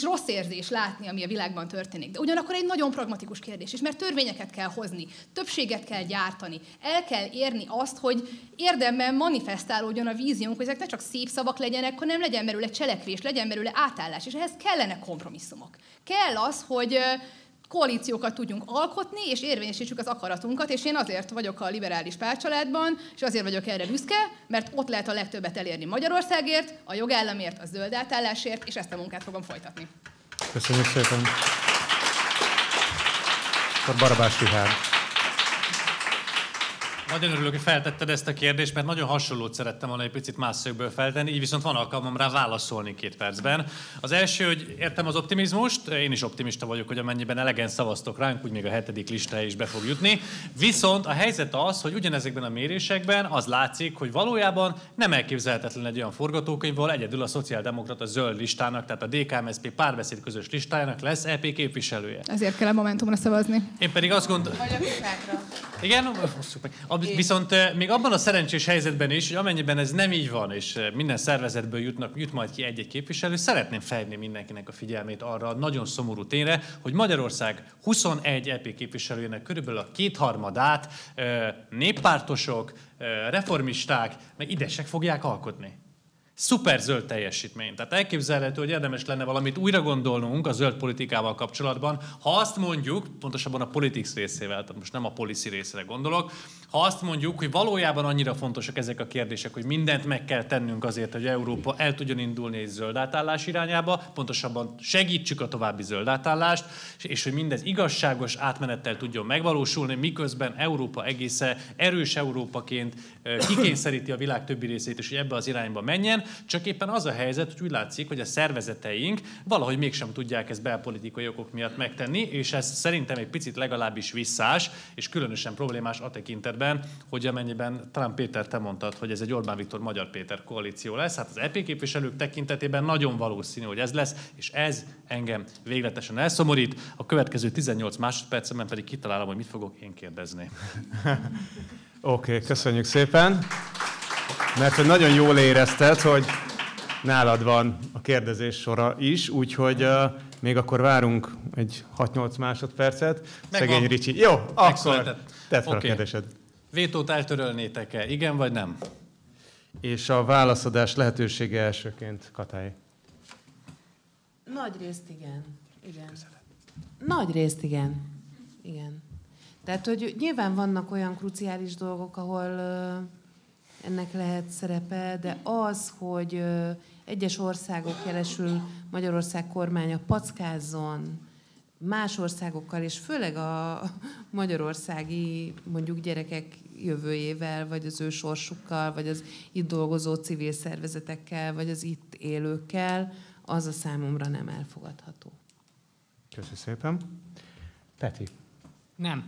rossz érzés látni, ami a világban történik. De ugyanakkor egy nagyon pragmatikus kérdés is, mert törvényeket kell hozni, többséget kell gyártani, el kell érni azt, hogy érdemben manifestálódjon a víziónk, hogy ezek ne csak szép szavak legyenek, hanem legyen belőle cselekvés, legyen belőle átállás, és ehhez kellenek kompromisszumok. Kell az, hogy koalíciókat tudjunk alkotni, és érvényesítsük az akaratunkat, és én azért vagyok a liberális pártcsaládban, és azért vagyok erre büszke, mert ott lehet a legtöbbet elérni Magyarországért, a jogállamért, a zöld átállásért, és ezt a munkát fogom folytatni.
Köszönjük szépen. Akkor Barabás Tihár.
Nagyon örülök, hogy feltetted ezt a kérdést, mert nagyon hasonlót szerettem volna egy picit más szögből feltenni, így viszont van alkalmam rá válaszolni 2 percben. Az első, hogy értem az optimizmust, én is optimista vagyok, hogy amennyiben elegen szavaztok ránk, úgy még a 7. listára is be fog jutni. Viszont a helyzet az, hogy ugyanezekben a mérésekben az látszik, hogy valójában nem elképzelhetetlen egy olyan forgatókönyv, ahol egyedül a szociáldemokrata zöld listának, tehát a DK-MSZP párbeszéd közös listájának lesz EP képviselője.
Ezért kell a Momentumra szavazni.
Én pedig azt gondolom...
Vagy a pipákra.
Igen, viszont még abban a szerencsés helyzetben is, hogy amennyiben ez nem így van, és minden szervezetből jut majd ki egy-egy képviselő, szeretném felhívni mindenkinek a figyelmét arra a nagyon szomorú tényre, hogy Magyarország 21 EP képviselőjének körülbelül a 2/3 néppártosok, reformisták, meg idesek fogják alkotni. Szuper zöld teljesítmény. Tehát elképzelhető, hogy érdemes lenne valamit újra gondolnunk a zöld politikával kapcsolatban. Ha azt mondjuk, pontosabban a politics részével, tehát most nem a policy részre gondolok, ha azt mondjuk, hogy valójában annyira fontosak ezek a kérdések, hogy mindent meg kell tennünk azért, hogy Európa el tudjon indulni egy zöld átállás irányába, pontosabban segítsük a további zöld átállást, és hogy mindez igazságos átmenettel tudjon megvalósulni, miközben Európa egészen erős Európaként kikényszeríti a világ többi részét, és hogy ebbe az irányba menjen. Csak éppen az a helyzet, hogy úgy látszik, hogy a szervezeteink valahogy mégsem tudják ezt belpolitikai okok miatt megtenni, és ez szerintem egy picit legalábbis visszás, és különösen problémás a tekintetben, hogy amennyiben talán Péter, te mondtad, hogy ez egy Orbán Viktor Magyar Péter koalíció lesz, hát az EP képviselők tekintetében nagyon valószínű, hogy ez lesz, és ez engem végletesen elszomorít. A következő 18 másodpercben pedig kitalálom, hogy mit fogok én kérdezni.
Oké, köszönjük szépen. Mert hogy nagyon jól érezted, hogy nálad van a kérdezés sora is, úgyhogy még akkor várunk egy 6-8 másodpercet.
Megvan.
Szegény Ricsi. Jó, akkor tedd fel a kérdésed.
Vétót eltörölnétek-e, igen vagy nem?
És a válaszadás lehetősége elsőként, Katály.
Nagy részt igen. Igen. Nagy részt igen. Igen. Tehát, hogy nyilván vannak olyan kruciális dolgok, ahol ennek lehet szerepe, de az, hogy egyes országok, jelesül Magyarország kormánya packázzon más országokkal, és főleg a magyarországi mondjuk gyerekek jövőjével, vagy az ő sorsukkal, vagy az itt dolgozó civil szervezetekkel, vagy az itt élőkkel, az a számomra nem elfogadható.
Köszönöm szépen. Peti.
Nem.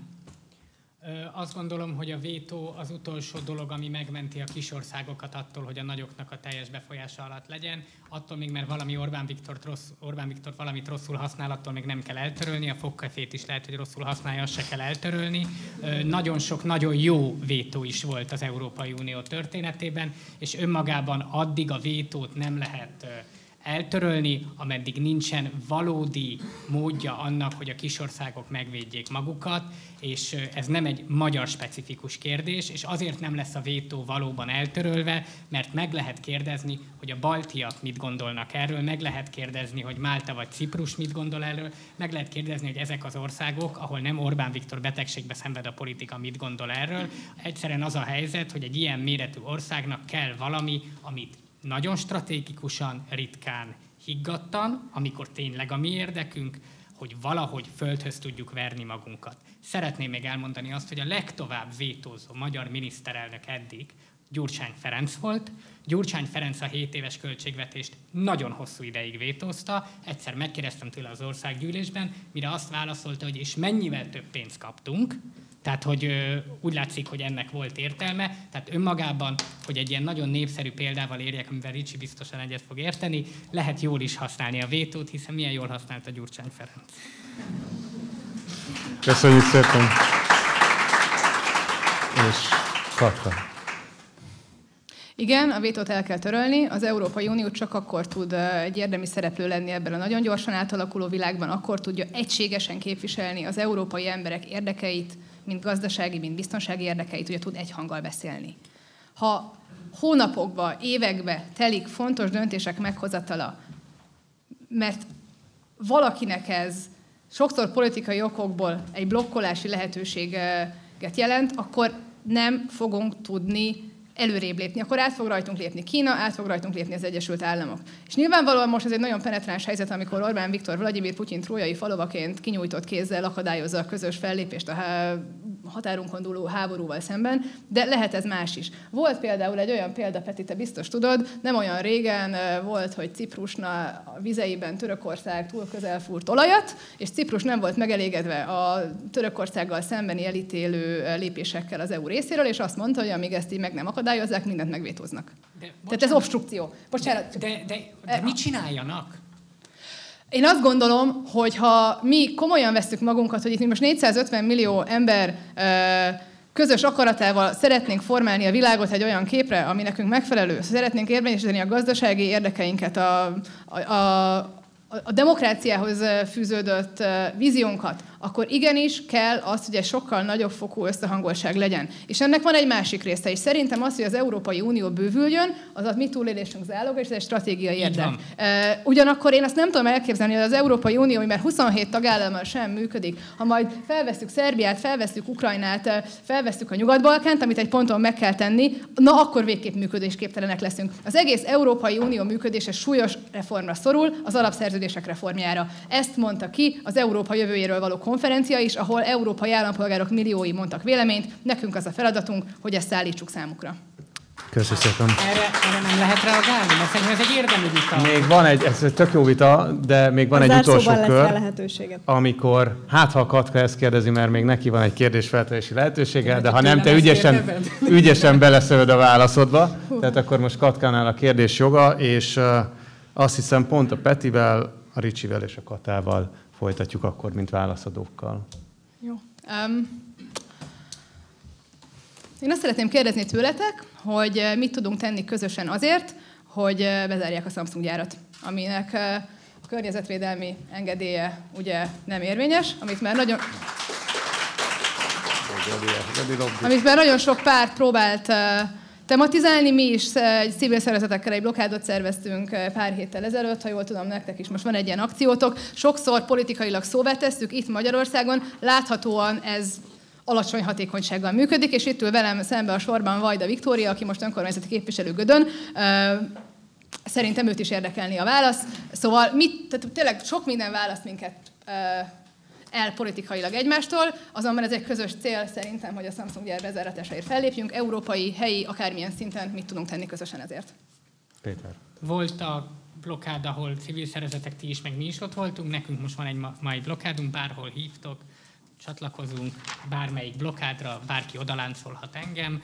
Azt gondolom, hogy a vétó az utolsó dolog, ami megmenti a kisországokat attól, hogy a nagyoknak a teljes befolyása alatt legyen. Attól még, mert valami Orbán Viktor valamit rosszul használ, attól még nem kell eltörölni. A fogkefét is lehet, hogy rosszul használja, azt se kell eltörölni. Nagyon sok, nagyon jó vétó is volt az Európai Unió történetében, és önmagában addig a vétót nem lehet eltörölni, ameddig nincsen valódi módja annak, hogy a kisországok megvédjék magukat, és ez nem egy magyar specifikus kérdés, és azért nem lesz a vétó valóban eltörölve, mert meg lehet kérdezni, hogy a baltiak mit gondolnak erről, meg lehet kérdezni, hogy Málta vagy Ciprus mit gondol erről, meg lehet kérdezni, hogy ezek az országok, ahol nem Orbán Viktor betegségbe szenved a politika, mit gondol erről. Egyszerűen az a helyzet, hogy egy ilyen méretű országnak kell valami, amit nagyon stratégikusan, ritkán, higgadtan, amikor tényleg a mi érdekünk, hogy valahogy földhöz tudjuk verni magunkat. Szeretném még elmondani azt, hogy a legtovább vétózó magyar miniszterelnök eddig Gyurcsány Ferenc volt. Gyurcsány Ferenc a 7 éves költségvetést nagyon hosszú ideig vétózta. Egyszer megkérdeztem tőle az országgyűlésben, mire azt válaszolta, hogy és mennyivel több pénzt kaptunk. Tehát, hogy úgy látszik, hogy ennek volt értelme. Tehát önmagában, hogy egy ilyen nagyon népszerű példával érjek, amivel Ricsi biztosan egyet fog érteni, lehet jól is használni a vétót, hiszen milyen jól használta Gyurcsány Ferenc.
Köszönjük szépen. És Katka.
Igen, a vétót el kell törölni. Az Európai Unió csak akkor tud egy érdemi szereplő lenni ebben a nagyon gyorsan átalakuló világban, akkor tudja egységesen képviselni az európai emberek érdekeit, mind gazdasági, mind biztonsági érdekeit, ugye tud egy hanggal beszélni. Ha hónapokba, évekbe telik fontos döntések meghozatala, mert valakinek ez sokszor politikai okokból egy blokkolási lehetőséget jelent, akkor nem fogunk tudni előrébb lépni. Akkor át fog rajtunk lépni Kína, át fog rajtunk lépni az Egyesült Államok. És nyilvánvalóan most ez egy nagyon penetráns helyzet, amikor Orbán Viktor Vladimir Putyin trójai falovaként kinyújtott kézzel akadályozza a közös fellépést a határunkon dúló háborúval szemben, de lehet ez más is. Volt például egy olyan példa, Peti, te biztos tudod, nem olyan régen volt, hogy Ciprusna a vizeiben Törökország túl közel fúrt olajat, és Ciprus nem volt megelégedve a Törökországgal szembeni elítélő lépésekkel az EU részéről, és azt mondta, hogy amíg ezt így meg nem akadályozzák, mindent megvétóznak. Tehát ez obstrukció. Bocsánat.
De mit csináljanak?
Én azt gondolom, hogy ha mi komolyan vesszük magunkat, hogy itt most 450 millió ember közös akaratával szeretnénk formálni a világot egy olyan képre, ami nekünk megfelelő, szeretnénk érvényesíteni a gazdasági érdekeinket, a demokráciához fűződött víziónkat, akkor igenis kell az, hogy egy sokkal nagyobb fokú összehangoltság legyen. És ennek van egy másik része is. Szerintem az, hogy az Európai Unió bővüljön, az a mi túlélésünk záloga, és ez egy stratégiai érdek. Ugyanakkor én azt nem tudom elképzelni, hogy az Európai Unió, ami már 27 tagállammal sem működik, ha majd felvesszük Szerbiát, felvesszük Ukrajnát, felvesszük a Nyugat-Balkánt, amit egy ponton meg kell tenni, na akkor végképp működésképtelenek leszünk. Az egész Európai Unió működése súlyos reformra szorul, az alapszerződések reformjára. Ezt mondta ki az Európa jövőjéről való konferencia is, ahol európai állampolgárok milliói mondtak véleményt, nekünk az a feladatunk, hogy ezt szállítsuk számukra.
Köszönöm szépen.
Erre nem lehet reagálni, mert szerintem ez egy érdemi vita.
Még van ez egy tök jó vita, de még van egy utolsó kör, amikor, ha a Katka ezt kérdezi, mert még neki van egy kérdésfeltevési lehetősége, de ha nem, te ügyesen beleszövöd a válaszodba. Tehát akkor most Katkánál a kérdés joga, és azt hiszem pont a Petivel, a Ricsivel és a Katával folytatjuk akkor, mint válaszadókkal.
Jó. Én azt szeretném kérdezni tőletek, hogy mit tudunk tenni közösen azért, hogy bezárják a Samsung gyárat, aminek a környezetvédelmi engedélye ugye nem érvényes, amit már nagyon sok párt próbált tematizálni. Mi is egy civil szervezetekkel egy blokkádot szerveztünk pár héttel ezelőtt, ha jól tudom, nektek is most van egy ilyen akciótok. Sokszor politikailag szóvá tesszük itt Magyarországon, láthatóan ez alacsony hatékonysággal működik, és itt ül velem szembe a sorban Vajda Viktória, aki most önkormányzati képviselő Gödön. Szerintem őt is érdekelni a válasz. Szóval tehát tényleg sok minden választ minket el politikailag egymástól, azonban ez egy közös cél szerintem, hogy a Samsung gyár bezáratásáért fellépjünk, európai, helyi, akármilyen szinten mit tudunk tenni közösen ezért.
Péter.
Volt a blokkád, ahol civil szervezetek, ti is, meg mi is ott voltunk, nekünk most van egy mai blokkádunk, bárhol hívtok, csatlakozunk bármelyik blokkádra, bárki odaláncolhat engem.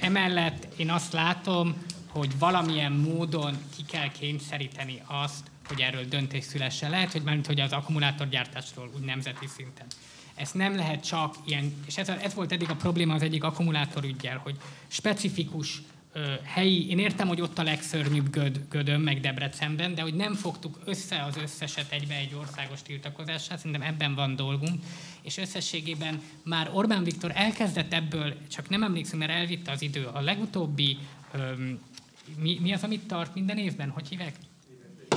Emellett én azt látom, hogy valamilyen módon ki kell kényszeríteni azt, hogy erről döntés szülessen. Lehet, hogy mármint, hogy az akkumulátorgyártásról úgy nemzeti szinten. Ez nem lehet csak ilyen, és ez volt eddig a probléma az egyik akkumulátorüggyel, hogy specifikus helyi, én értem, hogy ott a legszörnyűbb Gödön, meg Debrecenben, de hogy nem fogtuk össze az összeset egybe egy országos tiltakozással, szerintem ebben van dolgunk, és összességében már Orbán Viktor elkezdett ebből, csak nem emlékszem, mert elvitte az idő, a legutóbbi, mi az, amit tart minden évben, hogy hívják?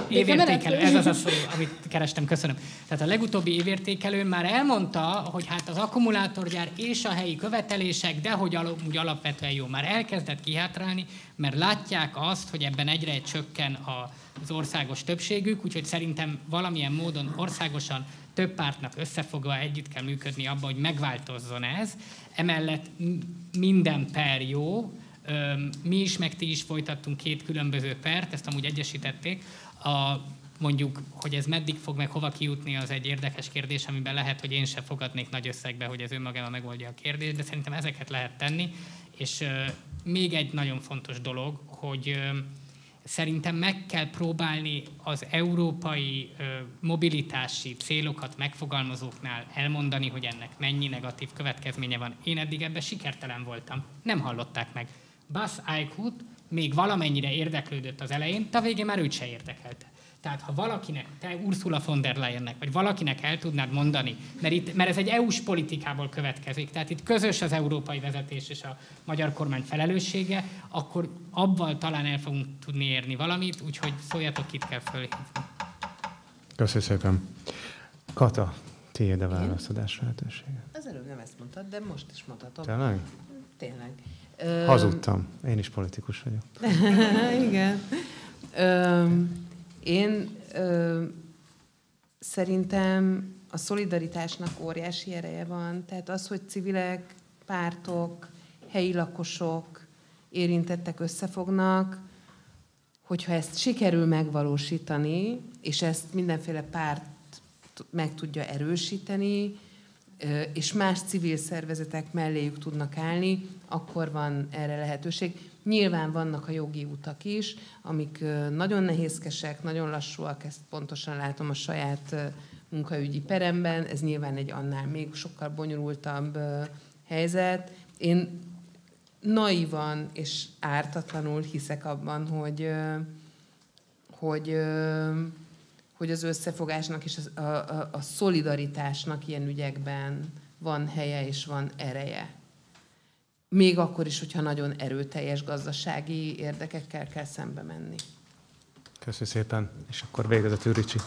Évértékelő, ez az a szó, amit kerestem, köszönöm. Tehát a legutóbbi évértékelőn már elmondta, hogy hát az akkumulátorgyár és a helyi követelések, de hogy úgy alapvetően jó, már elkezdett kihátrálni, mert látják azt, hogy ebben egyre csökken az országos többségük, úgyhogy szerintem valamilyen módon országosan több pártnak összefogva együtt kell működni abban, hogy megváltozzon ez. Emellett minden per jó, mi is, meg ti is folytattunk 2 különböző pert, ezt amúgy egyesítették. Mondjuk, hogy ez meddig fog meg hova kijutni, az egy érdekes kérdés, amiben lehet, hogy én sem fogadnék nagy összegbe, hogy ez önmagában megoldja a kérdést, de szerintem ezeket lehet tenni. És még egy nagyon fontos dolog, hogy szerintem meg kell próbálni az európai mobilitási célokat megfogalmazóknál elmondani, hogy ennek mennyi negatív következménye van. Én eddig ebben sikertelen voltam. Nem hallották meg. Buzz Eichhut még valamennyire érdeklődött az elején, de a végén már őt se érdekelte. Tehát ha valakinek, te Ursula von der Leyennek, vagy valakinek el tudnád mondani, mert ez egy EU-s politikából következik, tehát itt közös az európai vezetés és a magyar kormány felelőssége, akkor abban talán el fogunk tudni érni valamit, úgyhogy szóljatok, kit kell fölhívni.
Köszönöm szépen. Kata, tiéd a válaszadás lehetősége.
Az előbb nem ezt mondtad, de most is mondhatom.
Tényleg?
Tényleg.
Hazudtam. Én is politikus vagyok.
Igen. Én szerintem a szolidaritásnak óriási ereje van. Tehát az, hogy civilek, pártok, helyi lakosok, érintettek összefognak, hogyha ezt sikerül megvalósítani, és ezt mindenféle párt meg tudja erősíteni, és más civil szervezetek melléjük tudnak állni, akkor van erre lehetőség. Nyilván vannak a jogi utak is, amik nagyon nehézkesek, nagyon lassúak, ezt pontosan látom a saját munkaügyi peremben, ez nyilván egy annál még sokkal bonyolultabb helyzet. Én naivan és ártatlanul hiszek abban, hogy az összefogásnak és a szolidaritásnak ilyen ügyekben van helye és van ereje. Még akkor is, hogyha nagyon erőteljes gazdasági érdekekkel kell szembe menni.
Köszönöm szépen. És akkor végezetül Ricsi.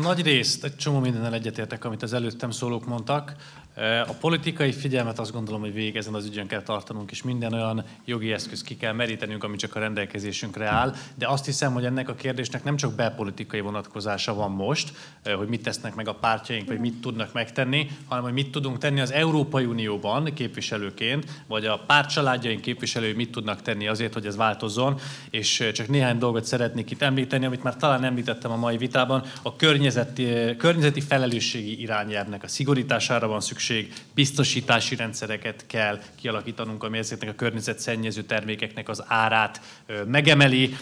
Nagy részt egy csomó mindennel egyetértek, amit az előttem szólók mondtak. A politikai figyelmet azt gondolom, hogy végig ezen az ügyön kell tartanunk, és minden olyan jogi eszköz ki kell merítenünk, ami csak a rendelkezésünkre áll. De azt hiszem, hogy ennek a kérdésnek nem csak belpolitikai vonatkozása van most, hogy mit tesznek meg a pártjaink, vagy mit tudnak megtenni, hanem hogy mit tudunk tenni az Európai Unióban képviselőként, vagy a pártcsaládjaink képviselői mit tudnak tenni azért, hogy ez változzon. És csak néhány dolgot szeretnék itt említeni, amit már talán említettem a mai vitában. A környezeti felelősségi irányelvnek a szigorítására van szükség, biztosítási rendszereket kell kialakítanunk, ami ezeknek a környezetszennyező termékeknek az árát megemeli,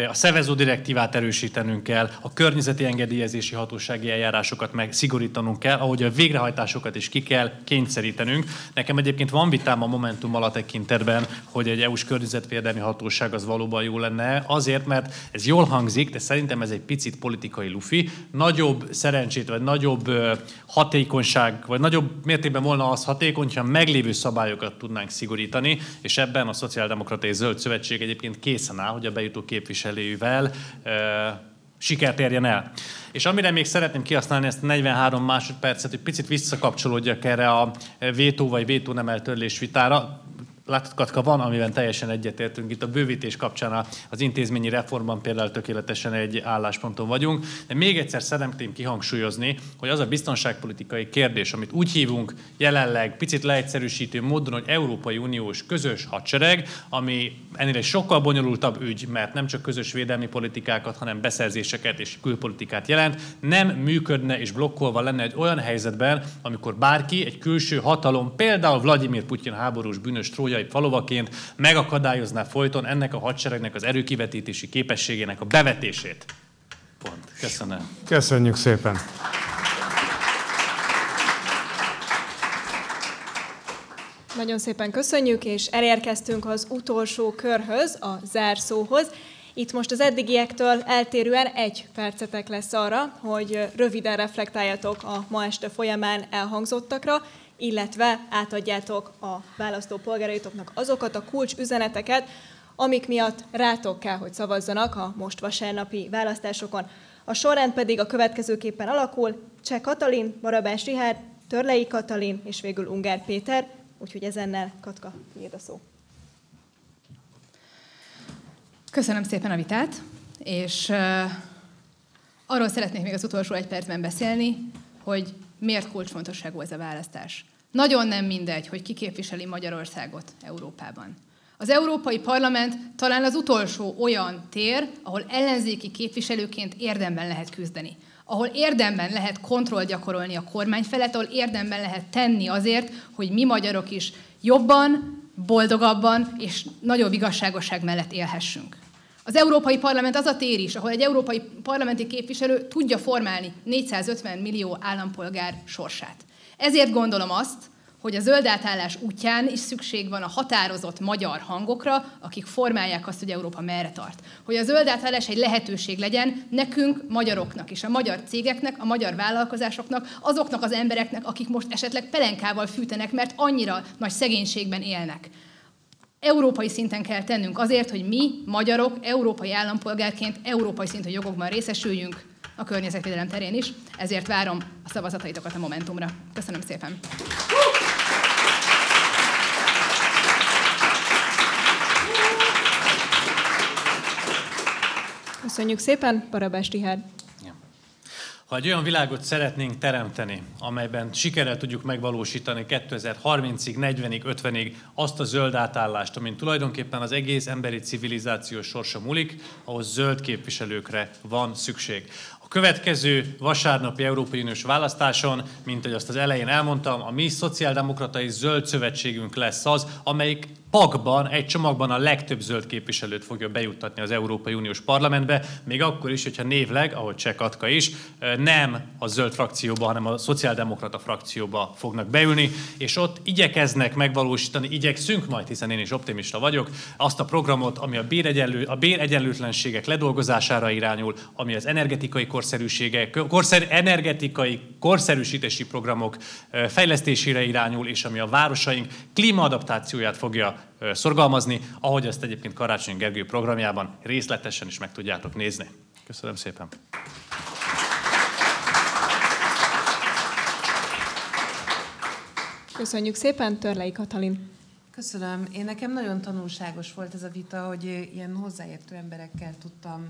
a Seveso direktívát erősítenünk kell, a környezeti engedélyezési hatósági eljárásokat meg szigorítanunk kell, ahogy a végrehajtásokat is ki kell kényszerítenünk. Nekem egyébként van vitám a Momentummal a tekintetben, hogy egy EU-s környezetvédelmi hatóság az valóban jó lenne, azért, mert ez jól hangzik, de szerintem ez egy picit politikai lufi. Nagyobb szerencsét, vagy nagyobb hatékonyság, vagy nagyobb mértékben volna az hatékony, ha meglévő szabályokat tudnánk szigorítani, és ebben a Szociáldemokrata és Zöld Szövetség egyébként készen áll, hogy a bejutó képviselőivel sikert érjen el. És amire még szeretném kihasználni ezt a 43 másodpercet, hogy picit visszakapcsolódjak erre a vétó vagy vétó nem eltörlés vitára. Látod, Katka, van, amiben teljesen egyetértünk. Itt a bővítés kapcsán az intézményi reformban például tökéletesen egy állásponton vagyunk. De még egyszer szeretném kihangsúlyozni, hogy az a biztonságpolitikai kérdés, amit úgy hívunk jelenleg picit leegyszerűsítő módon, hogy Európai Uniós közös hadsereg, ami ennél egy sokkal bonyolultabb ügy, mert nem csak közös védelmi politikákat, hanem beszerzéseket és külpolitikát jelent, nem működne és blokkolva lenne egy olyan helyzetben, amikor bárki, egy külső hatalom, például Vladimir Putyin háborús bűnös trójai falovaként megakadályozná folyton ennek a hadseregnek az erőkivetítési képességének a bevetését. Pont. Köszönöm.
Köszönjük szépen.
Nagyon szépen köszönjük, és elérkeztünk az utolsó körhöz, a zárszóhoz. Itt most az eddigiektől eltérően 1 percetek lesz arra, hogy röviden reflektáljatok a ma este folyamán elhangzottakra, illetve átadjátok a választópolgáraitoknak azokat a kulcsüzeneteket, amik miatt rátok kell, hogy szavazzanak a most vasárnapi választásokon. A sorrend pedig a következőképpen alakul: Cseh Katalin, Barabás Richárd, Törlei Katalin és végül Ungár Péter. Úgyhogy ezennel, Katka, tiéd a szó.
Köszönöm szépen a vitát, és arról szeretnék még az utolsó 1 percben beszélni, hogy miért kulcsfontosságú ez a választás. Nagyon nem mindegy, hogy ki képviseli Magyarországot Európában. Az Európai Parlament talán az utolsó olyan tér, ahol ellenzéki képviselőként érdemben lehet küzdeni. Ahol érdemben lehet kontrollt gyakorolni a kormány felett, ahol érdemben lehet tenni azért, hogy mi magyarok is jobban, boldogabban és nagyobb igazságosság mellett élhessünk. Az Európai Parlament az a tér is, ahol egy európai parlamenti képviselő tudja formálni 450 millió állampolgár sorsát. Ezért gondolom azt, hogy a zöld átállás útján is szükség van a határozott magyar hangokra, akik formálják azt, hogy Európa merre tart. Hogy a zöld átállás egy lehetőség legyen nekünk, magyaroknak és a magyar cégeknek, a magyar vállalkozásoknak, azoknak az embereknek, akik most esetleg pelenkával fűtenek, mert annyira nagy szegénységben élnek. Európai szinten kell tennünk azért, hogy mi, magyarok, európai állampolgárként európai szintű jogokban részesüljünk a környezetvédelem terén is. Ezért várom a szavazataitokat a Momentumra. Köszönöm szépen!
Köszönjük szépen, Barabás Richárd!
Ha egy olyan világot szeretnénk teremteni, amelyben sikerrel tudjuk megvalósítani 2030-ig, 40-ig, 50-ig azt a zöld átállást, amin tulajdonképpen az egész emberi civilizáció sorsa múlik, ahhoz zöld képviselőkre van szükség. A következő vasárnapi Európai Uniós választáson, mint ahogy azt az elején elmondtam, a mi szociáldemokratai zöld szövetségünk lesz az, amelyik pakban, egy csomagban a legtöbb zöld képviselőt fogja bejuttatni az Európai Uniós Parlamentbe, még akkor is, hogyha névleg, ahogy Cseh Katka is, nem a zöld frakcióba, hanem a szociáldemokrata frakcióba fognak beülni, és ott igyekeznek megvalósítani, igyekszünk majd, hiszen én is optimista vagyok, azt a programot, ami a béregyenlőtlenségek ledolgozására irányul, ami az energetikai energetikai korszerűsítési programok fejlesztésére irányul, és ami a városaink klímaadaptációját fogja szorgalmazni, ahogy ezt egyébként Karácsony Gergely programjában részletesen is meg tudjátok nézni. Köszönöm szépen!
Köszönjük szépen, Törlei Katalin!
Köszönöm. Nekem nagyon tanulságos volt ez a vita, hogy ilyen hozzáértő emberekkel tudtam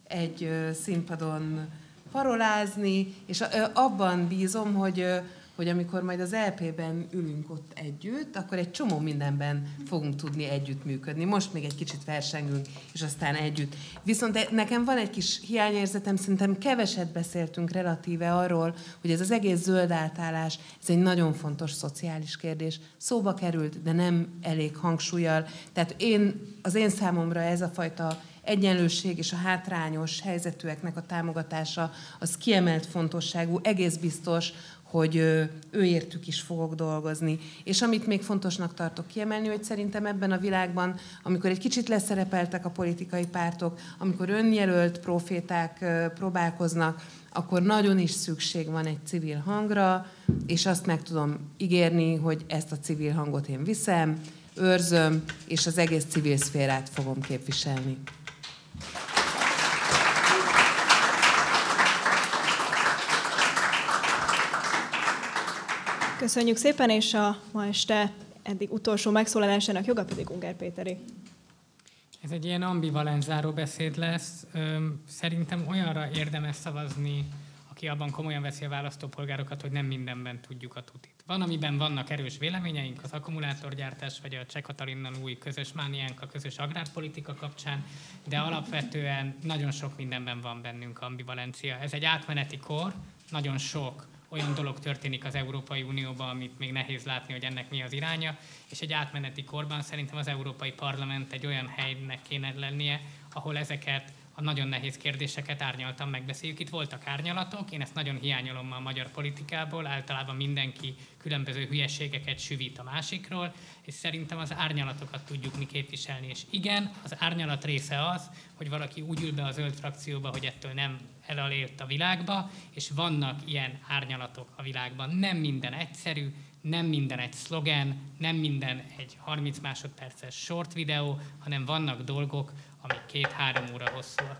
egy színpadon parolázni, és abban bízom, hogy amikor majd az LP-ben ülünk ott együtt, akkor egy csomó mindenben fogunk tudni együttműködni. Most még egy kicsit versengünk, és aztán együtt. Viszont nekem van egy kis hiányérzetem, szerintem keveset beszéltünk relatíve arról, hogy ez az egész zöld átállás, ez egy nagyon fontos szociális kérdés. Szóba került, de nem elég hangsúllyal. Tehát az én számomra ez a fajta egyenlőség és a hátrányos helyzetűeknek a támogatása az kiemelt fontosságú, egész biztos, hogy őértük is fogok dolgozni. És amit még fontosnak tartok kiemelni, hogy szerintem ebben a világban, amikor egy kicsit leszerepeltek a politikai pártok, amikor önjelölt proféták próbálkoznak, akkor nagyon is szükség van egy civil hangra, és azt meg tudom ígérni, hogy ezt a civil hangot én viszem, őrzöm, és az egész civil szférát fogom képviselni.
Köszönjük szépen, és a ma este eddig utolsó megszólalásának joga pedig Ungár Péteré.
Ez egy ilyen ambivalens záróbeszéd lesz. Szerintem olyanra érdemes szavazni, aki abban komolyan veszi a választópolgárokat, hogy nem mindenben tudjuk a tutit. Van, amiben vannak erős véleményeink, az akkumulátorgyártás, vagy a Cseh Katalinnal új közös mániánk a közös agrárpolitika kapcsán, de alapvetően nagyon sok mindenben van bennünk ambivalencia. Ez egy átmeneti kor, nagyon sok olyan dolog történik az Európai Unióban, amit még nehéz látni, hogy ennek mi az iránya, és egy átmeneti korban szerintem az Európai Parlament egy olyan helynek kéne lennie, ahol ezeket a nagyon nehéz kérdéseket árnyaltan megbeszéljük. Itt voltak árnyalatok, én ezt nagyon hiányolom a magyar politikából, általában mindenki különböző hülyeségeket süvít a másikról, és szerintem az árnyalatokat tudjuk mi képviselni. És igen, az árnyalat része az, hogy valaki úgy ül be a zöld frakcióba, hogy ettől nem elért a világba, és vannak ilyen árnyalatok a világban. Nem minden egyszerű, nem minden egy szlogen, nem minden egy 30 másodperces short videó, hanem vannak dolgok, amik 2-3 óra hosszúak.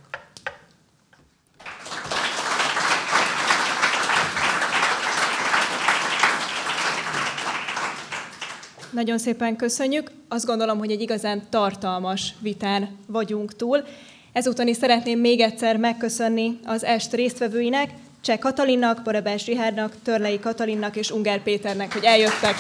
Nagyon szépen köszönjük. Azt gondolom, hogy egy igazán tartalmas vitán vagyunk túl. Ezúton is szeretném még egyszer megköszönni az est résztvevőinek, Cseh Katalinnak, Barabás Richárdnak, Törlei Katalinnak és Ungár Péternek, hogy eljöttek.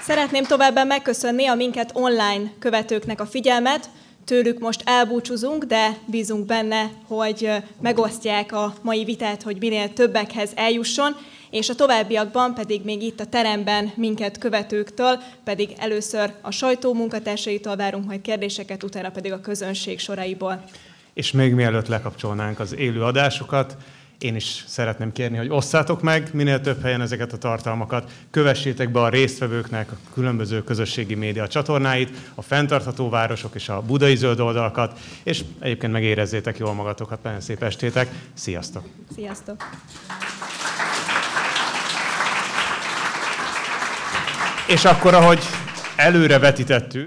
Szeretném továbbá megköszönni a minket online követőknek a figyelmet. Tőlük most elbúcsúzunk, de bízunk benne, hogy megosztják a mai vitát, hogy minél többekhez eljusson, és a továbbiakban pedig még itt a teremben minket követőktől, pedig először a sajtó munkatársaitól várunk majd kérdéseket, utána pedig a közönség soraiból.
És még mielőtt lekapcsolnánk az élő adásokat, én is szeretném kérni, hogy osszátok meg minél több helyen ezeket a tartalmakat, kövessétek be a résztvevőknek a különböző közösségi média csatornáit, a Fenntartható Városok és a Budai Zöld oldalakat, és egyébként megérezzétek jól magatokat, nagyon szép estétek, sziasztok!
Sziasztok!
És akkor, ahogy előre vetítettük,